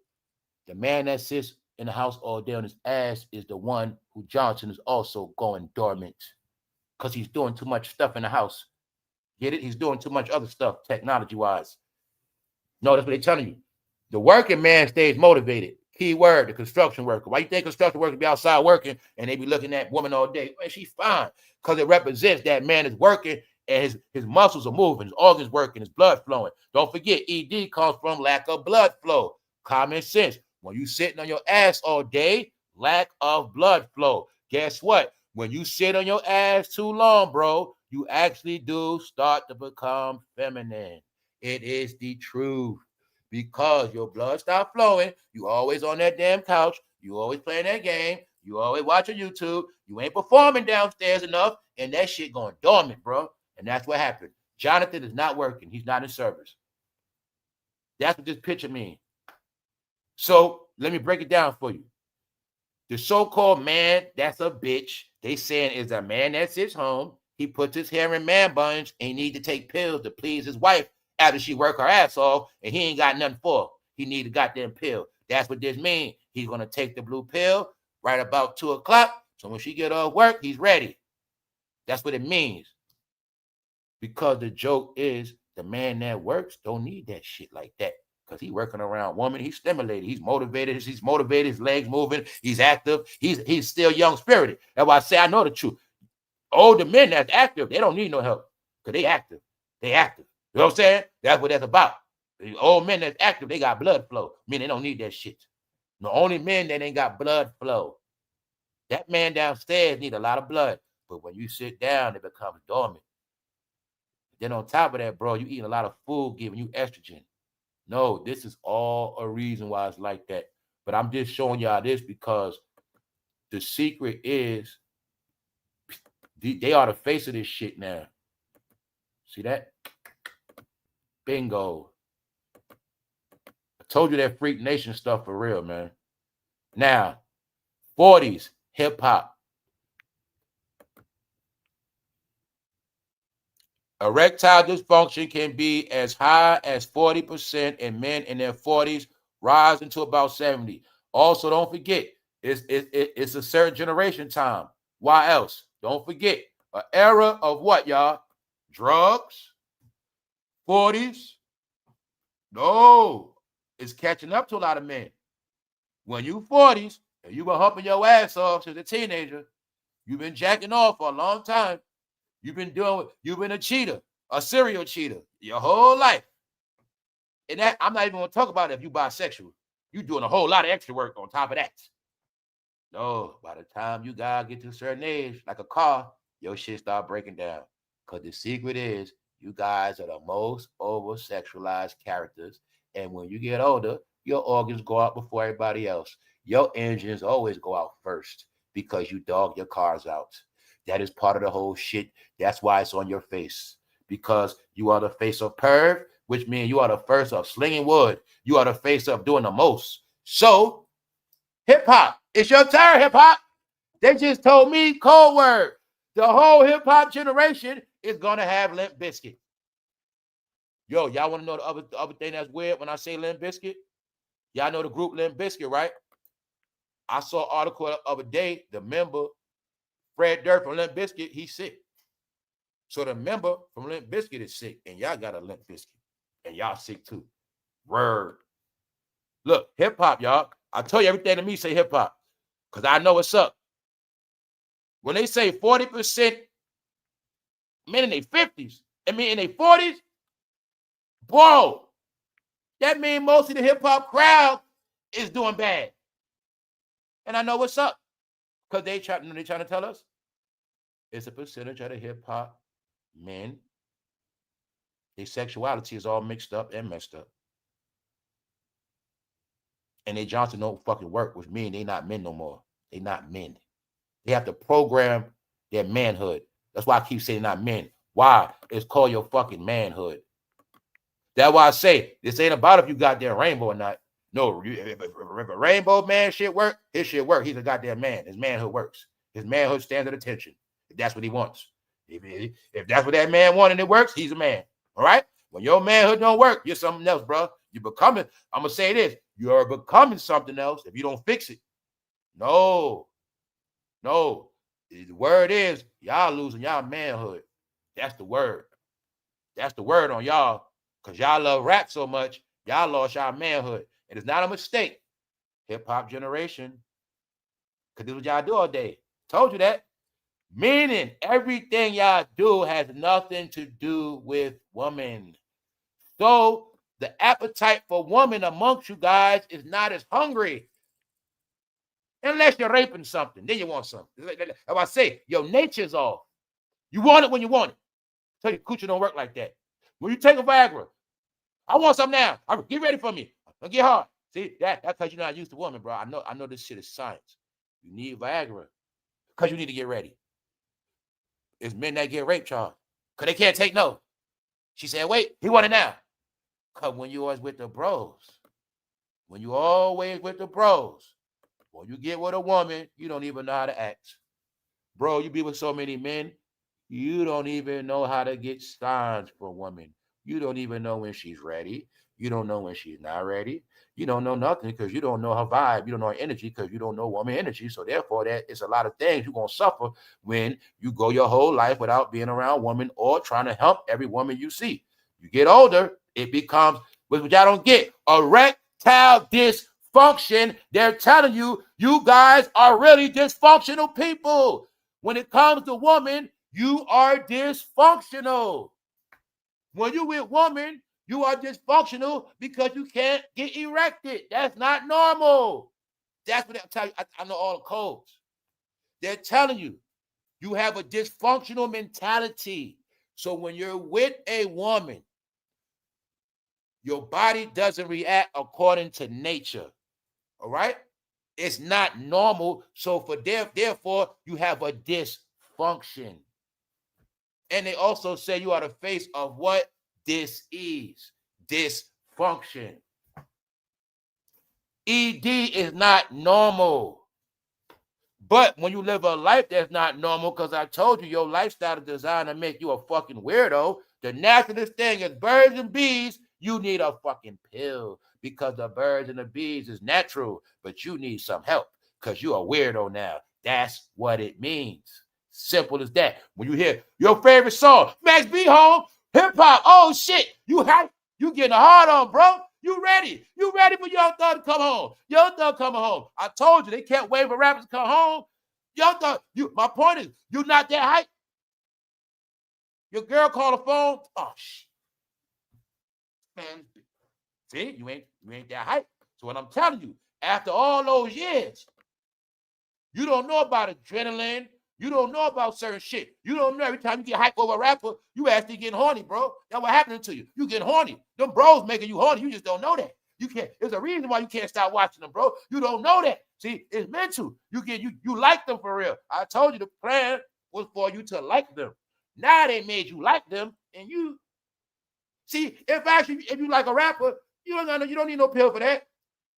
The man that sits in the house all day on his ass is the one who Johnson is also going dormant because he's doing too much stuff in the house. Get it? He's doing too much other stuff technology-wise. No, that's what they're telling you. The working man stays motivated. Key word, the construction worker. Why you think construction workers be outside working and they be looking at women all day? Man, she's fine. Because it represents that man is working and his muscles are moving, his organs working, his blood flowing. Don't forget, ED comes from lack of blood flow. Common sense. When you sitting on your ass all day, lack of blood flow. Guess what? When you sit on your ass too long, bro, you actually do start to become feminine. It is the truth. Because your blood stops flowing, you always on that damn couch, you always playing that game, you always watching YouTube, you ain't performing downstairs enough, and that shit going dormant, bro. And that's what happened. Jonathan is not working. He's not in service. That's what this picture means. So let me break it down for you. The so-called man that's a bitch, they saying is a man that sits home. He puts his hair in man buns and he need to take pills to please his wife after she work her ass off, and he ain't got nothing for her. He need a goddamn pill. That's what this means. He's gonna take the blue pill right about 2 o'clock. So when she get off work, he's ready. That's what it means. Because the joke is the man that works don't need that shit like that. Because he's working around woman, he's stimulated, he's motivated, his legs moving, he's active, he's still young spirited. That's why I say I know the truth. Older men that's active, they don't need no help. Because they active. They active. You know what I'm saying? That's what that's about. The old men that's active, they got blood flow. I mean, they don't need that shit. The only men that ain't got blood flow. That man downstairs need a lot of blood. But when you sit down, it becomes dormant. Then on top of that, bro, you eating a lot of food giving you estrogen. No, this is all a reason why it's like that. But I'm just showing y'all this because the secret is they are the face of this shit now. See that? Bingo. I told you that Freak Nation stuff for real, man. Now, 40s, hip-hop. Erectile dysfunction can be as high as 40% in men in their 40s, rising to about 70. Also, don't forget, it's a certain generation time. Why else? Don't forget, an era of what, y'all? Drugs, 40s. No, it's catching up to a lot of men. When you 40s, and you've been humping your ass off since a teenager, you've been jacking off for a long time. You've been a cheater, a serial cheater your whole life. And that I'm not even gonna talk about it if you bisexual. You're doing a whole lot of extra work on top of that. No, by the time you guys get to a certain age, like a car, your shit start breaking down. Because the secret is you guys are the most over-sexualized characters. And when you get older, your organs go out before everybody else. Your engines always go out first because you dog your cars out. That is part of the whole shit. That's why it's on your face. Because you are the face of perv, which means you are the first of slinging wood. You are the face of doing the most. So, hip-hop. It's your turn, hip-hop. They just told me code word. The whole hip-hop generation is going to have Limp Bizkit. Yo, y'all want to know the other thing that's weird when I say Limp Bizkit? Y'all know the group Limp Bizkit, right? I saw an article the other day, the member, Fred Durst from Limp Bizkit, he's sick. So the member from Limp Bizkit is sick, and y'all got a Limp Bizkit, and y'all sick too. Word. Look, hip-hop, y'all. I tell you everything to me say hip-hop, because I know what's up. When they say 40% men in their 50s, in their 40s, bro, that means most of the hip-hop crowd is doing bad. And I know what's up, because they trying to tell us it's a percentage of the hip-hop men. Their sexuality is all mixed up and messed up. And they Johnson don't fucking work, which means they not men no more. They not men. They have to program their manhood. That's why I keep saying not men. Why? It's called your fucking manhood. That's why I say this ain't about if you got their rainbow or not. No, if a rainbow man shit work, his shit work. He's a goddamn man. His manhood works. His manhood stands at attention. If that's what he wants. If that's what that man wants and it works, he's a man. All right? When your manhood don't work, you're something else, bro. You're becoming, I'm going to say this, you're becoming something else if you don't fix it. No. The word is, y'all losing y'all manhood. That's the word. That's the word on y'all. Because y'all love rap so much, y'all lost y'all manhood. And it's not a mistake. Hip-hop generation. Because this is what y'all do all day. Told you that. Meaning everything y'all do has nothing to do with women. So the appetite for women amongst you guys is not as hungry. Unless you're raping something. Then you want something. That's why I say, your nature's off. You want it when you want it. Tell you, coochie don't work like that. When you take a Viagra, I want something now. Get ready for me. Don't get hard. See, that's because you're not used to women, bro. I know this shit is science. You need Viagra because you need to get ready. It's men that get raped, Charles, because they can't take no. She said, wait, he want it now. Because when you was with the bros, when you always with the bros, when you get with a woman, you don't even know how to act. Bro, you be with so many men, you don't even know how to get signs for a woman. You don't even know when she's ready. You don't know when she's not ready. You don't know nothing because you don't know her vibe. You don't know her energy because you don't know woman energy. So therefore, that is a lot of things you're gonna suffer when you go your whole life without being around women or trying to help every woman you see. You get older, it becomes, which y'all don't get, erectile dysfunction. They're telling you, you guys are really dysfunctional people. When it comes to women, you are dysfunctional. When you with woman, you are dysfunctional because you can't get erected. That's not normal. That's what they'll tell you. I know all the codes. They're telling you, you have a dysfunctional mentality. So when you're with a woman, your body doesn't react according to nature. All right? It's not normal. So therefore, you have a dysfunction. And they also say you are the face of what? Dis-ease, dysfunction. ED is not normal. But when you live a life that's not normal, because I told you your lifestyle is designed to make you a fucking weirdo, the naturalist thing is birds and bees, you need a fucking pill because the birds and the bees is natural, but you need some help because you're a weirdo now. That's what it means. Simple as that. When you hear your favorite song, Max B home, hip hop, oh shit, you getting a hard on, bro. You ready? You ready for Young Thug to come home? Young Thug coming home. I told you they can't wait for rappers to come home. Young Thug, my point is, you not that hype. Your girl called the phone. Oh shit. Man, see, you ain't that hype. So what I'm telling you, after all those years, you don't know about adrenaline. You don't know about certain shit. You don't know every time you get hyped over a rapper, you actually getting horny, bro. That's what happening to you. You getting horny. Them bros making you horny. You just don't know that. You can't. There's a reason why you can't stop watching them, bro. You don't know that. See, it's mental. You like them for real. I told you the plan was for you to like them. Now they made you like them, and you see if you like a rapper, you don't need no pill for that.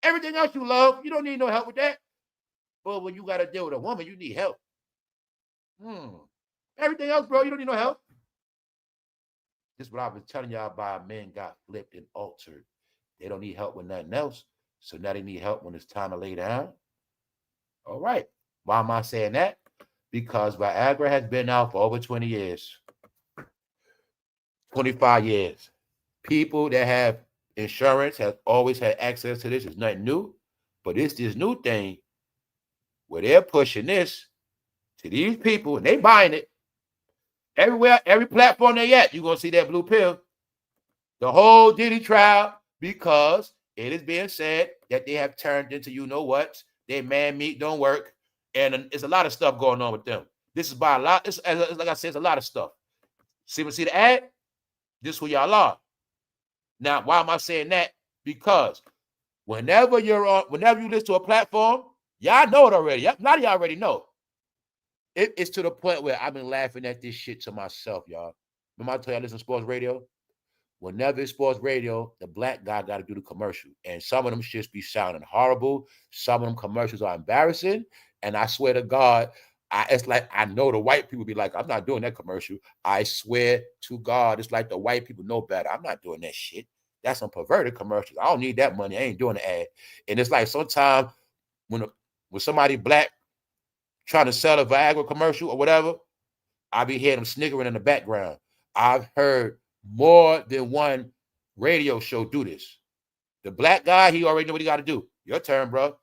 Everything else you love, you don't need no help with that. But when you got to deal with a woman, you need help. Everything else, bro, you don't need no help. This is what I've been telling y'all about. Men got flipped and altered. They don't need help with nothing else. So now they need help when it's time to lay down. All right. Why am I saying that? Because Viagra has been out for over 20 years. 25 years. People that have insurance have always had access to this. It's nothing new. But it's this new thing where they're pushing this to these people, and they buying it. Everywhere, every platform they at, you're going to see that blue pill. The whole Diddy trial, because it is being said that they have turned into you-know-what. Their man meat don't work. And there's a lot of stuff going on with them. This is by a lot. Like I said, it's a lot of stuff. See the ad? This is who y'all are. Now, why am I saying that? Because whenever you listen to a platform, y'all know it already. A lot of y'all already know. It's to the point where I've been laughing at this shit to myself, y'all. Remember I told y'all I listen to sports radio? Whenever it's sports radio, the black guy got to do the commercial. And some of them shits be sounding horrible. Some of them commercials are embarrassing. And I swear to God, it's like I know the white people be like, I'm not doing that commercial. I swear to God, it's like the white people know better. I'm not doing that shit. That's some perverted commercials. I don't need that money. I ain't doing the ad. And it's like sometimes when somebody black trying to sell a Viagra commercial or whatever, I be hearing them sniggering in the background. I've heard more than one radio show do this. The black guy, he already know what he got to do. Your turn, bro.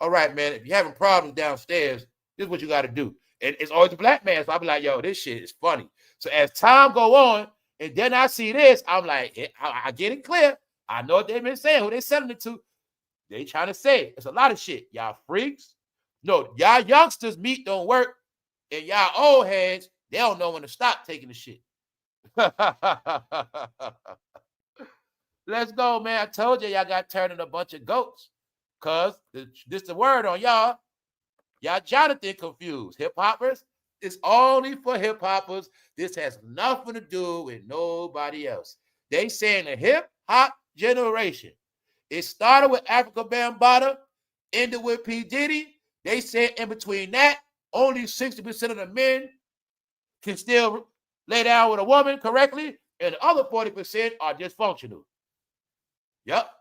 All right, man. If you're having problems downstairs, this is what you got to do. And it's always the black man. So I'll be like, yo, this shit is funny. So as time go on, and then I see this, I'm like, I get it clear. I know what they've been saying, who they selling it to. They trying to say it's a lot of shit. Y'all freaks. No, y'all youngsters meat don't work. And y'all old heads, they don't know when to stop taking the shit. Let's go, man. I told you y'all got turned into a bunch of goats. Cause this the word on y'all. Y'all Jonathan confused. Hip hoppers, it's only for hip hoppers. This has nothing to do with nobody else. They saying the hip hop generation It started with Africa Bambaataa, ended with P. Diddy. They said in between that, only 60% of the men can still lay down with a woman correctly, and the other 40% are dysfunctional. Yep.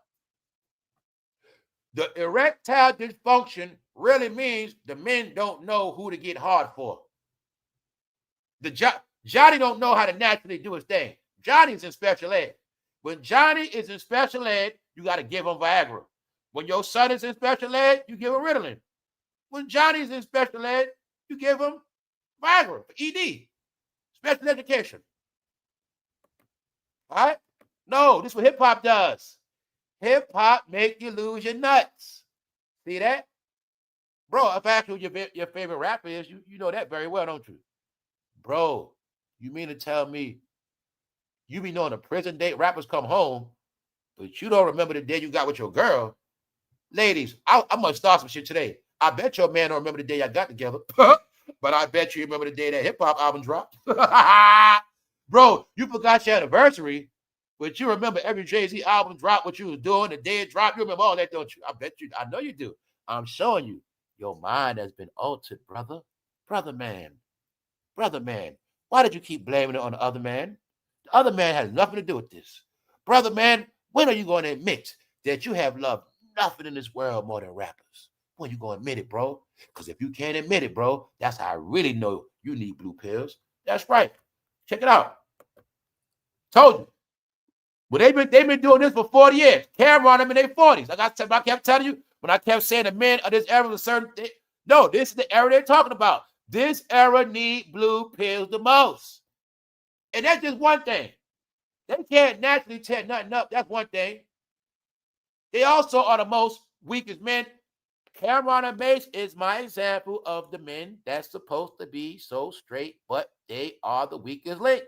The erectile dysfunction really means the men don't know who to get hard for. Johnny don't know how to naturally do his thing. Johnny's in special ed. When Johnny is in special ed, you got to give him Viagra. When your son is in special ed, you give him Ritalin. When Johnny's in special ed, you give him Viagra for ED, special education. All right? No, this is what hip-hop does. Hip-hop make you lose your nuts. See that? Bro, if I ask you what your favorite rapper is, you know that very well, don't you? Bro, you mean to tell me you be knowing the prison date rappers come home, but you don't remember the day you got with your girl? Ladies, I'm going to start some shit today. I bet your man don't remember the day I got together, but I bet you remember the day that hip-hop album dropped. Bro, you forgot your anniversary, but you remember every Jay-Z album dropped, what you was doing, the day it dropped. You remember all that, don't you? I bet you. I know you do. I'm showing you. Your mind has been altered, brother. Brother man. Why did you keep blaming it on the other man? The other man has nothing to do with this. Brother man, when are you going to admit that you have loved nothing in this world more than rappers? When you going to admit it, bro? Because if you can't admit it, bro, that's how I really know you need blue pills. That's right. Check it out. Told you. Well, they've been doing this for 40 years. Cameron, them in their 40s. Like I kept telling you, when I kept saying the men of this era was a certain thing. No, this is the era they're talking about. This era need blue pills the most. And that's just one thing. They can't naturally tear nothing up. That's one thing. They also are the most weakest men. Cameron and Mace is my example of the men that's supposed to be so straight, but they are the weakest link.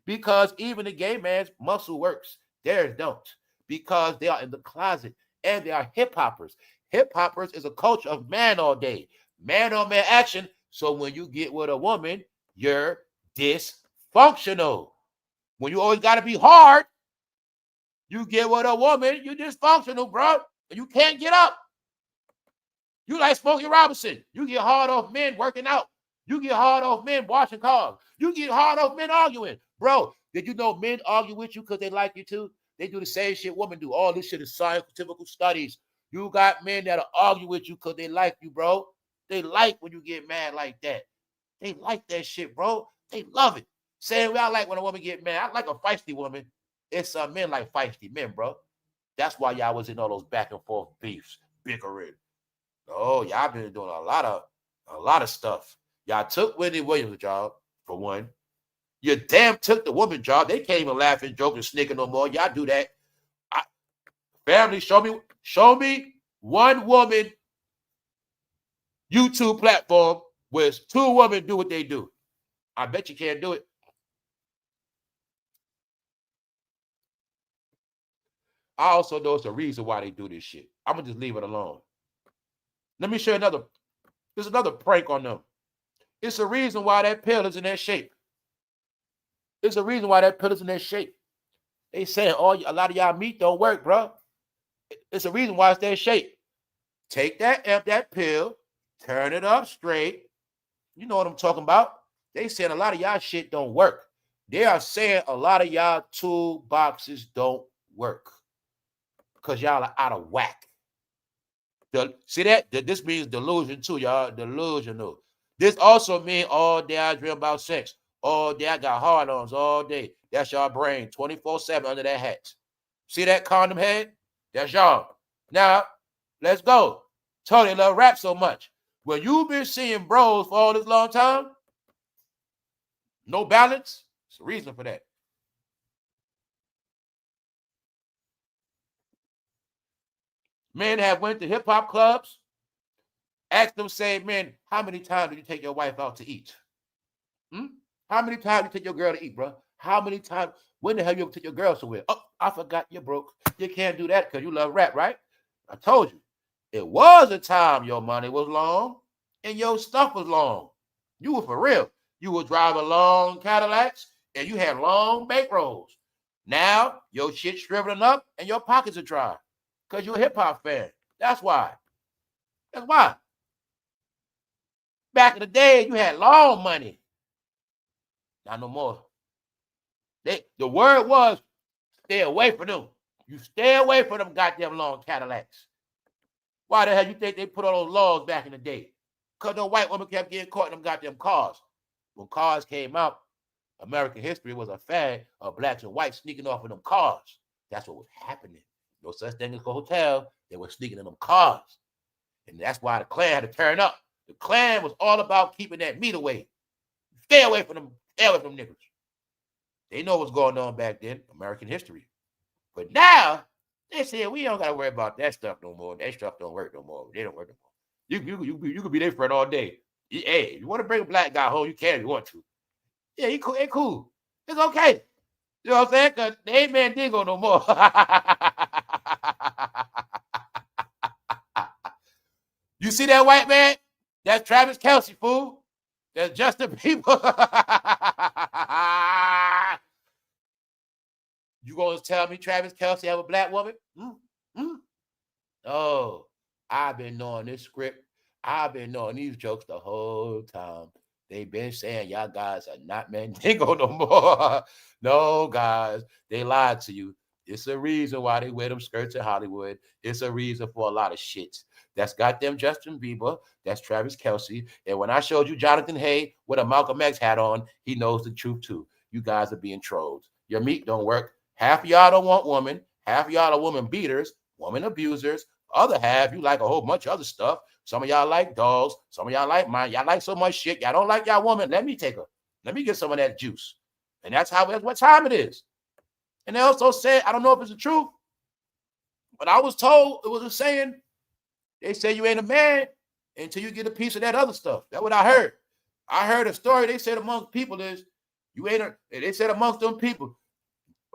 Because even the gay man's muscle works. Theirs don't. Because they are in the closet. And they are hip-hoppers. Hip-hoppers is a culture of man all day. Man on man action. So when you get with a woman, you're dysfunctional. When you always got to be hard, you get with a woman, you're dysfunctional, bro. And you can't get up. You like Smokey Robinson. You get hard off men working out. You get hard off men washing cars. You get hard off men arguing. Bro, did you know men argue with you because they like you too? They do the same shit women do. All this shit is scientific studies. You got men that'll argue with you because they like you, bro. They like when you get mad like that. They like that shit, bro. They love it. Same way I like when a woman get mad. I like a feisty woman. It's men like feisty men, bro. That's why y'all was in all those back and forth beefs, bickering. Oh, y'all been doing a lot of stuff. Y'all took Wendy Williams' job, for one. You damn took the woman job. They can't even laugh and joke and snicker no more. Y'all do that. Family, show me one woman YouTube platform where 2 women do what they do. I bet you can't do it. I also know it's a reason why they do this shit. I'm gonna just leave it alone. Let me show you there's another prank on them. It's a reason why that pill is in that shape. It's a reason why that pill is in that shape. They saying, a lot of y'all meat don't work, bro. It's a reason why it's that shape. Take that pill, turn it up straight. You know what I'm talking about. They saying a lot of y'all shit don't work. They are saying a lot of y'all toolboxes don't work because y'all are out of whack. See that? This means delusion too, y'all. Delusional. This also means all day I dream about sex. All day I got hard-ons all day. That's y'all brain 24/7 under that hat. See that condom head? That's y'all. Now, let's go. Tony love rap so much. When you've been seeing bros for all this long time, no balance, there's a reason for that. Men have went to hip-hop clubs, asked them, say, man, how many times did you take your wife out to eat? How many times did you take your girl to eat, bro? How many times? When the hell you ever take your girl somewhere? Oh, I forgot you're broke. You can't do that because you love rap, right? I told you. It was a time your money was long and your stuff was long. You were for real. You were driving long Cadillacs and you had long bankrolls. Now your shit's shriveling up and your pockets are dry. Because you're a hip-hop fan. That's why. That's why. Back in the day, you had long money. Not no more. The word was, stay away from them. You stay away from them goddamn long Cadillacs. Why the hell you think they put all those laws back in the day? Because no white woman kept getting caught in them goddamn cars. When cars came out, American history was a fad of blacks and whites sneaking off in them cars. That's what was happening. No such thing as a hotel. They were sneaking in them cars. And that's why the Klan had to turn up. The Klan was all about keeping that meat away. Stay away from them. Stay away from them niggas. They know what's going on back then, American history. But now, they say we don't got to worry about that stuff no more. That stuff don't work no more. They don't work no more. You could be their friend all day. Hey, if you want to bring a black guy home, you can if you want to. Yeah, he cool. It's cool. It's okay. You know what I'm saying? Because they ain't man dingo no more. You see that white man? That's Travis Kelce, fool. That's Justin Bieber. You gonna tell me Travis Kelce have a black woman? Oh, I've been knowing this script. I've been knowing these jokes the whole time. They've been saying y'all guys are not Mandingo no more. No, guys, they lied to you. It's a reason why they wear them skirts in Hollywood. It's a reason for a lot of shit. That's goddamn Justin Bieber. That's Travis Kelce. And when I showed you Jonathan Hay with a Malcolm X hat on, he knows the truth too. You guys are being trolls. Your meat don't work. Half of y'all don't want women. Half of y'all are woman beaters, woman abusers. Other half, you like a whole bunch of other stuff. Some of y'all like dogs. Some of y'all like mine. Y'all like so much shit. Y'all don't like y'all woman. Let me take her. Let me get some of that juice. And that's what time it is. And they also said, I don't know if it's the truth, but I was told it was a saying. They say you ain't a man until you get a piece of that other stuff. That's what I heard. I heard a story. They said amongst people is you ain't a, they said amongst them people,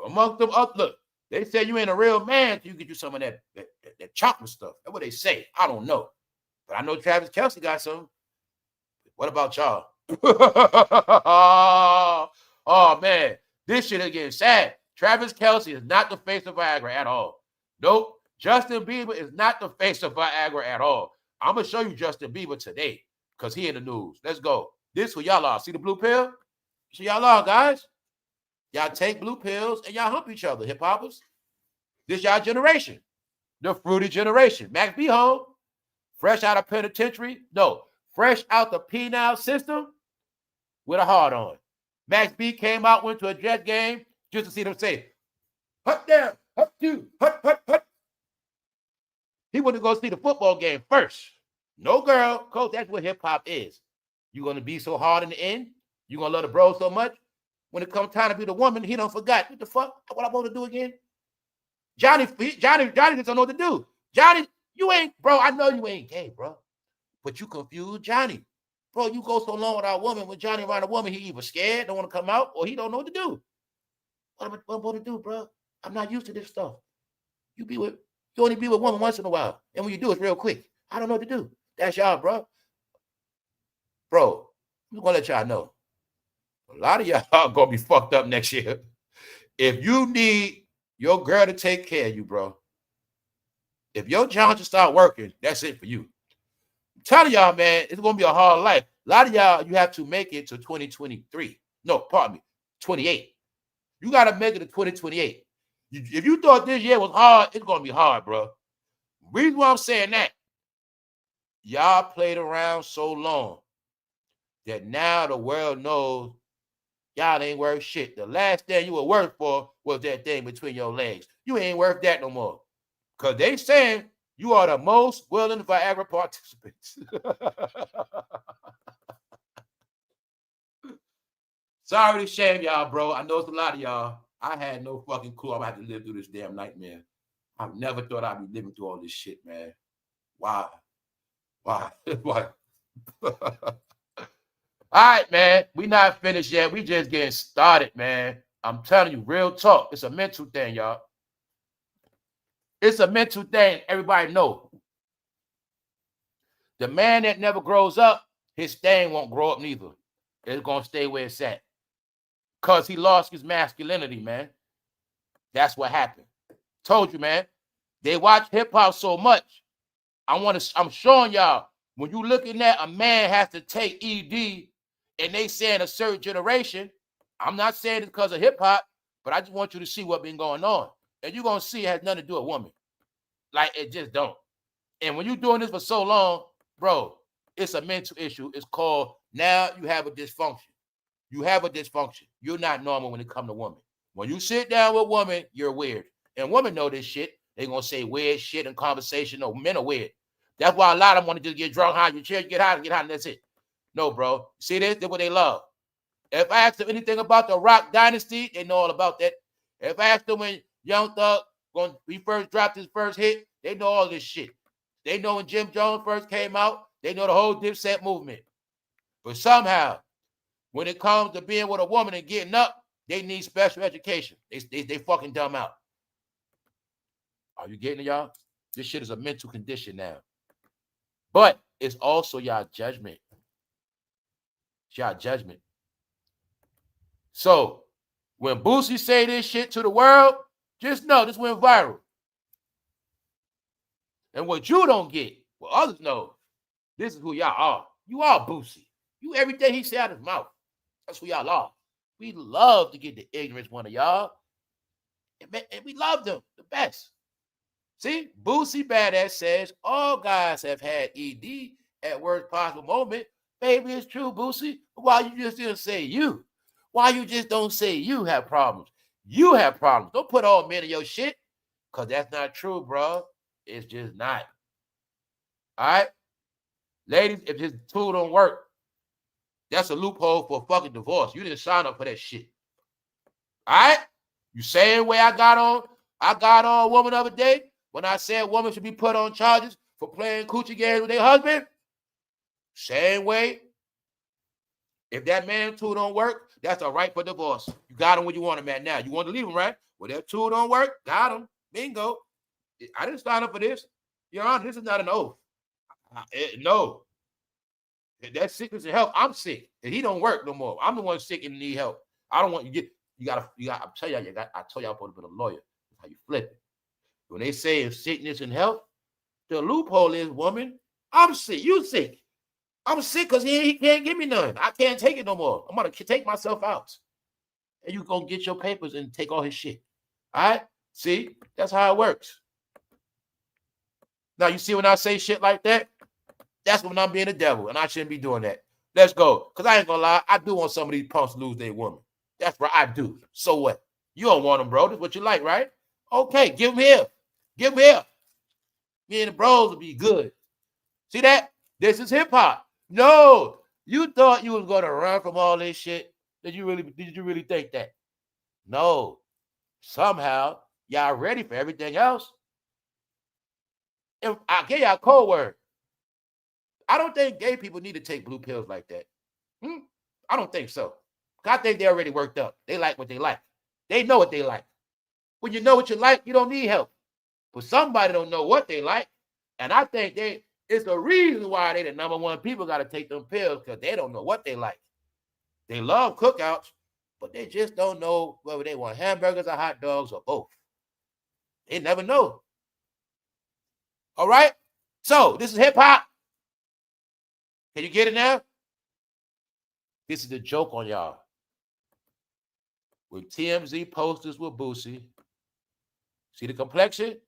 amongst them look, they said you ain't a real man until you get you some of that chocolate stuff. That's what they say. I don't know. But I know Travis Kelce got some. What about y'all? Oh, man. This shit is getting sad. Travis Kelce is not the face of Viagra at all. Nope. Justin Bieber is not the face of Viagra at all. I'm going to show you Justin Bieber today because he in the news. Let's go. This who y'all are. See the blue pill? So y'all are, guys. Y'all take blue pills and y'all hump each other, hip-hoppers. This y'all generation. The fruity generation. Max B home. Fresh out of penitentiary. No. Fresh out the penal system with a hard on. Max B came out, went to a Jets game just to see them say, hut down, hut two, hut, hut, hut. He went to go see the football game first. No girl, coach, that's what hip-hop is. You going to be so hard in the end? You going to love the bro so much? When it comes time to be the woman, he don't forget. What the fuck? What I'm supposed to do again? Johnny just don't know what to do. Johnny, you ain't, bro, I know you ain't gay, bro. But you confused Johnny. Bro, you go so long without a woman. When Johnny around a woman, he either scared, don't want to come out, or he don't know what to do. What am I supposed to do, bro? I'm not used to this stuff. You only be with woman once in a while. And when you do, it's real quick. I don't know what to do. That's y'all, bro. Bro, I'm going to let y'all know. A lot of y'all going to be fucked up next year. If you need your girl to take care of you, bro, if your Johnson start working, that's it for you. I'm telling y'all, man, it's going to be a hard life. A lot of y'all, you have to make it to 2023. No, pardon me, 28. You got to make it to 2028. If you thought this year was hard, it's going to be hard, bro. The reason why I'm saying that, y'all played around so long that now the world knows y'all ain't worth shit. The last thing you were worth for was that thing between your legs. You ain't worth that no more. Because they saying you are the most willing Viagra participants. Sorry to shame y'all, bro. I know it's a lot of y'all. I had no fucking clue I'm going to have to live through this damn nightmare. I never thought I'd be living through all this shit, man. Why? Why? Why? All right, man. We not finished yet. We just getting started, man. I'm telling you, real talk. It's a mental thing, y'all. It's a mental thing. Everybody know. The man that never grows up, his thing won't grow up neither. It's going to stay where it's at. Because he lost his masculinity, man. That's what happened. Told you, man. They watch hip hop so much. I'm showing y'all, when you looking at a man has to take ED and they saying a certain generation, I'm not saying it's because of hip hop, but I just want you to see what's been going on. And you're going to see it has nothing to do with women. Like, it just don't. And when you're doing this for so long, bro, it's a mental issue. It's called, now you have a dysfunction. You have a dysfunction. You're not normal when it comes to women. When you sit down with women, you're weird. And women know this shit. They're going to say weird shit in conversation. No, men are weird. That's why a lot of them want to just get drunk, high, you chill, get high, and that's it. No, bro. See this? That's what they love. If I ask them anything about the Rock Dynasty, they know all about that. If I ask them when Young Thug, when he first dropped his first hit, they know all this shit. They know when Jim Jones first came out, they know the whole Dipset movement. But somehow, when it comes to being with a woman and getting up, they need special education. They fucking dumb out. Are you getting it, y'all? This shit is a mental condition now. But it's also y'all judgment. It's y'all judgment. So when Boosie say this shit to the world, just know this went viral. And what you don't get, what others know, this is who y'all are. You are Boosie. You everything he said out of his mouth. That's who y'all are. We love to get the ignorance one of y'all. And we love them the best. See, Boosie Badass says all guys have had ED at worst possible moment. Baby, it's true, Boosie. Why you just didn't say you? Why you just don't say you have problems? You have problems. Don't put all men in your shit, because that's not true, bro. It's just not. All right? Ladies, if this tool don't work, that's a loophole for a fucking divorce. You didn't sign up for that shit. All right? You same way I got on a woman the other day when I said women should be put on charges for playing coochie games with their husband. Same way. If that man tool don't work, that's a right for divorce. You got him where you want him at now. You want to leave him, right? Well, that tool don't work, got him. Bingo. I didn't sign up for this. Your Honor, this is not an oath. No. That's sickness and health. I'm sick, and he don't work no more. I'm the one sick and need help. I don't want you get. You got. I tell you, I told you I'm supposed to be a lawyer. That's how you flip it. When they say it's sickness and health, the loophole is, woman, I'm sick. You sick. I'm sick because he can't give me none. I can't take it no more. I'm gonna take myself out. And you gonna get your papers and take all his shit. All right? See, that's how it works. Now you see when I say shit like that, that's when I'm being the devil, and I shouldn't be doing that. Let's go. Because I ain't gonna lie, I do want some of these punks to lose their woman. That's right, I do. So what? You don't want them, bro. That's what you like, right? Okay, give them here. Give them here. Me and the bros will be good. See that? This is hip-hop. No, you thought you was gonna run from all this shit. Did you really think that? No. Somehow, y'all ready for everything else. If I give y'all a code word. I don't think gay people need to take blue pills like that. I don't think so. I think they already worked up. They like what they like. They know what they like. When you know what you like, you don't need help. But somebody don't know what they like. And I think it's the reason why they the number one people got to take them pills, because they don't know what they like. They love cookouts, but they just don't know whether they want hamburgers or hot dogs or both. They never know. All right? So, this is hip-hop. Can you get it now? This is a joke on y'all. With TMZ posters with Boosie, see the complexion?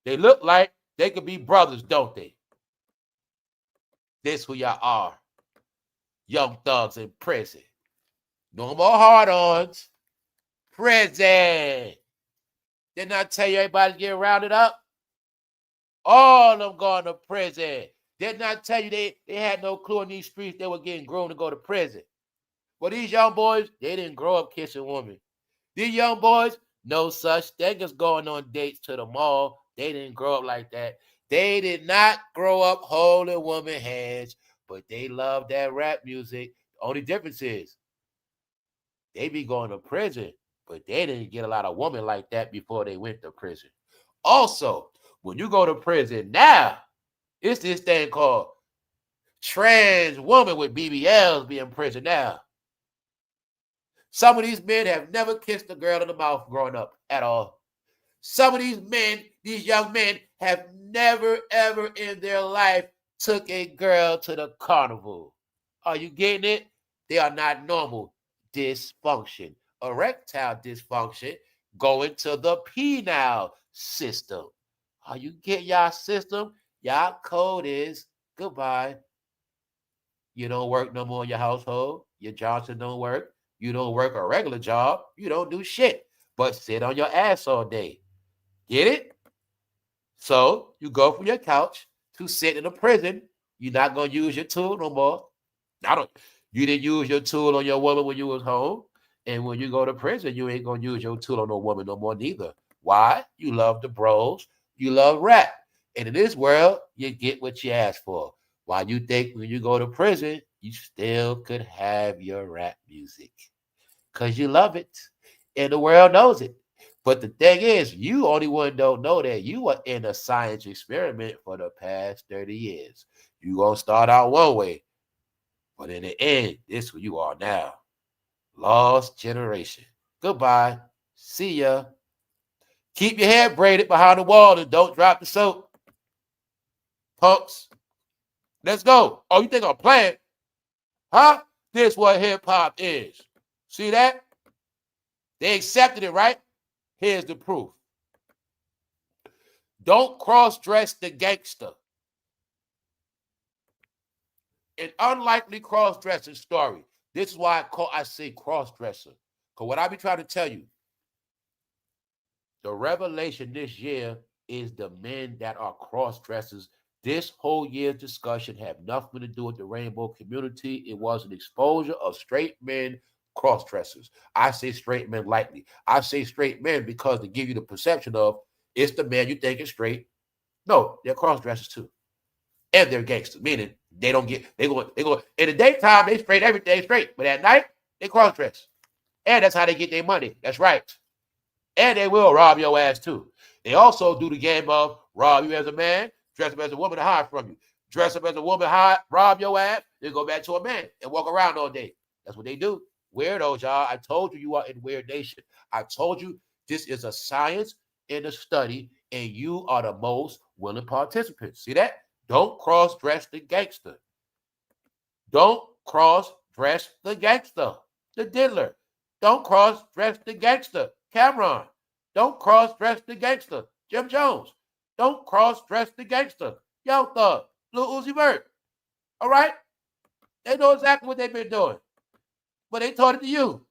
They look like they could be brothers, don't they? This who y'all are. Young thugs in prison. No more hard-ons. Prison. Didn't I tell you everybody's getting rounded up? All of them going to prison. Didn't I tell you they had no clue in these streets they were getting groomed to go to prison? Well, these young boys, they didn't grow up kissing women. These young boys, no such thing as going on dates to the mall. They didn't grow up like that. They did not grow up holding women hands, but they love that rap music. The only difference is they be going to prison, but they didn't get a lot of women like that before they went to prison. Also, when you go to prison now, it's this thing called trans woman with BBLs be in prison now. Some of these men have never kissed a girl in the mouth growing up at all. Some of these men, these young men, have never, ever in their life took a girl to the carnival. Are you getting it? They are not normal. Dysfunction. Erectile dysfunction going to the penile system. Are you getting y'all system? Y'all code is goodbye. You don't work no more in your household. Your Johnson don't work. You don't work a regular job. You don't do shit but sit on your ass all day. Get it? So you go from your couch to sit in a prison. You're not gonna use your tool no more. You didn't use your tool on your woman when you was home. And when you go to prison, you ain't gonna use your tool on no woman no more neither. Why? You love the bros, you love rap. And in this world, you get what you ask for. Why you think when you go to prison, you still could have your rap music? Because you love it. And the world knows it. But the thing is, you only one don't know that you are in a science experiment for the past 30 years. You're going to start out one way, but in the end, this is who you are now. Lost generation. Goodbye. See ya. Keep your hair braided behind the wall and don't drop the soap. Punks. Let's go. Oh, you think I'm playing? Huh? This is what hip-hop is. See that? They accepted it, right? Here's the proof. Don't cross-dress the gangster. An unlikely cross-dressing story. This is why I say cross-dresser. Because what I be trying to tell you, the revelation this year is the men that are cross-dressers. This whole year's discussion had nothing to do with the rainbow community. It was an exposure of straight men cross-dressers. I say straight men lightly. I say straight men because to give you the perception of it's the man you think is straight. No, they're cross-dressers too. And they're gangsters, meaning they go in the daytime, they straight everything straight. But at night, they cross-dress. And that's how they get their money. That's right. And they will rob your ass too. They also do the game of rob you as a man, dress up as a woman to hide from you. Dress up as a woman, rob your ass, then go back to a man and walk around all day. That's what they do. Weirdos, y'all. I told you you are in Weird Nation. I told you this is a science and a study, and you are the most willing participants. See that? Don't cross-dress the gangster. Don't cross-dress the gangster. The diddler. Don't cross-dress the gangster. Cameron. Don't cross-dress the gangster. Jim Jones. Don't cross-dress the gangster. Young Thug. Lil Uzi Vert. All right? They know exactly what they've been doing. But they taught it to you.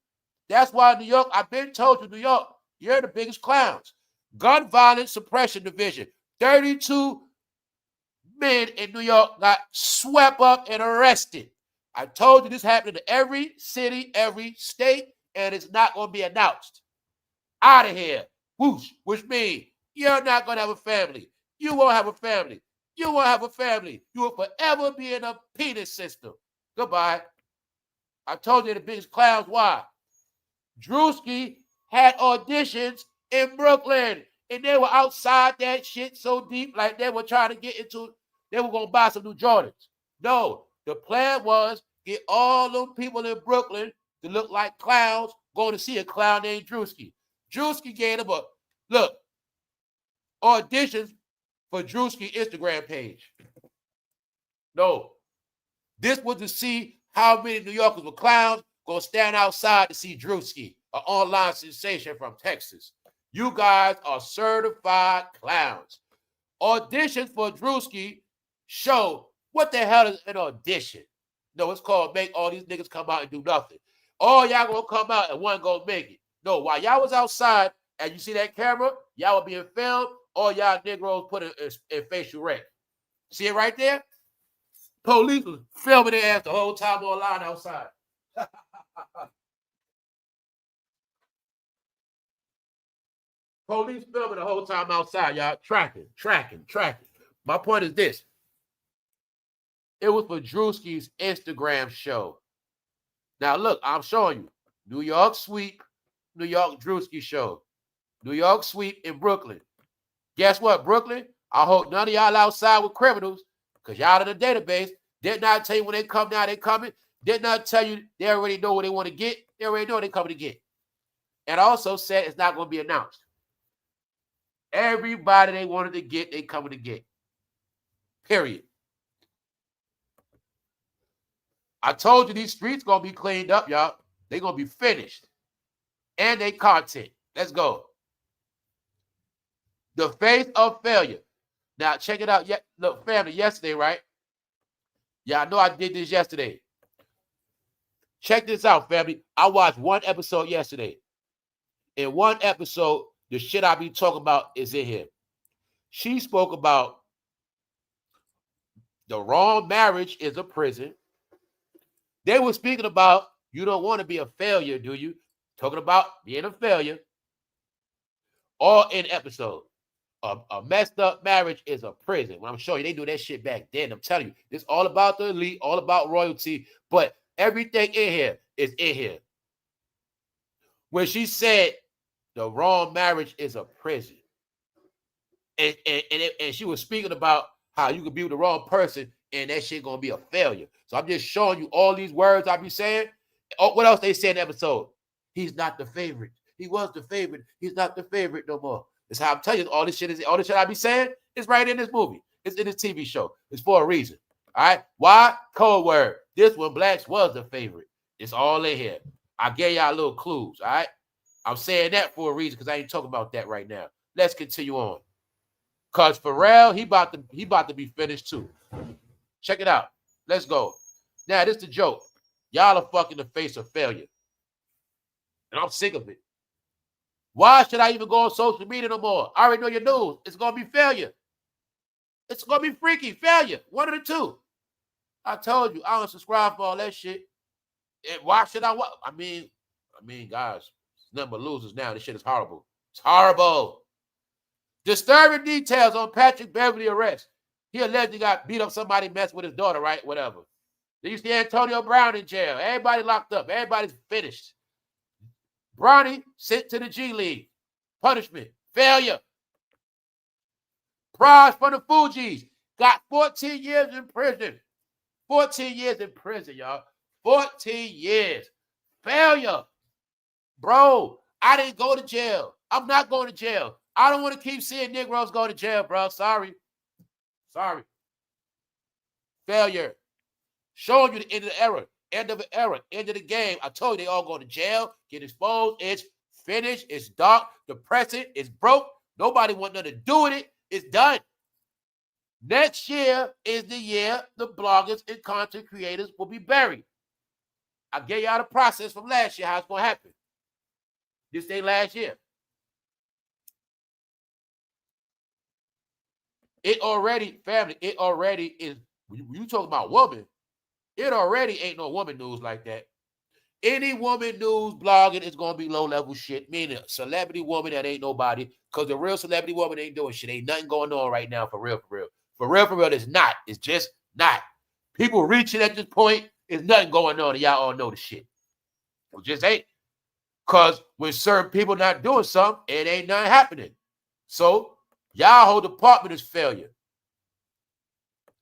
That's why New York, I've been told you, New York, you're the biggest clowns. Gun Violence Suppression Division. 32 men in New York got swept up and arrested. I told you this happened in every city, every state, and it's not going to be announced. Out of here. Whoosh, which means you're not going to have a family. You won't have a family. You won't have a family. You will forever be in a penis system. Goodbye. I told you the biggest clowns. Why? Druski had auditions in Brooklyn, and they were outside that shit so deep, like they were trying to get into, they were going to buy some new Jordans. No, the plan was get all them people in Brooklyn to look like clowns going to see a clown named Druski. Druski gave them a, look, auditions for Druski Instagram page. No, this was to see how many New Yorkers were clowns going to stand outside to see Druski, an online sensation from Texas. You guys are certified clowns. Auditions for Druski show what the hell is an audition? No, it's called make all these niggas come out and do nothing. All y'all gonna come out and one gonna make it. No, while y'all was outside and you see that camera, y'all were being filmed, all y'all Negroes put in facial rec. See it right there? Police was filming their ass the whole time online outside. Police filming the whole time outside, y'all. Tracking. My point is this. It was for Druski's Instagram show. Now, look, I'm showing you. New York sweep, New York Druski show. New York sweep in Brooklyn. Guess what, Brooklyn? I hope none of y'all outside with criminals, because y'all in the database. Did not tell you when they come down, they coming. Did not tell you they already know what they want to get. They already know what they coming to get. And also said it's not going to be announced. Everybody they wanted to get, they coming to get. Period. I told you these streets gonna be cleaned up, y'all. They gonna be finished. And they content. Let's go. The face of failure. Now check it out. Look, family, yesterday, right? Yeah, I know I did this yesterday. Check this out, family. I watched one episode yesterday. In one episode, the shit I be talking about is in here. She spoke about the wrong marriage is a prison. They were speaking about you don't want to be a failure, do you? Talking about being a failure. All in episode. A messed up marriage is a prison. When I'm showing you, they do that shit back then. I'm telling you, it's all about the elite, all about royalty, but everything in here is in here. When she said the wrong marriage is a prison, and she was speaking about how you could be with the wrong person and that shit gonna be a failure. So I'm just showing you all these words I be saying. Oh, what else they say in the episode? He's not the favorite. He was the favorite. He's not the favorite no more. That's how I'm telling you. All this shit I be saying is right in this movie. It's in this TV show. It's for a reason. All right. Why? Code word. This one, blacks was the favorite. It's all in here. I gave y'all little clues. All right. I'm saying that for a reason because I ain't talking about that right now. Let's continue on. Cause PHARRELL, he about to be finished too. Check it out. Let's go. Now, this is the joke. Y'all are fucking the face of failure. And I'm sick of it. Why should I even go on social media no more? I already know your news. It's going to be failure. It's going to be freaky failure. One of the two. I told you, I don't subscribe for all that shit. And why should I? I mean, guys, it's nothing but losers now. This shit is horrible. It's horrible. Disturbing details on Patrick Beverly arrest. He allegedly got beat up somebody messed with his daughter, right? Whatever. Then you see Antonio Brown in jail. Everybody locked up. Everybody's finished. Bronny sent to the G League. Punishment. Failure. Prize for the Fugees. Got 14 years in prison. 14 years in prison, y'all. 14 years. Failure. Bro, I didn't go to jail. I'm not going to jail. I don't want to keep seeing Negroes go to jail, bro. Sorry. Failure. Showing you the end of the era. End of the era. End of the game. I told you they all go to jail, get exposed. It's finished. It's dark. Depressing. It's broke. Nobody want nothing to do with it. It's done. Next year is the year the bloggers and content creators will be buried. I gave y'all the process from last year, how it's going to happen. This ain't last year. It already, family, it already is. When you talk about woman, it already ain't no woman news like that. Any woman news blogging is going to be low-level shit, meaning a celebrity woman that ain't nobody, because the real celebrity woman ain't doing shit. Ain't nothing going on right now for real. For real, it's not. It's just not. People reaching at this point, there's nothing going on, and y'all all know the shit. It just ain't. Because when certain people not doing something, it ain't nothing happening. So, y'all whole department is failure.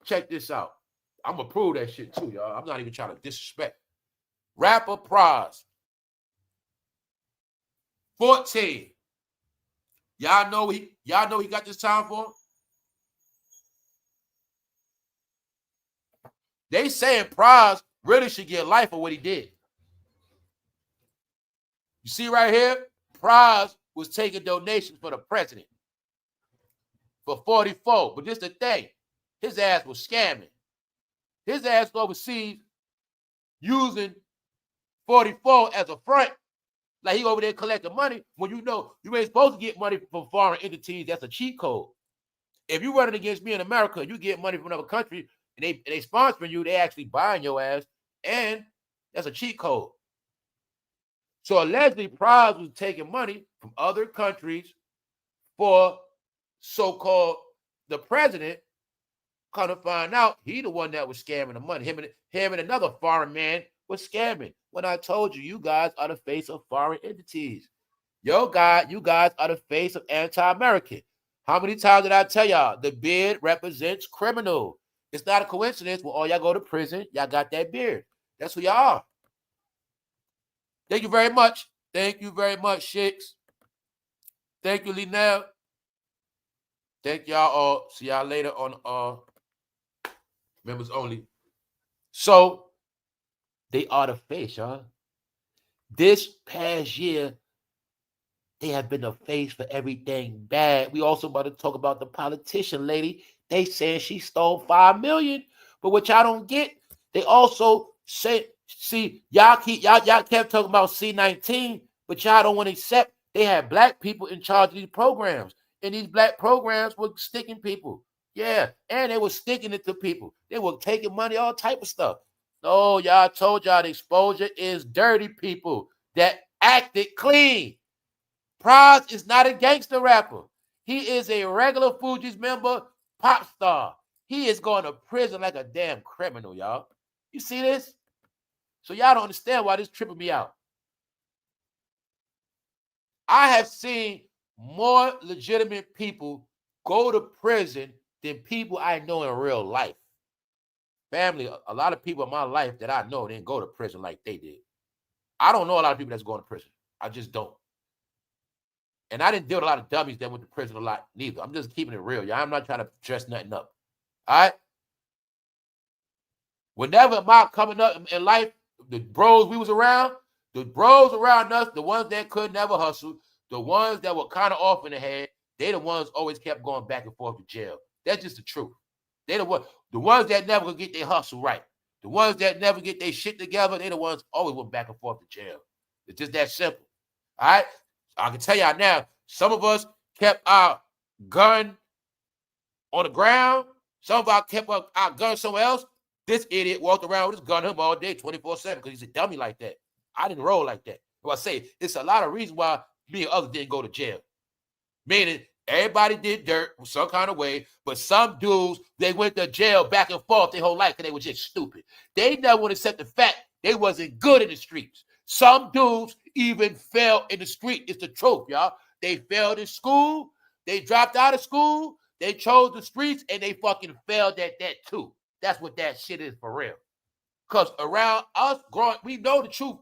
Check this out. I'm going to prove that shit too, y'all. I'm not even trying to disrespect. Rapper Prize. 14. Y'all know he got this time for him? They saying Prize really should get life for what he did. You see right here? Prize was taking donations for the president for 44. But this the thing. His ass was scamming. His ass overseas using 44 as a front. Like he over there collecting money when you know you ain't supposed to get money from foreign entities. That's a cheat code. If you running against me in America, you get money from another country and they sponsoring you, they actually buying your ass, and that's a cheat code. So allegedly, Prize was taking money from other countries for so-called the president. Kind of find out he the one that was scamming the money. Him and another foreign man was scamming. When I told you, you guys are the face of foreign entities. You guys are the face of anti-American. How many times did I tell y'all? The beard represents criminal. It's not a coincidence when all y'all go to prison, y'all got that beard. That's who y'all are. Thank you very much. Thank you very much, Shakes. Thank you, Linnell. Thank y'all all. See y'all later on members only. So they are the face, y'all. This past year, they have been the face for everything bad. We also about to talk about the politician lady. They saying she stole $5 million. But what y'all don't get, they also say, see, y'all kept talking about C-19, but y'all don't want to accept they had black people in charge of these programs. And these black programs were sticking people. Yeah, and they were sticking it to people. They were taking money, all type of stuff. No, y'all told y'all the exposure is dirty people that acted clean. Pras is not a gangster rapper. He is a regular Fugees member, pop star. He is going to prison like a damn criminal, y'all. You see this? So y'all don't understand why this tripping me out. I have seen more legitimate people go to prison than people I know in real life. Family, a lot of people in my life that I know didn't go to prison like they did. I don't know a lot of people that's going to prison. I just don't. And I didn't deal with a lot of dummies that went to prison a lot neither. I'm just keeping it real, y'all. I'm not trying to dress nothing up. All right? Whenever my coming up in life, the bros we was around, the bros around us, the ones that could never hustle, the ones that were kind of off in the head, they the ones always kept going back and forth to jail. That's just the truth. They the ones that never could get their hustle right. The ones that never get their shit together, they the ones always went back and forth to jail. It's just that simple. All right? I can tell y'all now, some of us kept our gun on the ground. Some of us kept our gun somewhere else. This idiot walked around with his gun him all day, 24/7, because he's a dummy like that. I didn't roll like that. So I say, it's a lot of reasons why me and others didn't go to jail. Meaning, everybody did dirt some kind of way, but some dudes, they went to jail back and forth their whole life because they were just stupid. They never want to accept the fact they wasn't good in the streets. Some dudes even fell in the street. It's the truth, y'all. They failed in school. They dropped out of school. They chose the streets, and they fucking failed at that too. That's what that shit is for real. Because around us growing, we know the truth.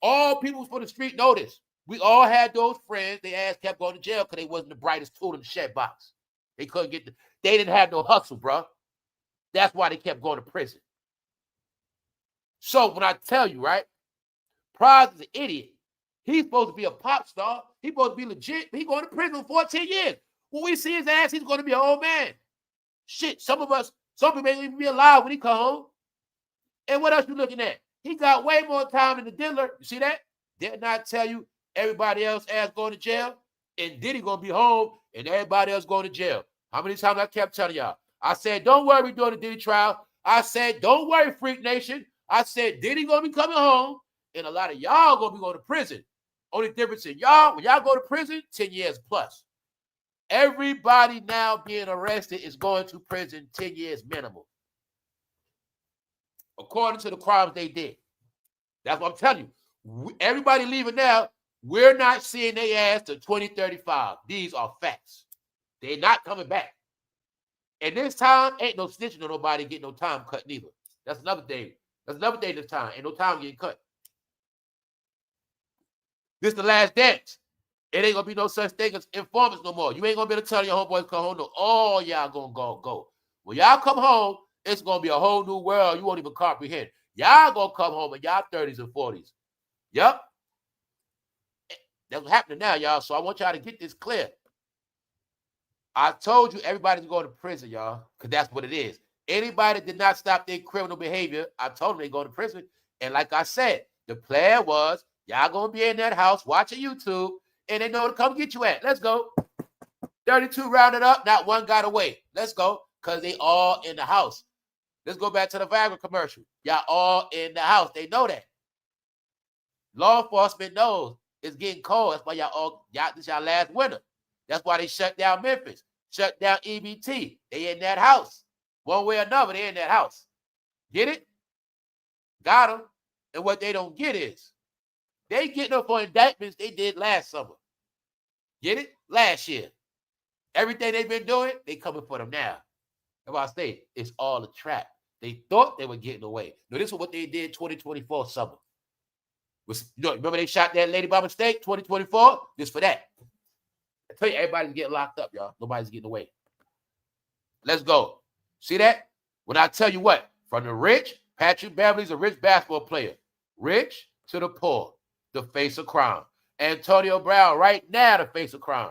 All people from the street know this. We all had those friends. They ass kept going to jail because they wasn't the brightest tool in the shed box. They couldn't get they didn't have no hustle, bro. That's why they kept going to prison. So when I tell you, right, Pras is an idiot. He's supposed to be a pop star. He's supposed to be legit. He's going to prison for 14 years. When we see his ass, he's going to be an old man. Shit, some people may even be alive when he come home. And what else you looking at? He got way more time than the dealer. You see that? Did not tell you everybody else ass going to jail? And Diddy going to be home and everybody else going to jail. How many times I kept telling y'all? I said, don't worry during the Diddy trial. I said, don't worry, Freak Nation. I said, Diddy going to be coming home and a lot of y'all going to be going to prison. Only difference in y'all, when y'all go to prison, 10 years plus. Everybody now being arrested is going to prison 10 years minimum. According to the crimes they did. That's what I'm telling you. Everybody leaving now, we're not seeing their ass to 2035. These are facts. They're not coming back. And this time, ain't no snitching on nobody getting no time cut neither. That's another thing. That's another thing this time. Ain't no time getting cut. This the last dance. It ain't gonna be no such thing as informants no more. You ain't gonna be able to tell your homeboys come home. No, all y'all gonna go. When y'all come home, it's gonna be a whole new world. You won't even comprehend. Y'all gonna come home in y'all 30s and 40s. Yep. That's what's happening now, y'all. So I want y'all to get this clear. I told you everybody's going to prison, y'all, because that's what it is. Anybody that did not stop their criminal behavior, I told them they go to prison. And like I said, the plan was y'all gonna be in that house watching YouTube, and they know to come get you at. Let's go. 32 rounded up, not one got away. Let's go, because they all in the house. Let's go back to the Viagra commercial. Y'all all in the house. They know that. Law enforcement knows it's getting cold. That's why this y'all last winter. That's why they shut down Memphis, shut down EBT. They in that house. One way or another, they in that house. Get it? Got them. And what they don't get is they getting up for indictments they did last summer. Get it? Last year. Everything they've been doing, they coming for them now. That's why I say it's all a trap. They thought they were getting away. No, this is what they did 2024 summer. Remember they shot that lady by mistake, 2024? This for that. I tell you, everybody's getting locked up, y'all. Nobody's getting away. Let's go. See that? When I tell you what, from the rich, Patrick Beverly's a rich basketball player. Rich to the poor, the face of crime. Antonio Brown, right now, the face of crime.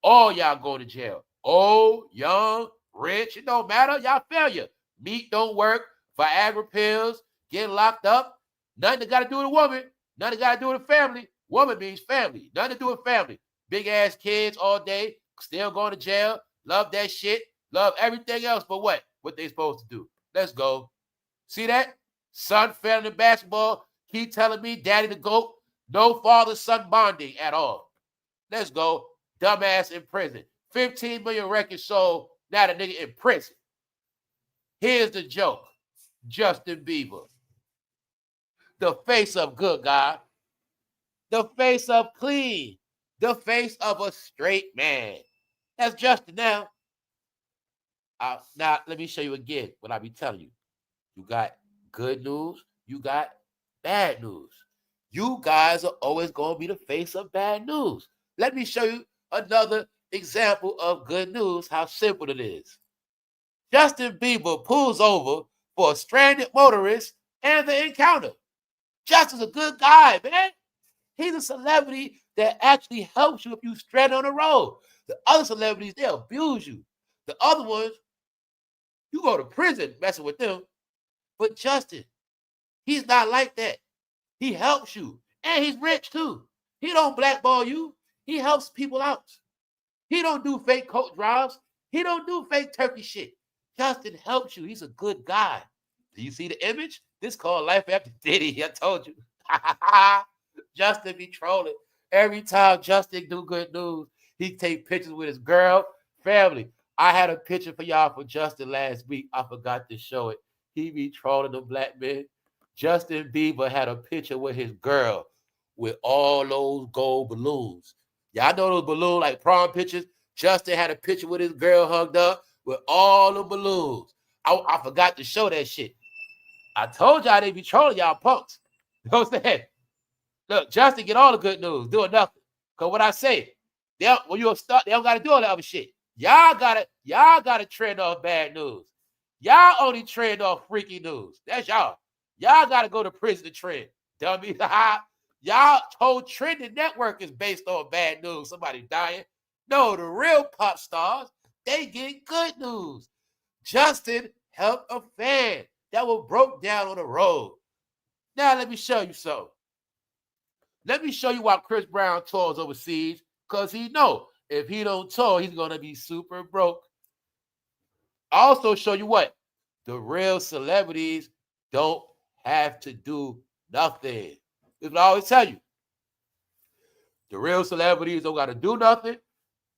All y'all go to jail. Old, young, rich, it don't matter. Y'all failure. Meat don't work. Viagra pills, getting locked up. Nothing that got to do with a woman. Nothing got to do with a family. Woman means family. Nothing to do with family. Big ass kids all day, still going to jail. Love that shit. Love everything else but what? What they supposed to do. Let's go. See that? Son failing in basketball. Keep telling me daddy the GOAT. No father-son bonding at all. Let's go. Dumbass in prison. 15 million records sold. Now the nigga in prison. Here's the joke. Justin Bieber. The face of good God. The face of clean. The face of a straight man. That's Justin now. Now, let me show you again what I be telling you. You got good news. You got bad news. You guys are always going to be the face of bad news. Let me show you another example of good news, how simple it is. Justin Bieber pulls over for a stranded motorist and the encounter. Justin's a good guy, man. He's a celebrity that actually helps you if you stranded on the road. The other celebrities, they abuse you. The other ones, you go to prison messing with them. But Justin, he's not like that. He helps you. And he's rich too. He don't blackball you. He helps people out. He don't do fake coat drives. He don't do fake turkey shit. Justin helps you. He's a good guy. Do you see the image? This called Life After Diddy. I told you. Justin be trolling. Every time Justin do good news, he take pictures with his girl, family. I had a picture for y'all for Justin last week. I forgot to show it. He be trolling the black men. Justin Bieber had a picture with his girl with all those gold balloons. Y'all know those balloons like prom pictures? Justin had a picture with his girl hugged up with all the balloons. I forgot to show that shit. I told y'all they be trolling y'all punks. You know what I'm saying? Look, Justin get all the good news, doing nothing. Because what I say, when you start, they don't got to do all that other shit. Y'all gotta trend off bad news. Y'all only trend off freaky news. That's y'all. Y'all gotta go to prison to trend. Dummy. Y'all whole trending network is based on bad news. Somebody dying. No, the real pop stars, they get good news. Justin helped a fan that was broke down on the road. Now let me show you something. Let me show you why Chris Brown tours overseas, because he know if he don't tour, he's going to be super broke. I also show you what? The real celebrities don't have to do nothing. This is what I always tell you. The real celebrities don't got to do nothing.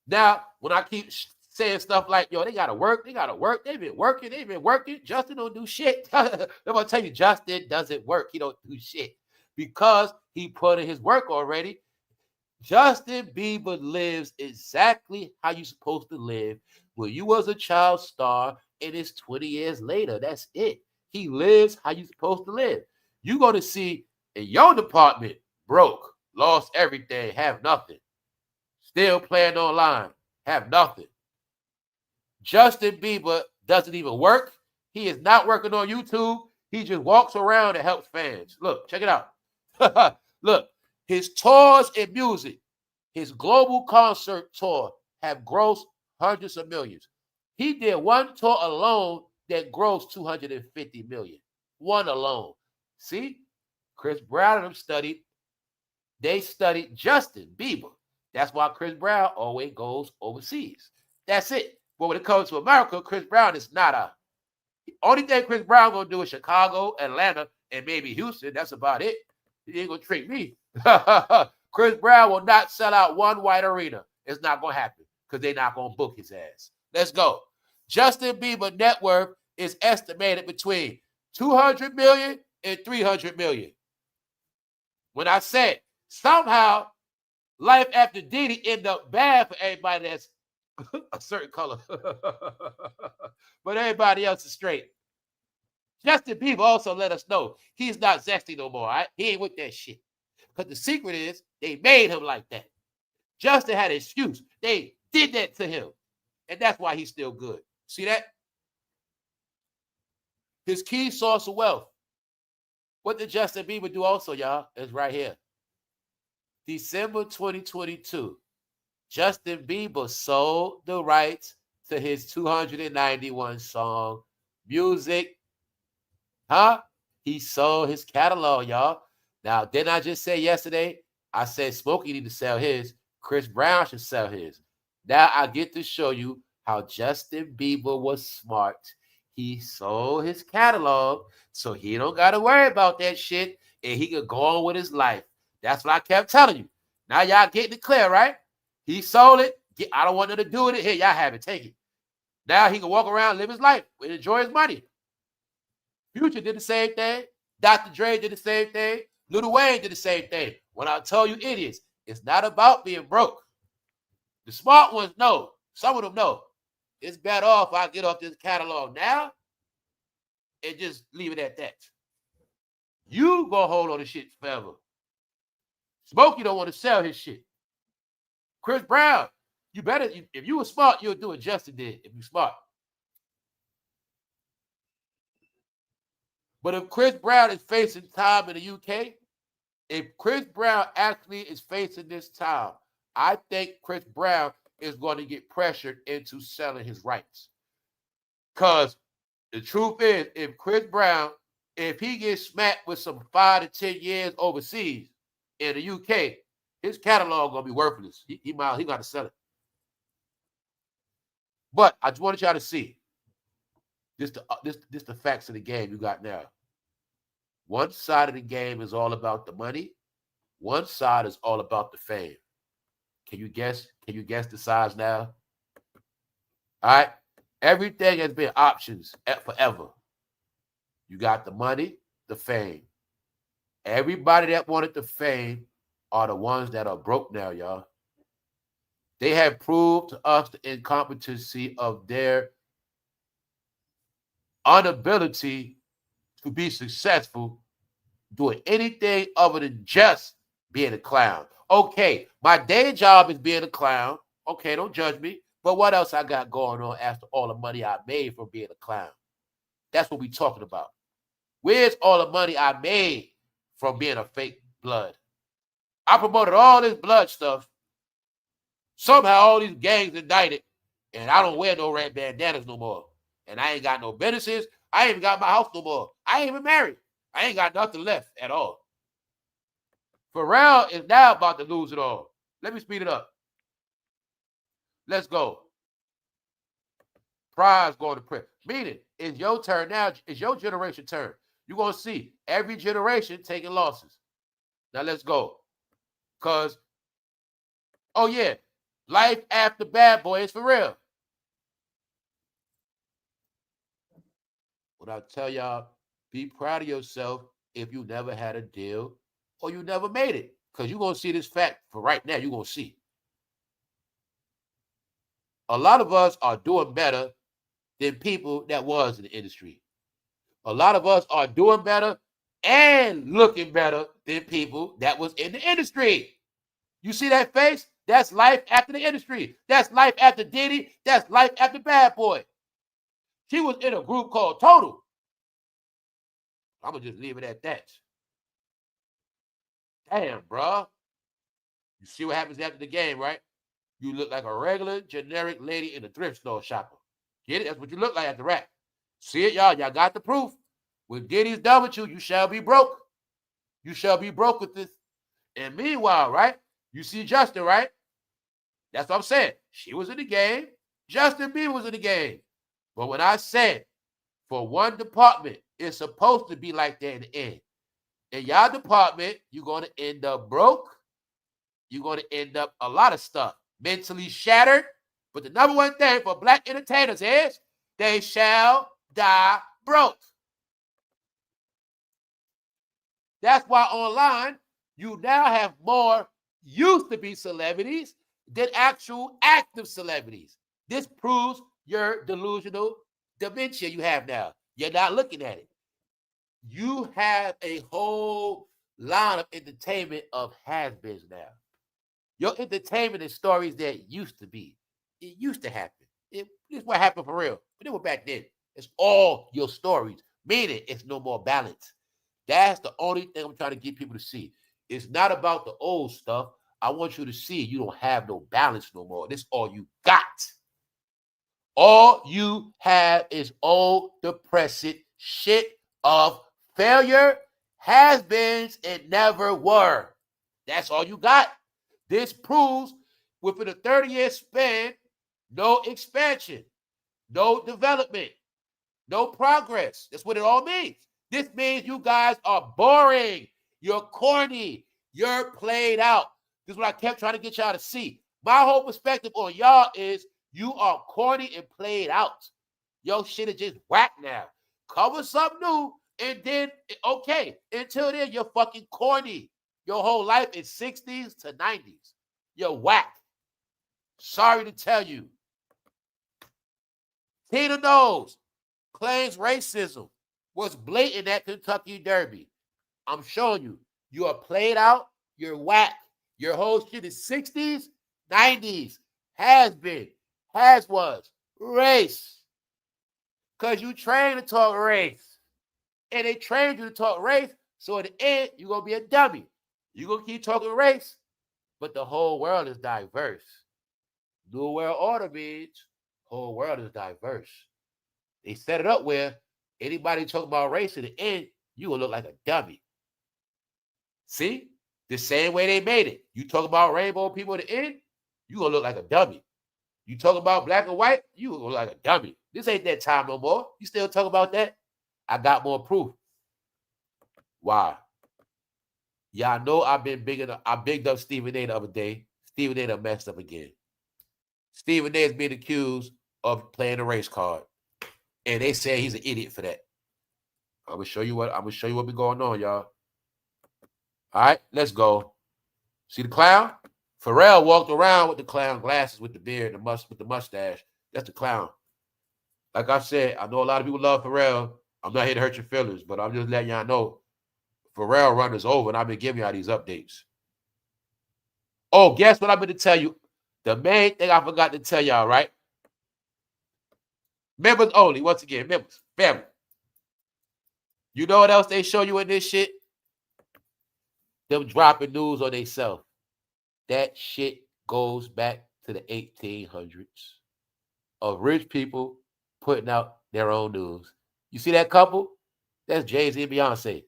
Now, when I keep saying stuff like, yo, they got to work. They've been working. Justin don't do shit. I'm going to tell you, Justin doesn't work. He don't do shit because he put in his work already. Justin Bieber lives exactly how you're supposed to live when you was a child star and it's 20 years later. That's it. He lives how you're supposed to live. You're going to see in your department, broke, lost everything, have nothing. Still playing online, have nothing. Justin Bieber doesn't even work. He is not working on YouTube. He just walks around and helps fans. Look, check it out. Look. His tours in music, his global concert tour have grossed hundreds of millions. He did one tour alone that grossed 250 million. One alone. See? Chris Brown and them studied Justin Bieber. That's why Chris Brown always goes overseas. That's it. But when it comes to America, Chris Brown is not a. The only thing Chris Brown gonna do is Chicago, Atlanta, and maybe Houston. That's about it. He ain't gonna trick me. Chris Brown will not sell out one white arena. It's not going to happen because they're not going to book his ass. Let's go. Justin Bieber net worth is estimated between 200 million and 300 million. When I said somehow Life After Diddy end up bad for everybody that's a certain color, but everybody else is straight. Justin Bieber also let us know he's not zesty no more. Right? He ain't with that shit. Because the secret is they made him like that. Justin had an excuse. They did that to him. And that's why he's still good. See that? His key source of wealth. What did Justin Bieber do also, y'all? It's right here. December 2022. Justin Bieber sold the rights to his 291 song music. Huh? He sold his catalog, y'all. Now, didn't I just say yesterday? I said Smokey need to sell his. Chris Brown should sell his. Now I get to show you how Justin Bieber was smart. He sold his catalog, so he don't got to worry about that shit, and he could go on with his life. That's what I kept telling you. Now y'all getting it clear, right? He sold it. I don't want nothing to do with it. Here, y'all have it. Take it. Now he can walk around, live his life, and enjoy his money. Future did the same thing. Dr. Dre did the same thing. Lilwayne did the same thing. When I tell you idiots, it's not about being broke. The smart ones know. Some of them know. It's better off I get off this catalog now and just leave it at that. You gonna hold on to shit forever. Smokey don't want to sell his shit. Chris Brown, you better, if you were smart, you'll do what Justin did if you smart. But if Chris Brown is facing time in the UK, if Chris Brown actually is facing this time, I think Chris Brown is going to get pressured into selling his rights. Because the truth is, if Chris Brown, if he gets smacked with some 5 to 10 years overseas in the UK, his catalog going to be worthless. He got to sell it. But I just wanted y'all to see this the facts of the game you got now. One side of the game is all about the money. One side is all about the fame. Can you guess? Can you guess the size now? All right. Everything has been options forever. You got the money, the fame. Everybody that wanted the fame are the ones that are broke now, y'all. They have proved to us the incompetency of their inability to be successful doing anything other than just being a clown. Okay, my day job is being a clown. Okay, don't judge me. But what else I got going on after all the money I made from being a clown? That's what we're talking about. Where's all the money I made from being a fake blood? I promoted all this blood stuff. Somehow all these gangs indicted, and I don't wear no red bandanas no more. And I ain't got no businesses. I ain't even got my house no more. I ain't even married. I ain't got nothing left at all. Pharrell is now about to lose it all. Let me speed it up. Let's go. Prize going to print. Meaning, it's your turn now. It's your generation turn. You're going to see every generation taking losses. Now, let's go. Because, oh, yeah, life after Bad Boy is for real. What I tell y'all, be proud of yourself if you never had a deal or you never made it. Because you're going to see this fact for right now. You're going to see. A lot of us are doing better than people that was in the industry. A lot of us are doing better and looking better than people that was in the industry. You see that face? That's life after the industry. That's life after Diddy. That's life after Bad Boy. She was in a group called Total. I'm going to just leave it at that. Damn, bro. You see what happens after the game, right? You look like a regular, generic lady in a thrift store shopper. Get it? That's what you look like at the rack. See it, y'all? Y'all got the proof. When Diddy's done with you, you shall be broke. You shall be broke with this. And meanwhile, right? You see Justin, right? That's what I'm saying. She was in the game. Justin Bieber was in the game. But when I said, for one department, it's supposed to be like that in the end. In y'all department, you're going to end up broke. You're going to end up a lot of stuff. Mentally shattered. But the number one thing for black entertainers is they shall die broke. That's why online, you now have more used to be celebrities than actual active celebrities. This proves your delusional dementia you have now. You're not looking at it. You have a whole line of entertainment of has-beens now. Your entertainment is stories that used to be. It used to happen. This is what happened for real. But it was back then. It's all your stories. Meaning it's no more balance. That's the only thing I'm trying to get people to see. It's not about the old stuff. I want you to see you don't have no balance no more. This is all you got. All you have is old, depressing shit of failure, has-beens, and never were. That's all you got. This proves within a 30-year span, no expansion, no development, no progress. That's what it all means. This means you guys are boring. You're corny. You're played out. This is what I kept trying to get y'all to see. My whole perspective on y'all is you are corny and played out. Your shit is just whack now. Cover something new, and then, okay. Until then, you're fucking corny. Your whole life is 60s to 90s. You're whack. Sorry to tell you. Tina knows. Claims racism was blatant at Kentucky Derby. I'm showing you. You are played out. You're whack. Your whole shit is 60s, 90s. Has been. Has was. Race. Because you trained to talk race. And they trained you to talk race. So at the end, you're going to be a dummy. You're going to keep talking race. But the whole world is diverse. New World Order means whole world is diverse. They set it up where anybody talking about race at the end, you will look like a dummy. See? The same way they made it. You talk about rainbow people at the end, you gonna look like a dummy. You talk about black and white, you gonna look like a dummy. This ain't that time no more. You still talk about that? I got more proof. Why? Y'all know I bigged up Stephen A the other day. Stephen A done messed up again. Stephen A is being accused of playing the race card. And they say he's an idiot for that. I'm gonna show you what be going on, y'all. All right, let's go. See the clown? Pharrell walked around with the clown glasses, with the beard, with the mustache. That's the clown. Like I said, I know a lot of people love Pharrell. I'm not here to hurt your feelings, but I'm just letting y'all know Pharrell run is over, and I've been giving y'all these updates. Oh, guess what I've been to tell you? The main thing I forgot to tell y'all, right? Members only, once again, members, family. You know what else they show you in this shit? Them dropping news on themselves. That shit goes back to the 1800s of rich people putting out their own news. You see that couple? That's Jayz and Beyonce.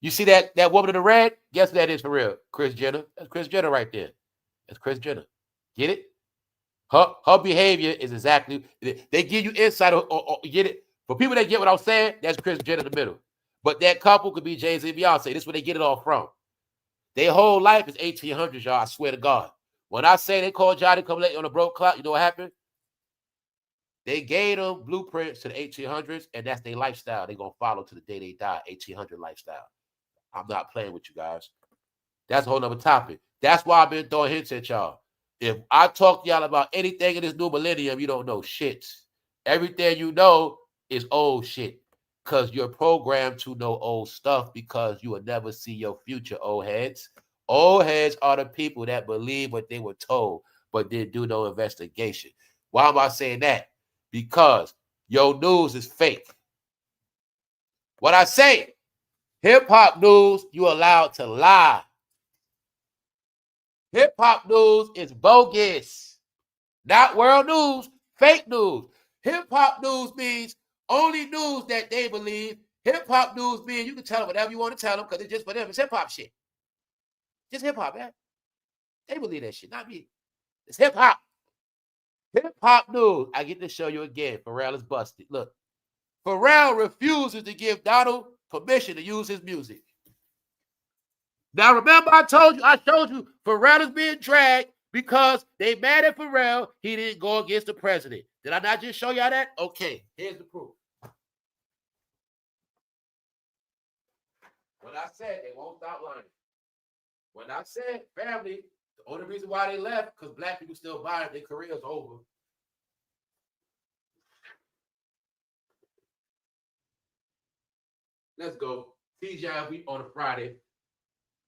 You see that woman in the red? Guess who that is for real? Kris Jenner. That's Kris Jenner right there. That's Kris Jenner. Get it? Her behavior is exactly, they give you insight or get it? For people that get what I'm saying, that's Kris Jenner in the middle. But that couple could be Jayz and Beyonce. This is where they get it all from. Their whole life is 1800s, y'all. I swear to God. When I say they called Johnny come late on a broke clock, you know what happened? They gave them blueprints to the 1800s, and that's their lifestyle. They're going to follow to the day they die, 1800 lifestyle. I'm not playing with you guys. That's a whole nother topic. That's why I've been throwing hints at y'all. If I talk to y'all about anything in this new millennium, you don't know shit. Everything you know is old shit. Because you're programmed to know old stuff because you will never see your future, old heads. Old heads are the people that believe what they were told, but didn't do no investigation. Why am I saying that? Because your news is fake. What I say, hip-hop news, you allowed to lie. Hip-hop news is bogus. Not world news, fake news. Hip-hop news means only news that they believe. Hip-hop news means you can tell them whatever you want to tell them because it's just for them. It's hip-hop shit. Just hip-hop, man. They believe that shit, not me. It's hip-hop. Hip-hop news. I get to show you again. Pharrell is busted. Look. Pharrell refuses to give Donald permission to use his music. Now, remember I showed you Pharrell is being dragged because they mad at Pharrell. He didn't go against the president. Did I not just show y'all that? Okay, here's the proof. When I said they won't stop lying. When I said family, the only reason why they left, because black people still buying, their career's over. Let's go. TGI week on a Friday.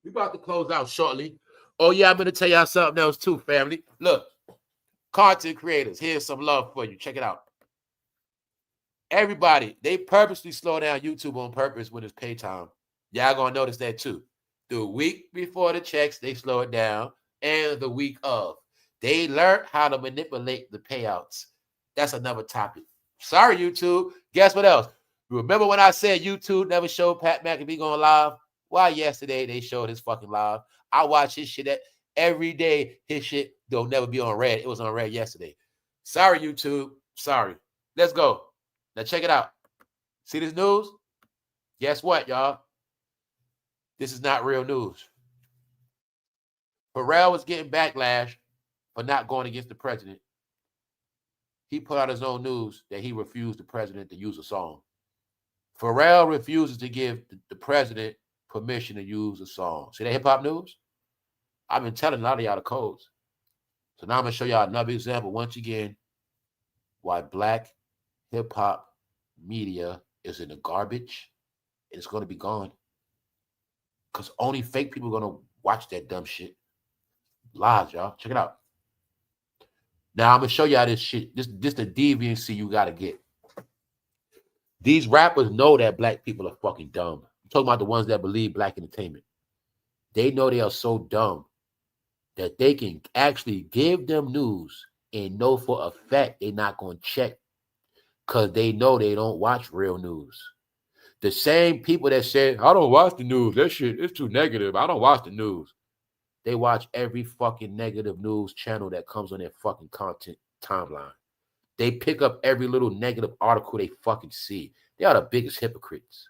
We about to close out shortly. Oh, yeah, I'm going to tell y'all something else too, family. Look, content creators, here's some love for you. Check it out. Everybody, they purposely slow down YouTube on purpose when it's pay time. Y'all going to notice that too. The week before the checks, they slow it down. And the week of. They learned how to manipulate the payouts. That's another topic. Sorry, YouTube. Guess what else? Remember when I said YouTube never showed Pat McAfee going live? Why, yesterday they showed his fucking live. I watch his shit every day. His shit don't never be on red. It was on red yesterday. Sorry, YouTube. Sorry. Let's go. Now check it out. See this news? Guess what, y'all? This is not real news. Pharrell was getting backlash for not going against the president. He put out his own news that he refused the president to use a song. Pharrell refuses to give the president permission to use a song. See that hip-hop news? I've been telling a lot of y'all the codes. So now I'm going to show y'all another example once again why black hip-hop media is in the garbage and it's going to be gone. Because only fake people are going to watch that dumb shit. Lies, y'all. Check it out. Now I'm going to show y'all this shit. This the deviancy you got to get. These rappers know that black people are fucking dumb. I'm talking about the ones that believe black entertainment. They know they are so dumb that they can actually give them news and know for a fact they're not going to check because they know they don't watch real news. The same people that said, I don't watch the news. That shit is too negative. I don't watch the news. They watch every fucking negative news channel that comes on their fucking content timeline. They pick up every little negative article they fucking see. They are the biggest hypocrites.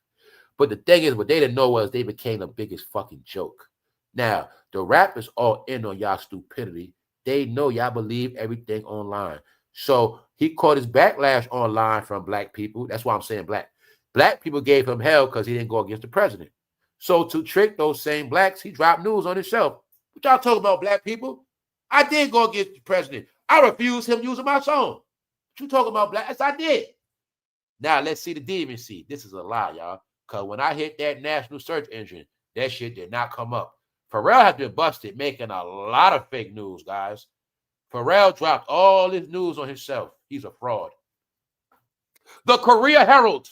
But the thing is, what they didn't know was they became the biggest fucking joke. Now, the rappers all in on y'all stupidity. They know y'all believe everything online. So he caught his backlash online from black people. That's why I'm saying black. Black people gave him hell because he didn't go against the president. So to trick those same blacks, he dropped news on himself. What y'all talking about, black people? I did go against the president. I refused him using my song. What you talking about, black? Yes, I did. Now let's see the deviancy. This is a lie, y'all. Because when I hit that national search engine, that shit did not come up. Pharrell has been busted making a lot of fake news, guys. Pharrell dropped all his news on himself. He's a fraud. The Korea Herald.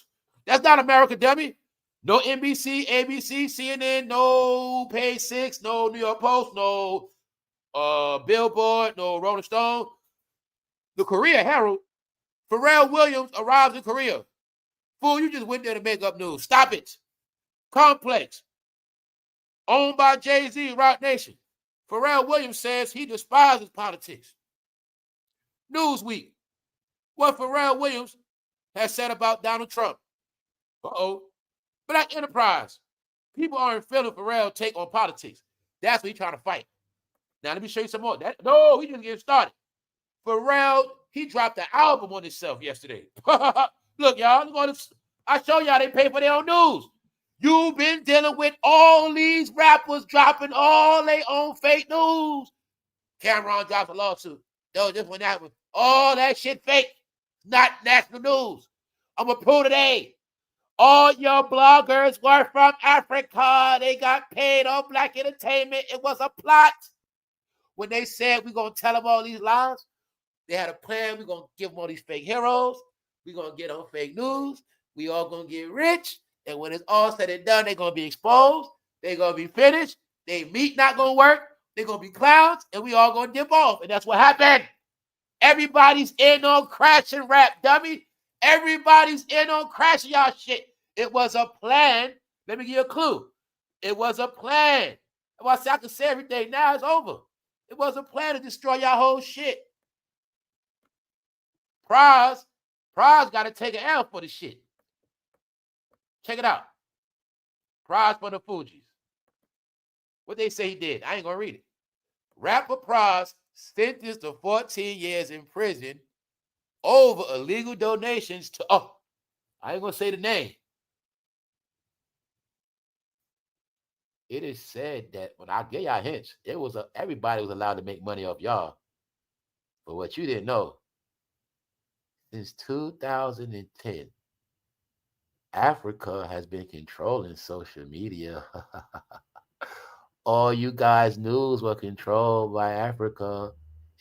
That's not America, dummy. No NBC, ABC, CNN, no Page Six, no New York Post, no Billboard, no Rolling Stone. The Korea Herald. Pharrell Williams arrives in Korea. Fool, you just went there to make up news. Stop it. Complex. Owned by Jay-Z, Roc Nation. Pharrell Williams says he despises politics. Newsweek. What Pharrell Williams has said about Donald Trump. Black Enterprise. People aren't feeling Pharrell take on politics. That's what he's trying to fight. Now, let me show you some more. No, he didn't get started. Pharrell, he dropped the album on himself yesterday. Look, y'all, I show y'all they pay for their own news. You've been dealing with all these rappers dropping all their own fake news. Cameron dropped a lawsuit. No, this one, that one. All that shit fake. Not national news. I'm going to prove today. All your bloggers were from Africa. They got paid on black entertainment. It was a plot. When they said we're going to tell them all these lies, they had a plan. We're going to give them all these fake heroes. We're going to get on fake news. We all going to get rich. And when it's all said and done, they're going to be exposed. They're going to be finished. They meat not going to work. They're going to be clowns. And we all going to dip off. And that's what happened. Everybody's in on crashing rap, dummy. Everybody's in on crashing y'all shit. It was a plan. Let me give you a clue. It was a plan. Well, I can say everything. Now it's over. It was a plan to destroy y'all whole shit. Prize got to take an L for the shit. Check it out. Prize for the Fugees. What they say he did. I ain't going to read it. Rapper Prize sentenced to 14 years in prison over illegal donations to, I ain't going to say the name. It is said that when I gave y'all hints, everybody was allowed to make money off y'all. But what you didn't know, since 2010, Africa has been controlling social media. All you guys' news were controlled by Africa.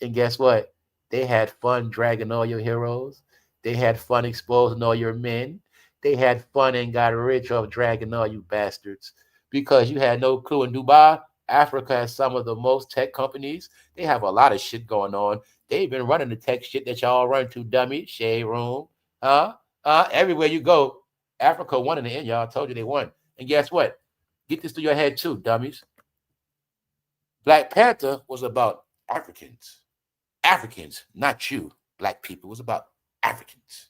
And guess what? They had fun dragging all your heroes. They had fun exposing all your men. They had fun and got rich off dragging all you bastards. Because you had no clue in Dubai, Africa has some of the most tech companies. They have a lot of shit going on. They've been running the tech shit that y'all run to, dummy. Shade room. Huh? Everywhere you go, Africa won in the end, y'all. I told you they won. And guess what? Get this to your head too, dummies. Black Panther was about Africans. Africans, not you, black people. It was about Africans.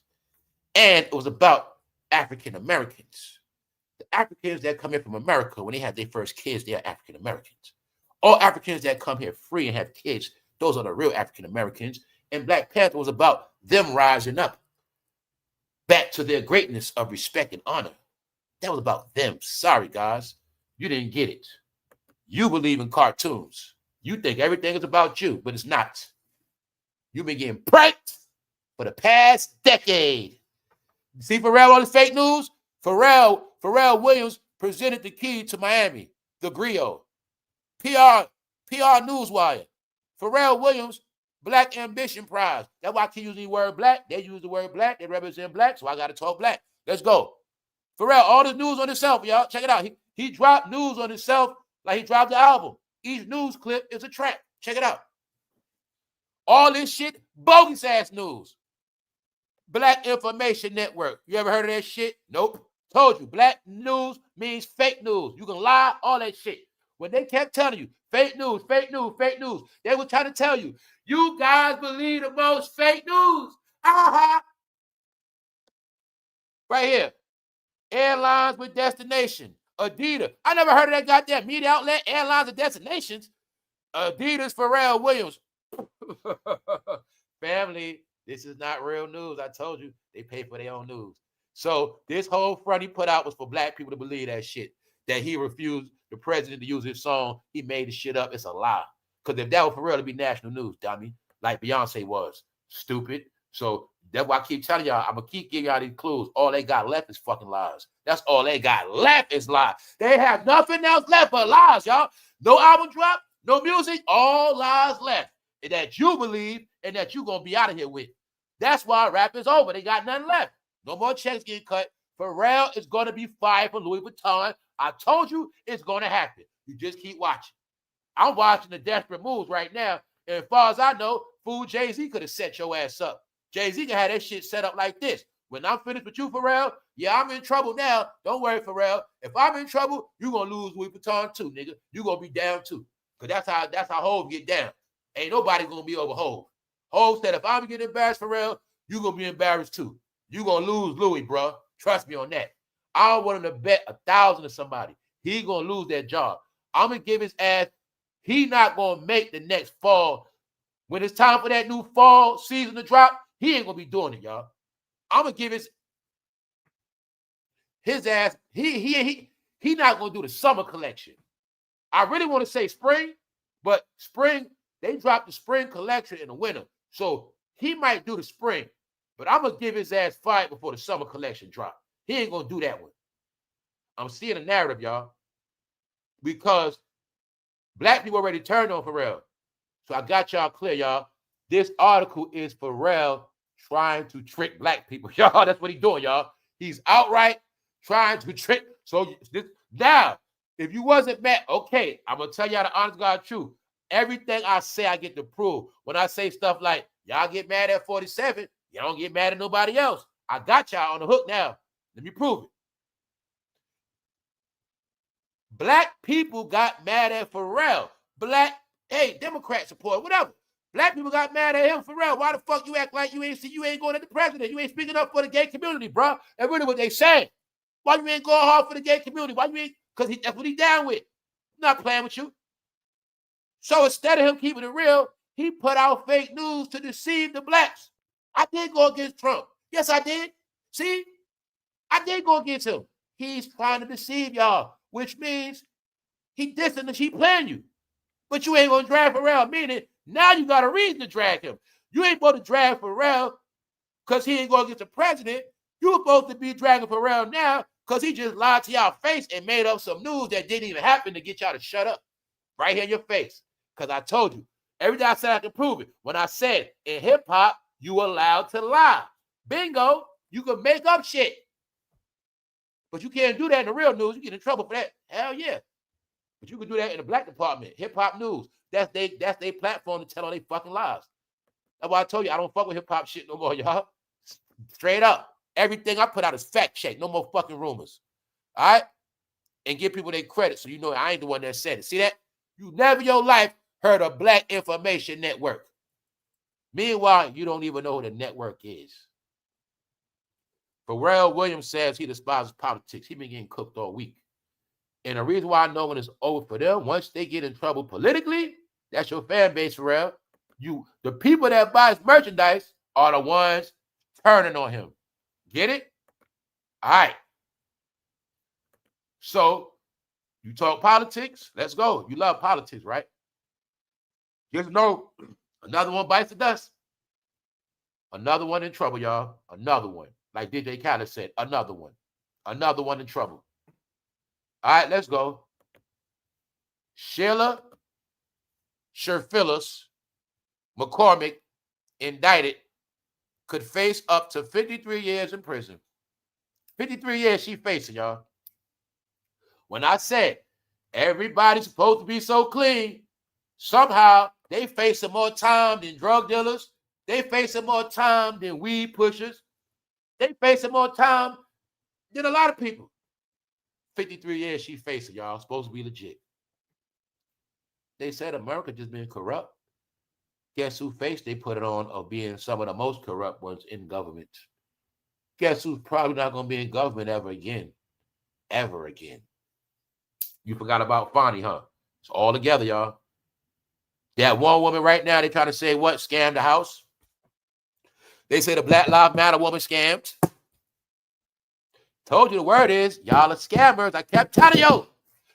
And it was about African Americans. The Africans that come here from America, when they have their first kids, they are African Americans. All Africans that come here free and have kids, those are the real African Americans. And Black Panther was about them rising up back to their greatness of respect and honor. That was about them. Sorry, guys. You didn't get it. You believe in cartoons. You think everything is about you, but it's not. You've been getting pranked for the past decade. See Pharrell on the fake news? Pharrell Williams presented the key to Miami, the Griot. PR Newswire. Pharrell Williams, Black Ambition Prize. That's why I keep using the word black. They use the word black. They represent black, so I got to talk black. Let's go. Pharrell, all the news on himself, y'all. Check it out. He dropped news on himself like he dropped the album. Each news clip is a track. Check it out. All this shit, bogus ass news. Black Information Network. You ever heard of that shit? Nope. Told you, black news means fake news. You can lie, all that shit. When they kept telling you, fake news, fake news, fake news, they were trying to tell you, you guys believe the most fake news. Right here. Airlines with destination. Adidas. I never heard of that goddamn media outlet, Airlines with Destinations. Adidas, Pharrell Williams. Family, this is not real news. I told you, they pay for their own news. So this whole front he put out was for black people to believe that shit. That he refused the president to use his song. He made the shit up. It's a lie. Because if that was for real, it'd be national news, dummy. Like Beyonce was. Stupid. So that's why I keep telling y'all, I'm going to keep giving y'all these clues. All they got left is fucking lies. That's all they got left is lies. They have nothing else left but lies, y'all. No album drop, no music, all lies left. And that you believe and that you're going to be out of here with. That's why rap is over. They got nothing left. No more checks getting cut. Pharrell is going to be fired for Louis Vuitton. I told you it's going to happen. You just keep watching. I'm watching the Desperate Moves right now. And as far as I know, fool Jay-Z could have set your ass up. Jay-Z can have that shit set up like this. When I'm finished with you, Pharrell, yeah, I'm in trouble now. Don't worry, Pharrell. If I'm in trouble, you're going to lose Louis Vuitton too, nigga. You're going to be down too. Because that's how Hov get down. Ain't nobody going to be over Hov. Hov said, if I'm getting embarrassed, Pharrell, you're going to be embarrassed too. You're going to lose Louis, bro. Trust me on that. I don't want him to bet 1,000 to somebody. He going to lose that job. I'm going to give his ass. He not going to make the next fall. When it's time for that new fall season to drop, he ain't going to be doing it, y'all. I'm going to give his ass. He not going to do the summer collection. I really want to say spring, but spring, they dropped the spring collection in the winter. So he might do the spring, but I'm going to give his ass fight before the summer collection drop. He ain't going to do that one. I'm seeing a narrative, y'all, because black people already turned on Pharrell. So I got y'all clear, y'all. This article is Pharrell trying to trick black people. Y'all, that's what he's doing, y'all. He's outright trying to trick. So now, if you wasn't mad, okay, I'm going to tell y'all the honest God truth. Everything I say, I get to prove. When I say stuff like, y'all get mad at 47, y'all don't get mad at nobody else. I got y'all on the hook now. Let me prove it. Black people got mad at Pharrell. Democrat support, whatever. Black people got mad at him, Pharrell. Why the fuck you act like you ain't going at the president? You ain't speaking up for the gay community, bro. That's really what they saying. Why you ain't going hard for the gay community? Why you ain't? Because that's what he down with. I'm not playing with you. So instead of him keeping it real, he put out fake news to deceive the blacks. I did go against Trump. Yes, I did. See? I did go against him. He's trying to deceive y'all, which means he playing you. But you ain't going to drag Pharrell, meaning now you got a reason to drag him. You ain't supposed to drag Pharrell because he ain't going against the president. You were supposed to be dragging Pharrell now because he just lied to y'all face and made up some news that didn't even happen to get y'all to shut up. right here in your face. Because I told you, every day I said I can prove it. When I said in hip hop, you allowed to lie. Bingo, you can make up shit. But you can't do that in the real news. You get in trouble for that. Hell yeah. But you can do that in the black department, hip hop news. That's their platform to tell all they fucking lies. That's why I told you I don't fuck with hip hop shit no more, y'all. Straight up. Everything I put out is fact check. No more fucking rumors. All right? And give people their credit so you know I ain't the one that said it. See that? You never in your life heard of Black Information Network. Meanwhile, you don't even know who the network is. Pharrell Williams says he despises politics. He been getting cooked all week. And the reason why I know when it's over for them, once they get in trouble politically, that's your fan base, Pharrell. The people that buy his merchandise are the ones turning on him. Get it? All right. So, you talk politics? Let's go. You love politics, right? Just know, another one bites the dust. Another one in trouble, y'all. Another one. Like DJ Khaled said, another one. Another one in trouble. All right, let's go. Sheila Phyllis McCormick, indicted, could face up to 53 years in prison. 53 years she facing, y'all. When I said everybody's supposed to be so clean, somehow they facing more time than drug dealers. They facing more time than weed pushers. They facing more time than a lot of people. 53 years she facing, y'all. Supposed to be legit. They said America just been corrupt. Guess who face they put it on of being some of the most corrupt ones in government? Guess who's probably not going to be in government ever again? Ever again. You forgot about Fonnie, huh? It's all together, y'all. That one woman right now, they trying to say what? Scammed the house? They say the Black Lives Matter woman scammed. Told you the word is, y'all are scammers. I kept telling you.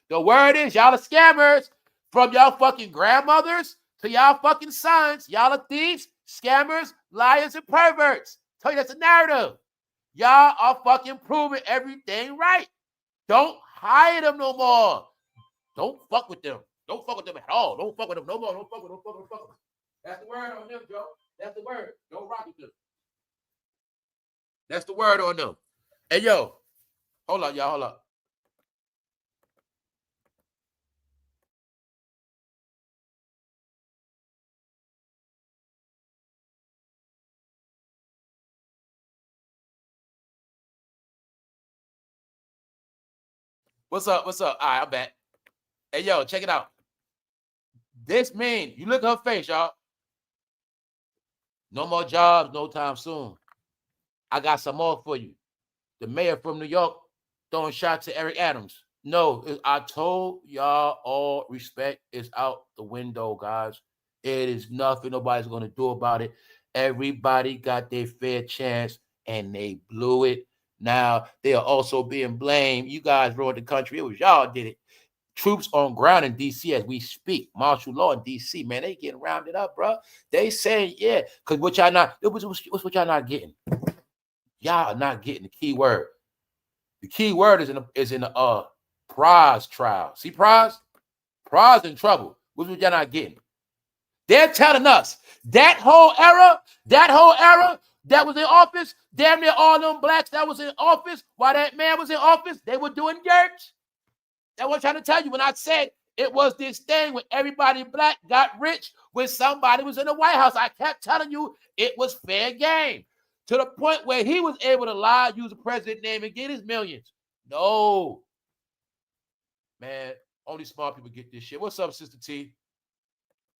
The word is, y'all are scammers. From y'all fucking grandmothers to y'all fucking sons. Y'all are thieves, scammers, liars, and perverts. Tell you that's a narrative. Y'all are fucking proving everything right. Don't hire them no more. Don't fuck with them. Don't fuck with them at all. Don't fuck with them no more. Don't fuck with them. Don't fuck with them. Fuck with them. That's the word on them, Joe. That's the word. Don't rock with them. That's the word on them. Hey, yo. Hold up, y'all. Hold up. What's up? What's up? All right, I'm back. Hey, yo, check it out. This mean, you look at her face, y'all. No more jobs, no time soon. I got some more for you. The mayor from New York throwing shots at Eric Adams. No, I told y'all all respect is out the window, guys. It is nothing nobody's going to do about it. Everybody got their fair chance, and they blew it. Now, they are also being blamed. You guys ruined the country. It was y'all did it. Troops on ground in D.C. as we speak. Martial law in D.C., man, they getting rounded up, bro. They saying, yeah, because what y'all not, what's what y'all not getting? Y'all are not getting the key word. The key word is in the Prize trial. See Prize? Prize in trouble. What's what y'all not getting? They're telling us that whole era that was in office, damn near all them blacks that was in office, while that man was in office, they were doing dirt. That's what I'm trying to tell you. When I said it was this thing when everybody black got rich when somebody was in the White House, I kept telling you it was fair game. To the point where he was able to lie, use the president's name, and get his millions. No. Man, only smart people get this shit. What's up, Sister T?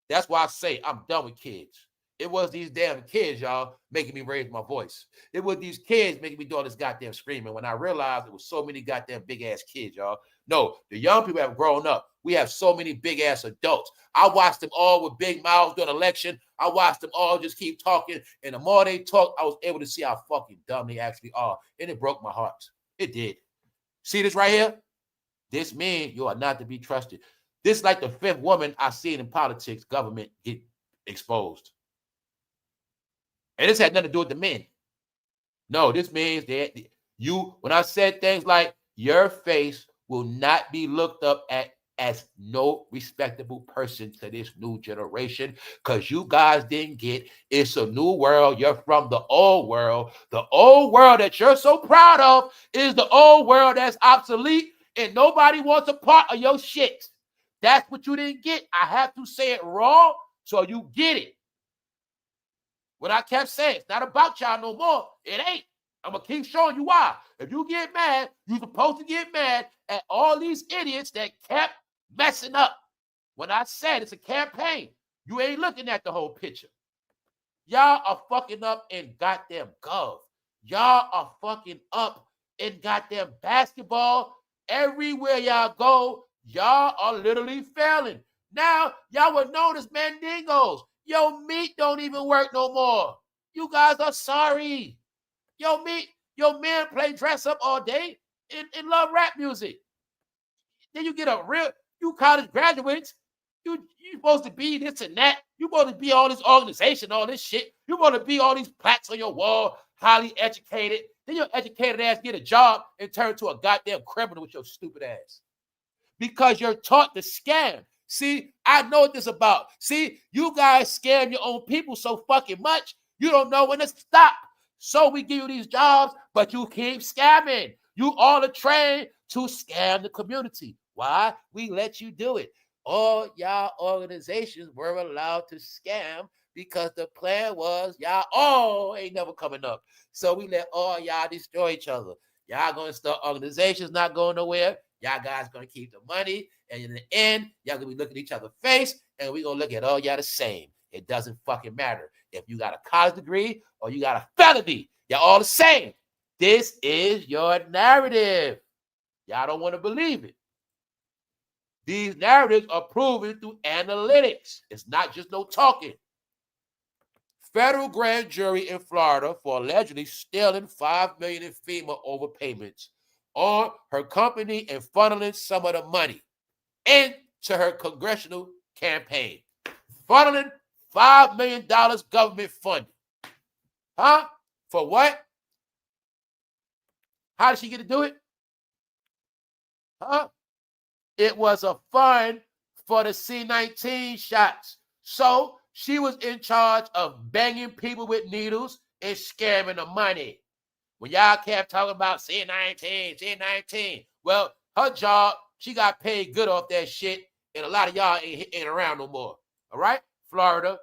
That's why I say I'm done with kids. It was these damn kids, y'all, making me raise my voice. It was these kids making me do all this goddamn screaming when I realized there was so many goddamn big-ass kids, y'all. No, the young people have grown up. We have so many big-ass adults. I watched them all with big mouths during election. I watched them all just keep talking. And the more they talk, I was able to see how fucking dumb they actually are. And it broke my heart. It did. See this right here? This means you are not to be trusted. This is like the fifth woman I seen in politics, government get exposed. And this had nothing to do with the men. No, this means that when I said things like your face will not be looked up at as no respectable person to this new generation, because you guys didn't get it's a new world. You're from the old world. The old world that you're so proud of is the old world that's obsolete, and nobody wants a part of your shit. That's what you didn't get. I have to say it raw so you get it. What I kept saying, it's not about y'all no more. It ain't. I'm going to keep showing you why. If you get mad, you're supposed to get mad at all these idiots that kept messing up. When I said it's a campaign, you ain't looking at the whole picture. Y'all are fucking up in goddamn gov. Y'all are fucking up in goddamn basketball. Everywhere y'all go, y'all are literally failing. Now, y'all were known as mandingos. Yo, meat don't even work no more. You guys are sorry. Yo, men play dress up all day and love rap music. Then you get a real, you college graduates, you supposed to be this and that. You supposed to be all this organization, all this shit. You supposed to be all these plaques on your wall, highly educated. Then your educated ass get a job and turn to a goddamn criminal with your stupid ass. Because you're taught to scam. See, I know what this is about. See, you guys scam your own people so fucking much, you don't know when to stop. So we give you these jobs, but you keep scamming. You all are trained to scam the community. Why? We let you do it. All y'all organizations were allowed to scam because the plan was y'all all ain't never coming up. So we let all y'all destroy each other. Y'all gonna start organizations not going nowhere. Y'all guys gonna keep the money, and in the end, y'all gonna be looking at each other's face, and we gonna look at all y'all the same. It doesn't fucking matter if you got a college degree or you got a felony. Y'all all the same. This is your narrative. Y'all don't want to believe it. These narratives are proven through analytics. It's not just no talking. Federal grand jury in Florida for allegedly stealing $5 million in FEMA overpayments on her company and funneling some of the money into her congressional campaign. Funneling $5 million government funding. Huh? For what? How did she get to do it? Huh? It was a fund for the C-19 shots. So she was in charge of banging people with needles and scamming the money. When y'all kept talking about C-19, well, her job, she got paid good off that shit, and a lot of y'all ain't around no more. All right? Florida.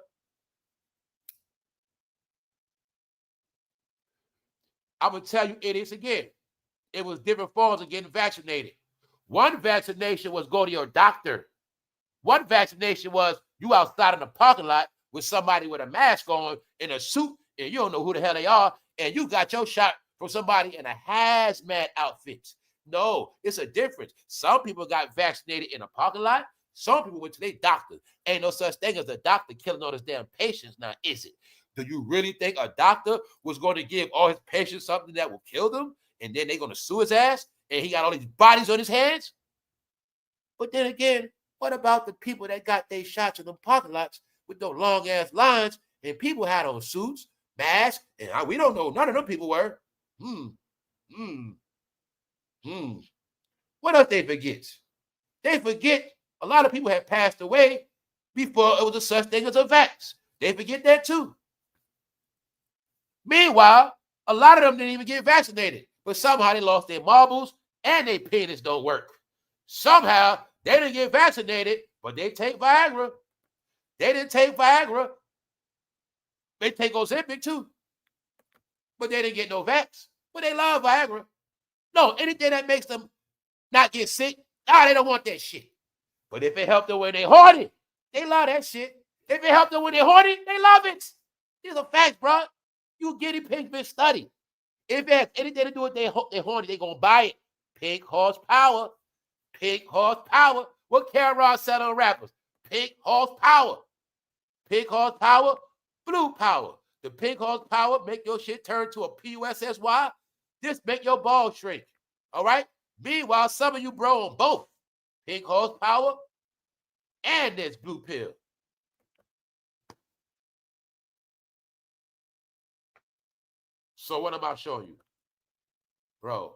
I'm going to tell you idiots again. It was different forms of getting vaccinated. One vaccination was go to your doctor. One vaccination was you outside in the parking lot with somebody with a mask on in a suit, and you don't know who the hell they are, and you got your shot from somebody in a hazmat outfit. No, it's a difference. Some people got vaccinated in a parking lot. Some people went to their doctor. Ain't no such thing as a doctor killing all his damn patients now, is it? Do you really think a doctor was going to give all his patients something that will kill them, and then they're going to sue his ass, and he got all these bodies on his hands? But then again, what about the people that got their shots in the parking lots with those long ass lines, and people had on suits, masks, and we don't know. None of them people were. What else they forget? They forget a lot of people had passed away before it was a such thing as a vax. They forget that too. Meanwhile, a lot of them didn't even get vaccinated, but somehow they lost their marbles and their penis don't work. Somehow they didn't get vaccinated, but they take Viagra. They didn't take Viagra. They take Ozempic too, but they didn't get no vax. But they love Viagra. No, anything that makes them not get sick, they don't want that shit. But if it helped them when they horny, they love that shit. If it helped them when they horny, they love it. These are facts, bro. You guinea pigs been studied. If it has anything to do with their horny, they gonna buy it. Pink horsepower. Pink horsepower. What Karen said on rappers? Pink horsepower. Pink horsepower. Blue power. The pink horsepower make your shit turn to a PUSSY. This make your balls shrink. All right? Meanwhile, some of you bro on both pink horsepower and this blue pill. So what am I showing you? Bro,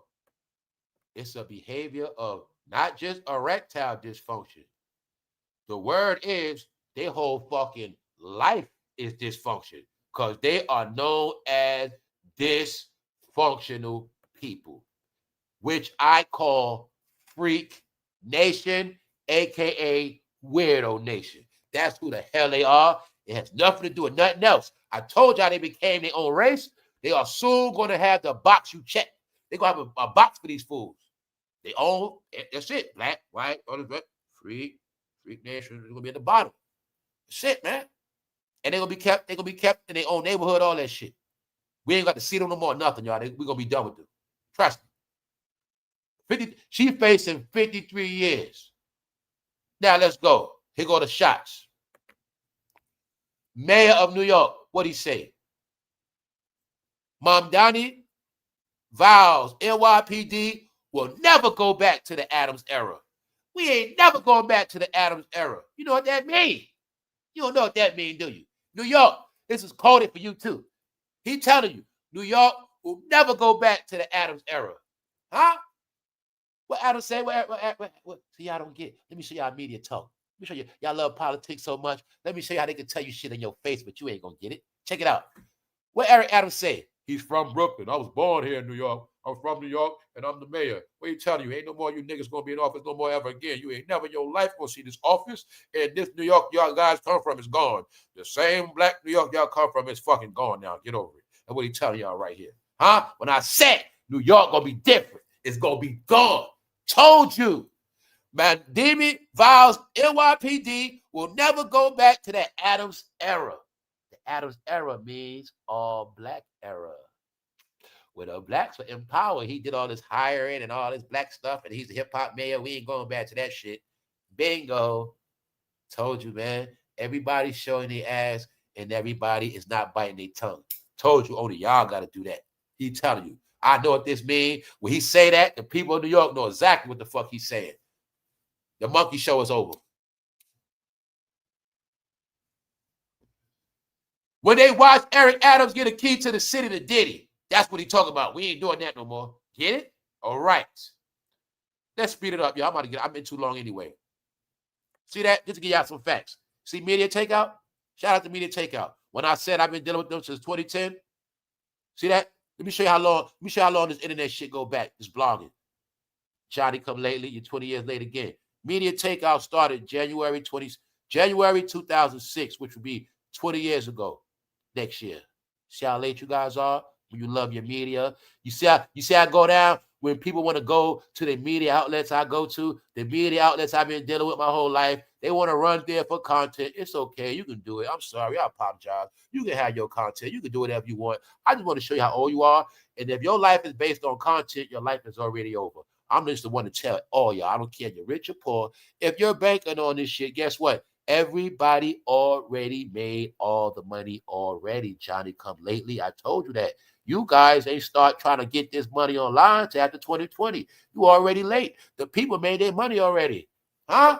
It's a behavior of not just erectile dysfunction. The word is their whole fucking life is dysfunction because they are known as dysfunctional people, which I call freak nation, aka weirdo nation. That's who the hell they are. It has nothing to do with nothing else. I told y'all they became their own race. They are soon going to have the box you check. They're going to have a box for these fools. They own, that's it. Black, white, freak nation. They're going to be at the bottom. That's it, man. And they're going to be kept in their own neighborhood, all that shit. We ain't got to see them no more, nothing, y'all. We're going to be done with them. Trust me. She's facing 53 years. Now let's go. Here go the shots. Mayor of New York, what'd he say? Mamdani vows NYPD will never go back to the Adams era. We ain't never going back to the Adams era. You know what that means? You don't know what that means, do you? New York, this is coded for you too. He telling you, New York will never go back to the Adams era. Huh? What Adams say? What? See, y'all don't get. Let me show y'all media talk. Let me show you. Y'all love politics so much. Let me show you how they can tell you shit in your face, but you ain't gonna get it. Check it out. What Eric Adams say? He's from Brooklyn. I was born here in New York. I'm from New York, and I'm the mayor. What you telling you? Ain't no more you niggas gonna be in office no more ever again. You ain't never in your life gonna see this office. And this New York y'all guys come from is gone. The same black New York y'all come from is fucking gone now. Get over it. That's what he telling y'all right here. Huh? When I said New York gonna be different, it's gonna be gone. Told you. Mandemi vows NYPD will never go back to the Adams era. The Adams era means all black era. When the blacks were in power, he did all this hiring and all this black stuff, and he's a hip-hop mayor. We ain't going back to that shit. Bingo. Told you, man. Everybody's showing their ass, and everybody is not biting their tongue. Told you, only y'all got to do that. He telling you. I know what this means. When he say that, the people of New York know exactly what the fuck he's saying. The monkey show is over. When they watch Eric Adams get a key to the city to Diddy, that's what he talking about. We ain't doing that no more. Get it? All right. Let's speed it up, y'all. I've been too long anyway. See that? Just to give y'all some facts. See media takeout? Shout out to media takeout. When I said I've been dealing with them since 2010, see that? Let me show you how long this internet shit go back. This blogging. Johnny come lately. You're 20 years late again. Media takeout started January 2006, which would be 20 years ago next year. See how late you guys are when you love your media. You see I go down when people want to go to the media outlets I go to, the media outlets I've been dealing with my whole life. They want to run there for content. It's okay. You can do it. I'm sorry. I apologize. You can have your content. You can do whatever you want. I just want to show you how old you are. And if your life is based on content, your life is already over. I'm just the one to tell all y'all. I don't care if you're rich or poor. If you're banking on this shit, guess what? Everybody already made all the money already. Johnny come lately. I told you that. You guys ain't start trying to get this money online till after 2020. You already late. The people made their money already. Huh?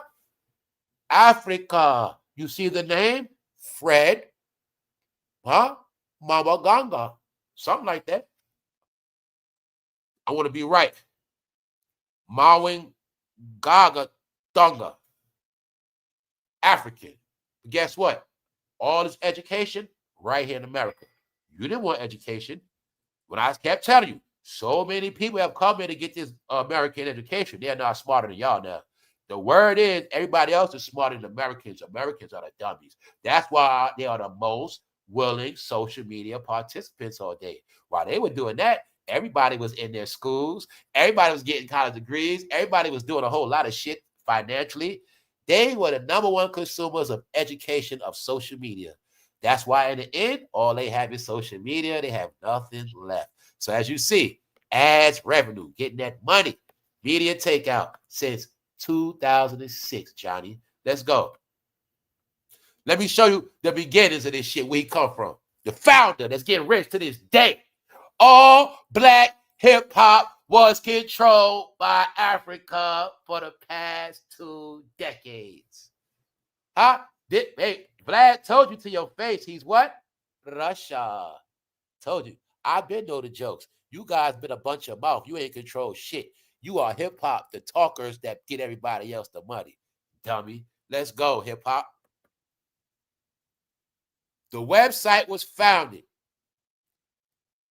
Africa. You see the name? Fred. Huh? Mama Ganga. Something like that. I want to be right. Mawing Gaga Dunga. African. But guess what? All this education right here in America. You didn't want education. When I kept telling you, so many people have come in to get this American education. They're not smarter than y'all now. The word is everybody else is smarter than Americans. Americans are the dummies. That's why they are the most willing social media participants all day. While they were doing that, everybody was in their schools. Everybody was getting college degrees. Everybody was doing a whole lot of shit financially. They were the number one consumers of education of social media. That's why in the end, all they have is social media. They have nothing left. So as you see, ads revenue, getting that money, media takeout since 2006, Johnny. Let's go. Let me show you the beginnings of this shit, where he come from. The founder that's getting rich to this day. All black hip hop was controlled by Africa for the past 2 decades. Huh? Hey, Vlad told you to your face, he's what? Russia. Told you. I've been know the jokes. You guys been a bunch of mouth. You ain't control shit. You are hip-hop, the talkers that get everybody else the money. Dummy. Let's go, hip-hop. The website was founded.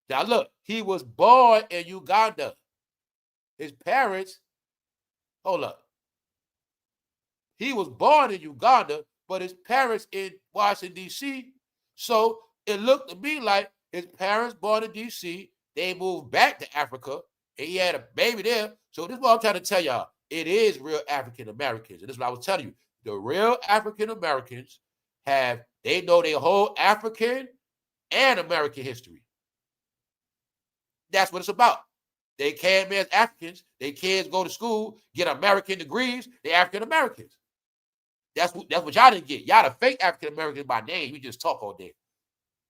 Now look, he was born in Uganda. His parents, hold up. He was born in Uganda, but his parents in Washington, D.C. So it looked to me like his parents born in D.C., they moved back to Africa, and he had a baby there. So this is what I'm trying to tell y'all. It is real African Americans. And this is what I was telling you. The real African Americans they know their whole African and American history. That's what it's about. They came as Africans. Their kids go to school, get American degrees. They're African Americans. That's what y'all didn't get. Y'all the fake African Americans by name. You just talk all day.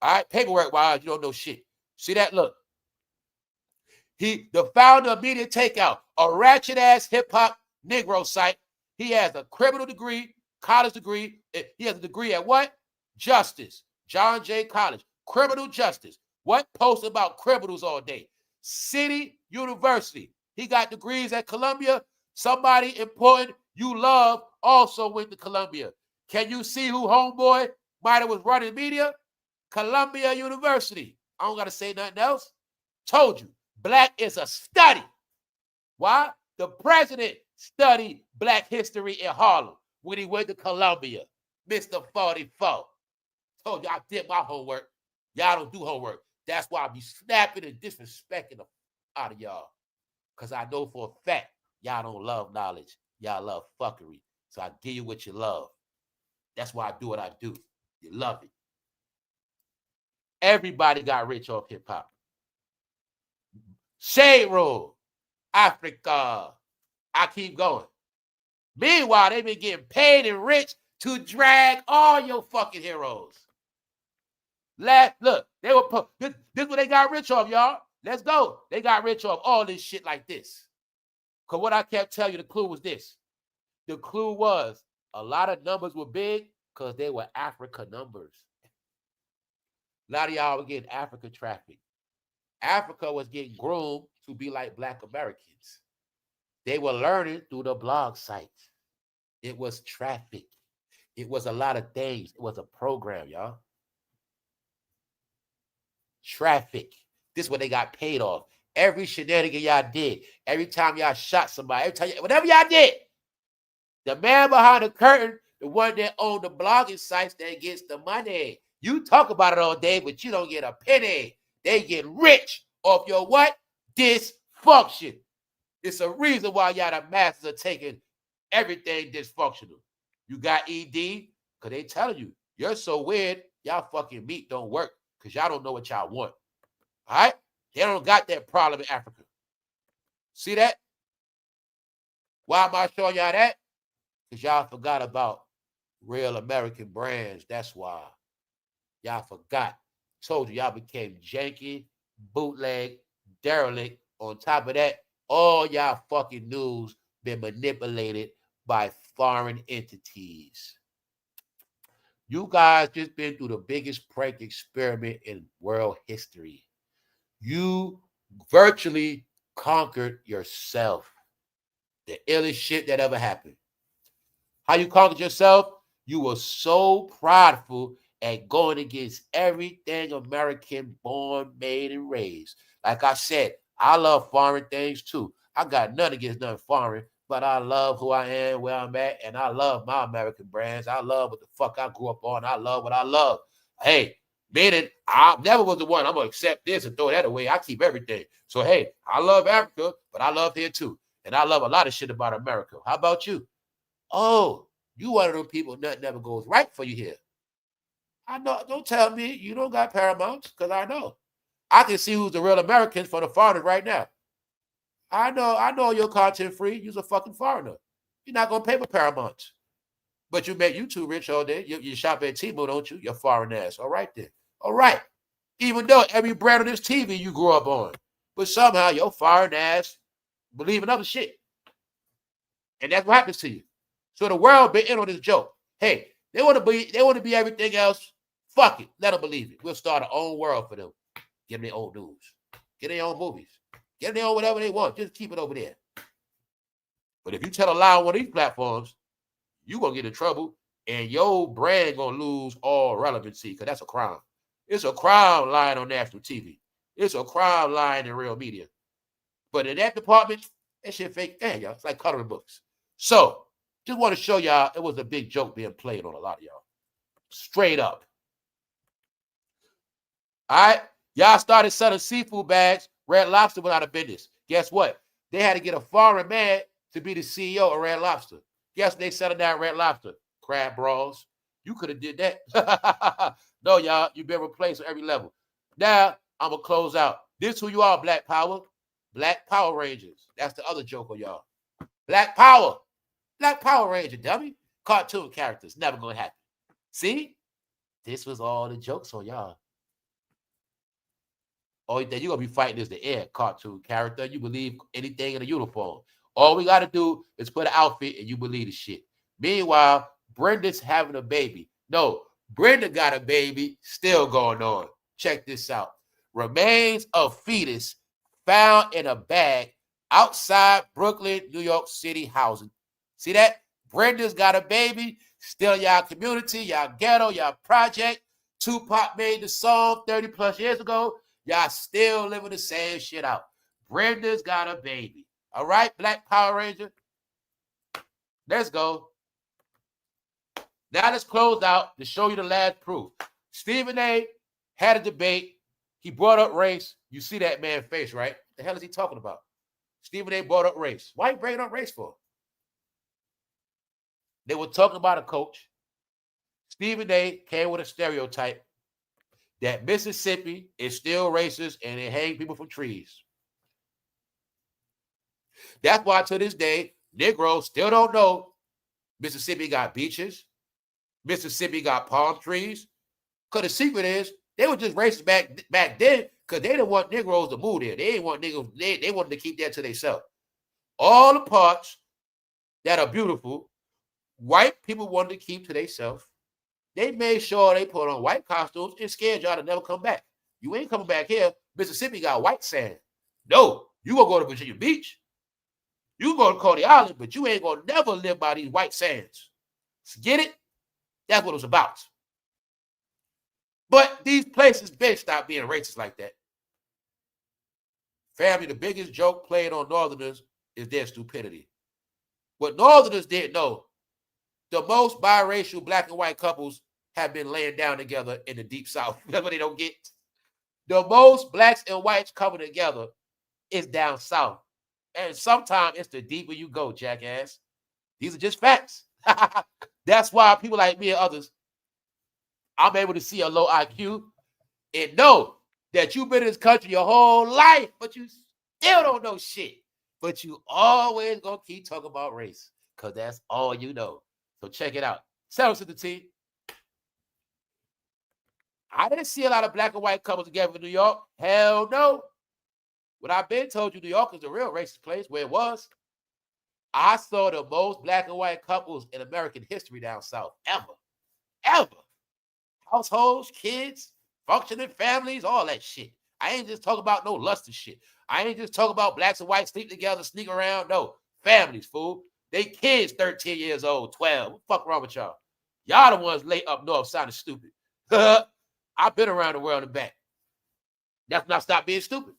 All right, paperwork wise, you don't know shit. See that? Look. The founder of Media Takeout, a ratchet ass hip hop Negro site. He has a criminal degree, college degree. He has a degree at what? Justice. John Jay College. Criminal justice. What? Posts about criminals all day. City University. He got degrees at Columbia. Somebody important you love also went to Columbia. Can you see who homeboy might have was running media? Columbia University. I don't got to say nothing else. Told you. Black is a study. Why? The president studied Black history in Harlem when he went to Columbia. Mr. 44. Told you I did my homework. Y'all don't do homework. That's why I be snapping and disrespecting the out of y'all. Because I know for a fact y'all don't love knowledge. Y'all love fuckery. So I give you what you love. That's why I do what I do. You love it. Everybody got rich off hip-hop. Shade Room, Africa. I keep going. Meanwhile, they've been getting paid and rich to drag all your fucking heroes. Look, they were this is what they got rich off, y'all. Let's go. They got rich off all this shit like this. Because what I kept telling you, the clue was this. The clue was a lot of numbers were big because they were Africa numbers. A lot of y'all were getting Africa traffic. Africa was getting groomed to be like Black Americans. They were learning through the blog sites. It was traffic. It was a lot of things. It was a program, y'all. Traffic. This is what they got paid off. Every shenanigan y'all did, every time y'all shot somebody, every time whatever y'all did, the man behind the curtain, the one that owned the blogging sites that gets the money. You talk about it all day, but you don't get a penny. They get rich off your what? Dysfunction. It's a reason why y'all the masses are taking everything dysfunctional. You got ED, because they telling you, you're so weird, y'all fucking meat don't work, because y'all don't know what y'all want. All right? They don't got that problem in Africa. See that? Why am I showing y'all that? Because y'all forgot about real American brands. That's why. Y'all forgot. Told you y'all became janky, bootleg, derelict. On top of that, all y'all fucking news been manipulated by foreign entities. You guys just been through the biggest prank experiment in world history. You virtually conquered yourself. The illest shit that ever happened. How you conquered yourself? You were so prideful at going against everything American born, made, and raised. Like I said, I love foreign things too. I got nothing against nothing foreign, but I love who I am, where I'm at, and I love my American brands. I love what the fuck I grew up on. I love what I love. Hey, meaning I never was the one, I'm going to accept this and throw that away. I keep everything. So, hey, I love Africa, but I love here too. And I love a lot of shit about America. How about you? Oh, you one of those people, nothing never goes right for you here. I know. Don't tell me you don't got Paramounts, because I know. I can see who's the real Americans for the foreigners right now. I know you're content free. You're a fucking foreigner. You're not going to pay for Paramounts. But you make YouTube rich all day. You shop at Tebow, don't you? You're foreign ass. All right then. All right. Even though every brand on this TV you grew up on. But somehow your foreign ass believe in other shit. And that's what happens to you. So the world been in on this joke. Hey, they want to be everything else. Fuck it. Let them believe it. We'll start our own world for them. Get them their own news. Get their own movies. Get their own whatever they want. Just keep it over there. But if you tell a lie on one of these platforms, you're going to get in trouble and your brand going to lose all relevancy because that's a crime. It's a crime lying on national TV. It's a crime lying in real media. But in that department, that shit fake. Damn, y'all. It's like coloring books. So, just want to show y'all it was a big joke being played on a lot of y'all. Straight up. All right? Y'all started selling seafood bags. Red Lobster went out of business. Guess what? They had to get a foreign man to be the CEO of Red Lobster. Guess what they settled down Red Lobster? Crab brawls. You could have did that. No, y'all. You've been replaced at every level. Now, I'm going to close out. This who you are, Black Power. Black Power Rangers. That's the other joke on y'all. Black Power. Black Power Ranger, dummy. Cartoon characters. Never going to happen. See? This was all the jokes on y'all. Only thing you're going to be fighting is the air cartoon character. You believe anything in a uniform. All we got to do is put an outfit and you believe the shit. Meanwhile, Brenda's having a baby. No, Brenda got a baby still going on. Check this out. Remains of fetus found in a bag outside Brooklyn, New York City housing. See that? Brenda's got a baby. Still y'all community, y'all ghetto, y'all project. Tupac made the song 30 plus years ago. Y'all still living the same shit out. Brenda's got a baby. All right, Black Power Ranger. Let's go. Now let's close out to show you the last proof. Stephen A. had a debate. He brought up race. You see that man's face, right? What the hell is he talking about? Stephen A. brought up race. Why you bringing up race for? They were talking about a coach. Stephen A. came with a stereotype that Mississippi is still racist and they hang people from trees. That's why to this day, Negroes still don't know Mississippi got beaches. Mississippi got palm trees. Because the secret is they were just racist back then because they didn't want Negroes to move there. They didn't want Negroes. They wanted to keep that to themselves. All the parts that are beautiful, white people wanted to keep to themselves. They made sure they put on white costumes and scared y'all to never come back. You ain't coming back here. Mississippi got white sand. No, you gonna go to Virginia Beach. You go to Coney Island, but you ain't gonna never live by these white sands. Get it? That's what it was about. But these places better stop being racist like that. Family, the biggest joke played on Northerners is their stupidity. What Northerners didn't know, the most biracial black and white couples have been laying down together in the deep South. That's what they don't get. The most blacks and whites coming together is down South. And sometimes it's the deeper you go, jackass. These are just facts. That's why people like me and others, I'm able to see a low IQ and know that you've been in this country your whole life, but you still don't know shit. But you always gonna keep talking about race because that's all you know. So check it out. Shout out to the team. I didn't see a lot of black and white couples together in New York. Hell no. What I've been told you, New York is a real racist place where it was. I saw the most black and white couples in American history down South ever. Households, kids, functioning families, all that shit. I ain't just talking about no lust and shit. I ain't just talking about blacks and whites sleep together, sneak around. No, families, fool. They kids 13 years old, 12. What the fuck wrong with y'all? Y'all the ones late up north sounding stupid. I've been around the world and back. That's when I stopped being stupid.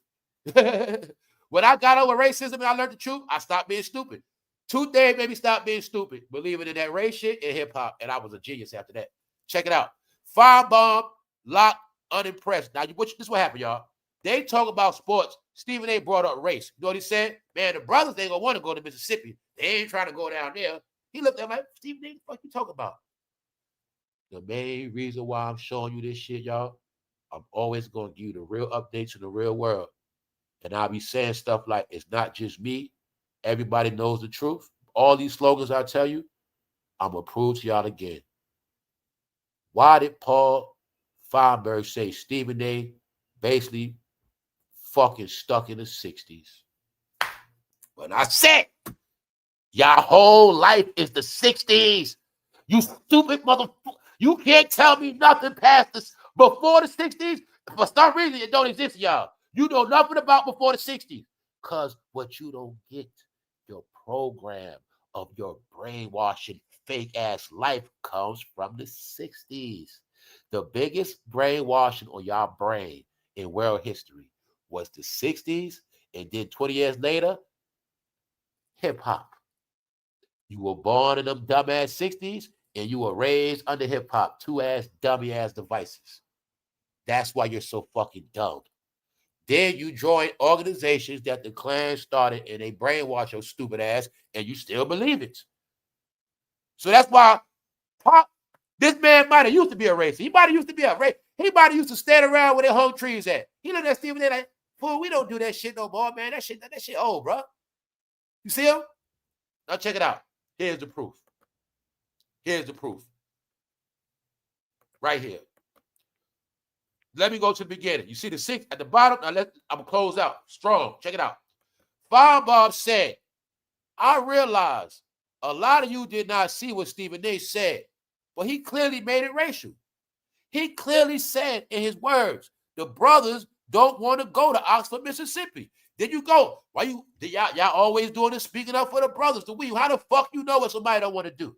When I got over racism and I learned the truth, I stopped being stupid. 2 things made me stop being stupid. Believing in that race shit and hip hop. And I was a genius after that. Check it out. Firebomb, locked, unimpressed. Now, this is what happened, y'all. They talk about sports. Stephen A. brought up race. You know what he said? Man, the brothers ain't gonna want to go to Mississippi. They ain't trying to go down there. He looked at me like, Stephen A., what you talking about? The main reason why I'm showing you this shit, y'all, I'm always gonna give you the real updates in the real world. And I'll be saying stuff like, it's not just me. Everybody knows the truth. All these slogans I tell you, I'm gonna prove to y'all again. Why did Paul Feinberg say Stephen A. basically fucking stuck in the 60s? When I said, your whole life is the 60s. You stupid motherfucker. You can't tell me nothing past this before the 60s. For some reason, it don't exist, y'all. You know nothing about before the 60s. Because what you don't get, your program of your brainwashing fake ass life comes from the 60s. The biggest brainwashing on y'all brain in world history was the 60s, and then 20 years later, hip hop. You were born in them dumbass 60s, and you were raised under hip hop, two ass dummy ass devices. That's why you're so fucking dumb. Then you join organizations that the Klan started, and they brainwash your stupid ass, and you still believe it. So that's why Pop, this man might have used to be a racist. He might have used to be a racist. He might have used to stand around where their home trees at. He looked at Stephen A like, fool, we don't do that shit no more, man. That shit old, bro. You see him? Now check it out. Here's the proof. Here's the proof. Right here. Let me go to the beginning. You see the 6 at the bottom? Now I'm going to close out. Strong. Check it out. Fire Bob said, I realize a lot of you did not see what Stephen A said, but he clearly made it racial. He clearly said in his words, the brothers don't want to go to Oxford, Mississippi. Then you go. Why y'all always doing this, speaking up for the brothers? How the fuck you know what somebody don't want to do?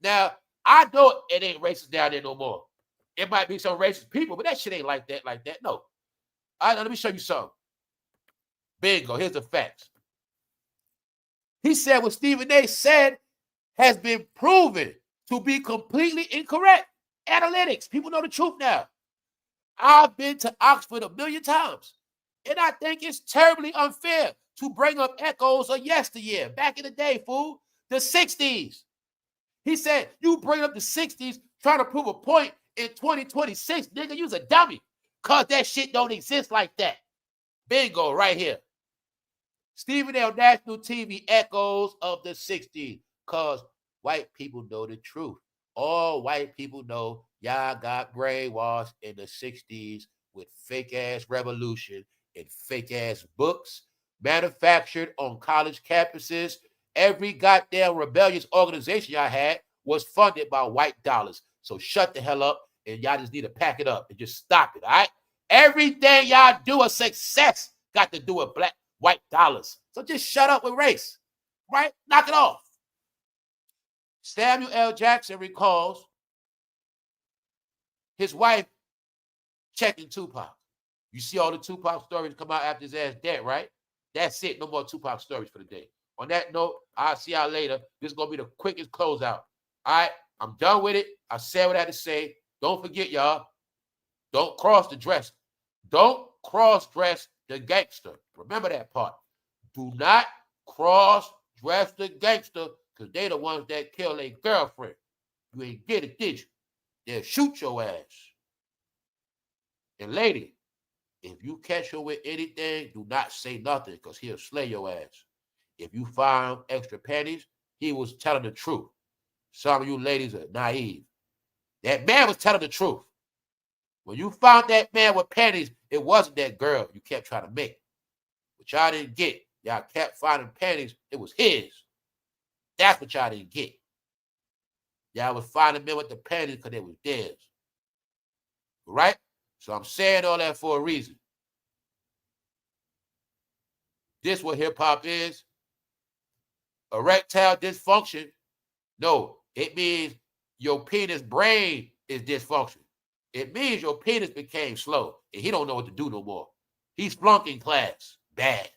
Now, I know it ain't racist down there no more. It might be some racist people, but that shit ain't like that. No. Let me show you something. Bingo. Here's the facts. He said what Stephen A said has been proven to be completely incorrect. Analytics. People know the truth now. I've been to Oxford a million times, and I think it's terribly unfair to bring up echoes of yesteryear, back in the day, fool, the 60s. He said, you bring up the 60s trying to prove a point in 2026, nigga, you's a dummy, because that shit don't exist like that. Bingo, right here. Stephen A. on national TV echoes of the 60s, because white people know the truth. All white people know y'all got brainwashed in the 60s with fake-ass revolution and fake-ass books manufactured on college campuses. Every goddamn rebellious organization y'all had was funded by white dollars. So shut the hell up, and y'all just need to pack it up and just stop it, all right? Everything y'all do a success got to do with white dollars. So just shut up with race, right? Knock it off. Samuel L. Jackson recalls his wife checking Tupac. You see all the Tupac stories come out after his ass dead, right? That's it. No more Tupac stories for the day. On that note, I'll see y'all later. This is going to be the quickest closeout. All right? I'm done with it. I said what I had to say. Don't forget, y'all. Don't cross the dress. Don't cross-dress the gangster. Remember that part. Do not cross-dress the gangster, because they the ones that kill their girlfriend. You ain't get it, did you? They'll shoot your ass. And lady, if you catch her with anything, do not say nothing, because he'll slay your ass. If you find extra panties, he was telling the truth. Some of you ladies are naive. That man was telling the truth. When you found that man with panties, it wasn't that girl you kept trying to make. But y'all didn't get. Y'all kept finding panties. It was his. That's what y'all didn't get. Y'all was finding men with the panties because they was theirs. Right? So I'm saying all that for a reason. This what hip-hop is. Erectile dysfunction. No, it means your penis brain is dysfunctional. It means your penis became slow and he don't know what to do no more. He's flunking class. Bad.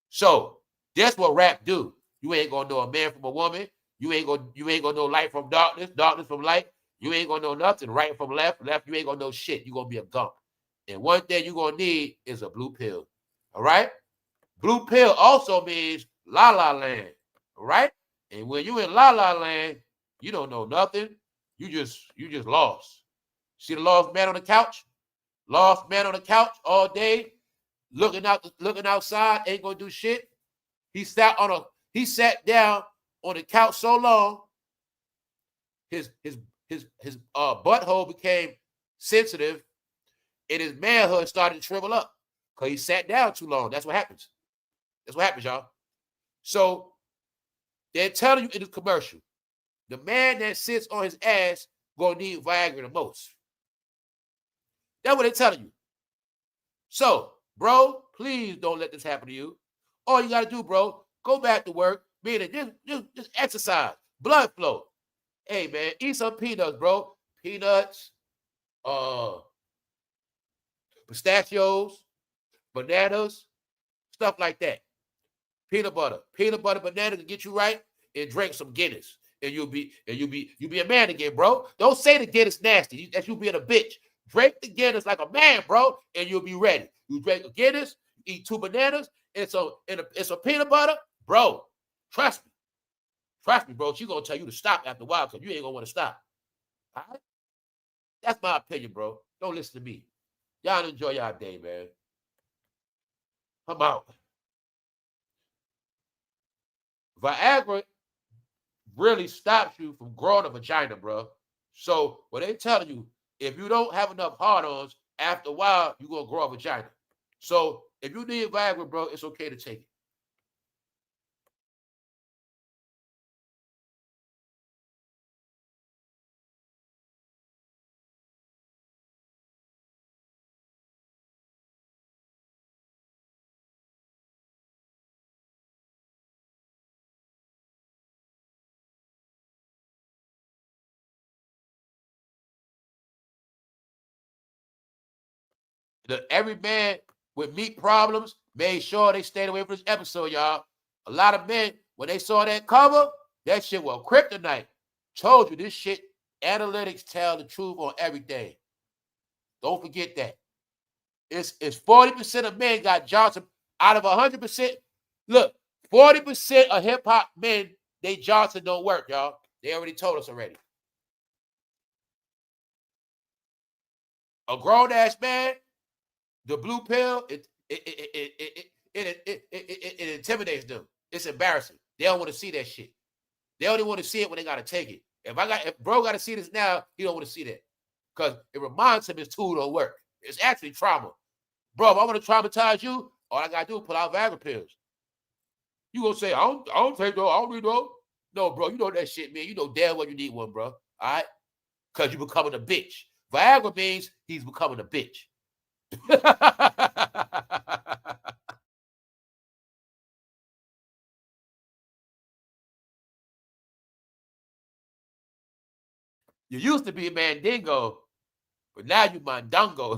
So that's what rap do. You ain't gonna know a man from a woman. You ain't gonna know light from darkness, darkness from light. You ain't gonna know nothing. Right from left, left. You ain't gonna know shit. You gonna be a gump. And one thing you gonna need is a blue pill. All right. Blue pill also means la la land. All right. And when you in la la land, you don't know nothing. You just lost. See the lost man on the couch? Lost man on the couch all day, looking outside, ain't gonna do shit. He sat down on the couch so long, his butthole became sensitive, and his manhood started to shrivel up because he sat down too long. That's what happens. That's what happens, y'all. So they're telling you in the commercial, the man that sits on his ass gonna need Viagra the most. That's what they're telling you. So, bro, please don't let this happen to you. All you got to do, bro, go back to work, Meaning just exercise, blood flow. Hey man, eat some peanuts, bro. Peanuts, uh, pistachios, bananas, stuff like that. Peanut butter, banana to get you right, and drink some Guinness, and you'll be a man again, bro. Don't say the Guinness nasty. That's you being a bitch. Drink the Guinness like a man, bro, and you'll be ready. You drink the Guinness, eat 2 bananas, and some peanut butter, bro. Trust me. Trust me, bro. She's gonna tell you to stop after a while because you ain't gonna want to stop. All right? That's my opinion, bro. Don't listen to me. Y'all enjoy y'all day, man. I'm out. Viagra really stops you from growing a vagina, bro. So what they telling you, if you don't have enough hard-ons, after a while, you're gonna grow a vagina. So if you need Viagra, bro, it's okay to take it. Every man with meat problems made sure they stayed away from this episode, y'all. A lot of men, when they saw that cover, that shit was kryptonite. Told you this shit, analytics tell the truth on everything. Don't forget that. It's 40% of men got Johnson out of 100%. Look, 40% of hip hop men, they Johnson don't work, y'all. They already told us already. A grown ass man, the blue pill, it intimidates them. It's embarrassing. They don't want to see that shit. They only want to see it when they gotta take it. If bro gotta see this now, he don't want to see that because it reminds him his tool don't work. It's actually trauma. Bro, if I want to traumatize you, all I gotta do is pull out Viagra pills. You gonna say I don't take those, I don't need those. No, bro, you know that shit, man. You know damn well you need one, bro. All right, because you're becoming a bitch. Viagra means he's becoming a bitch. You used to be a mandingo, but now you mandongo.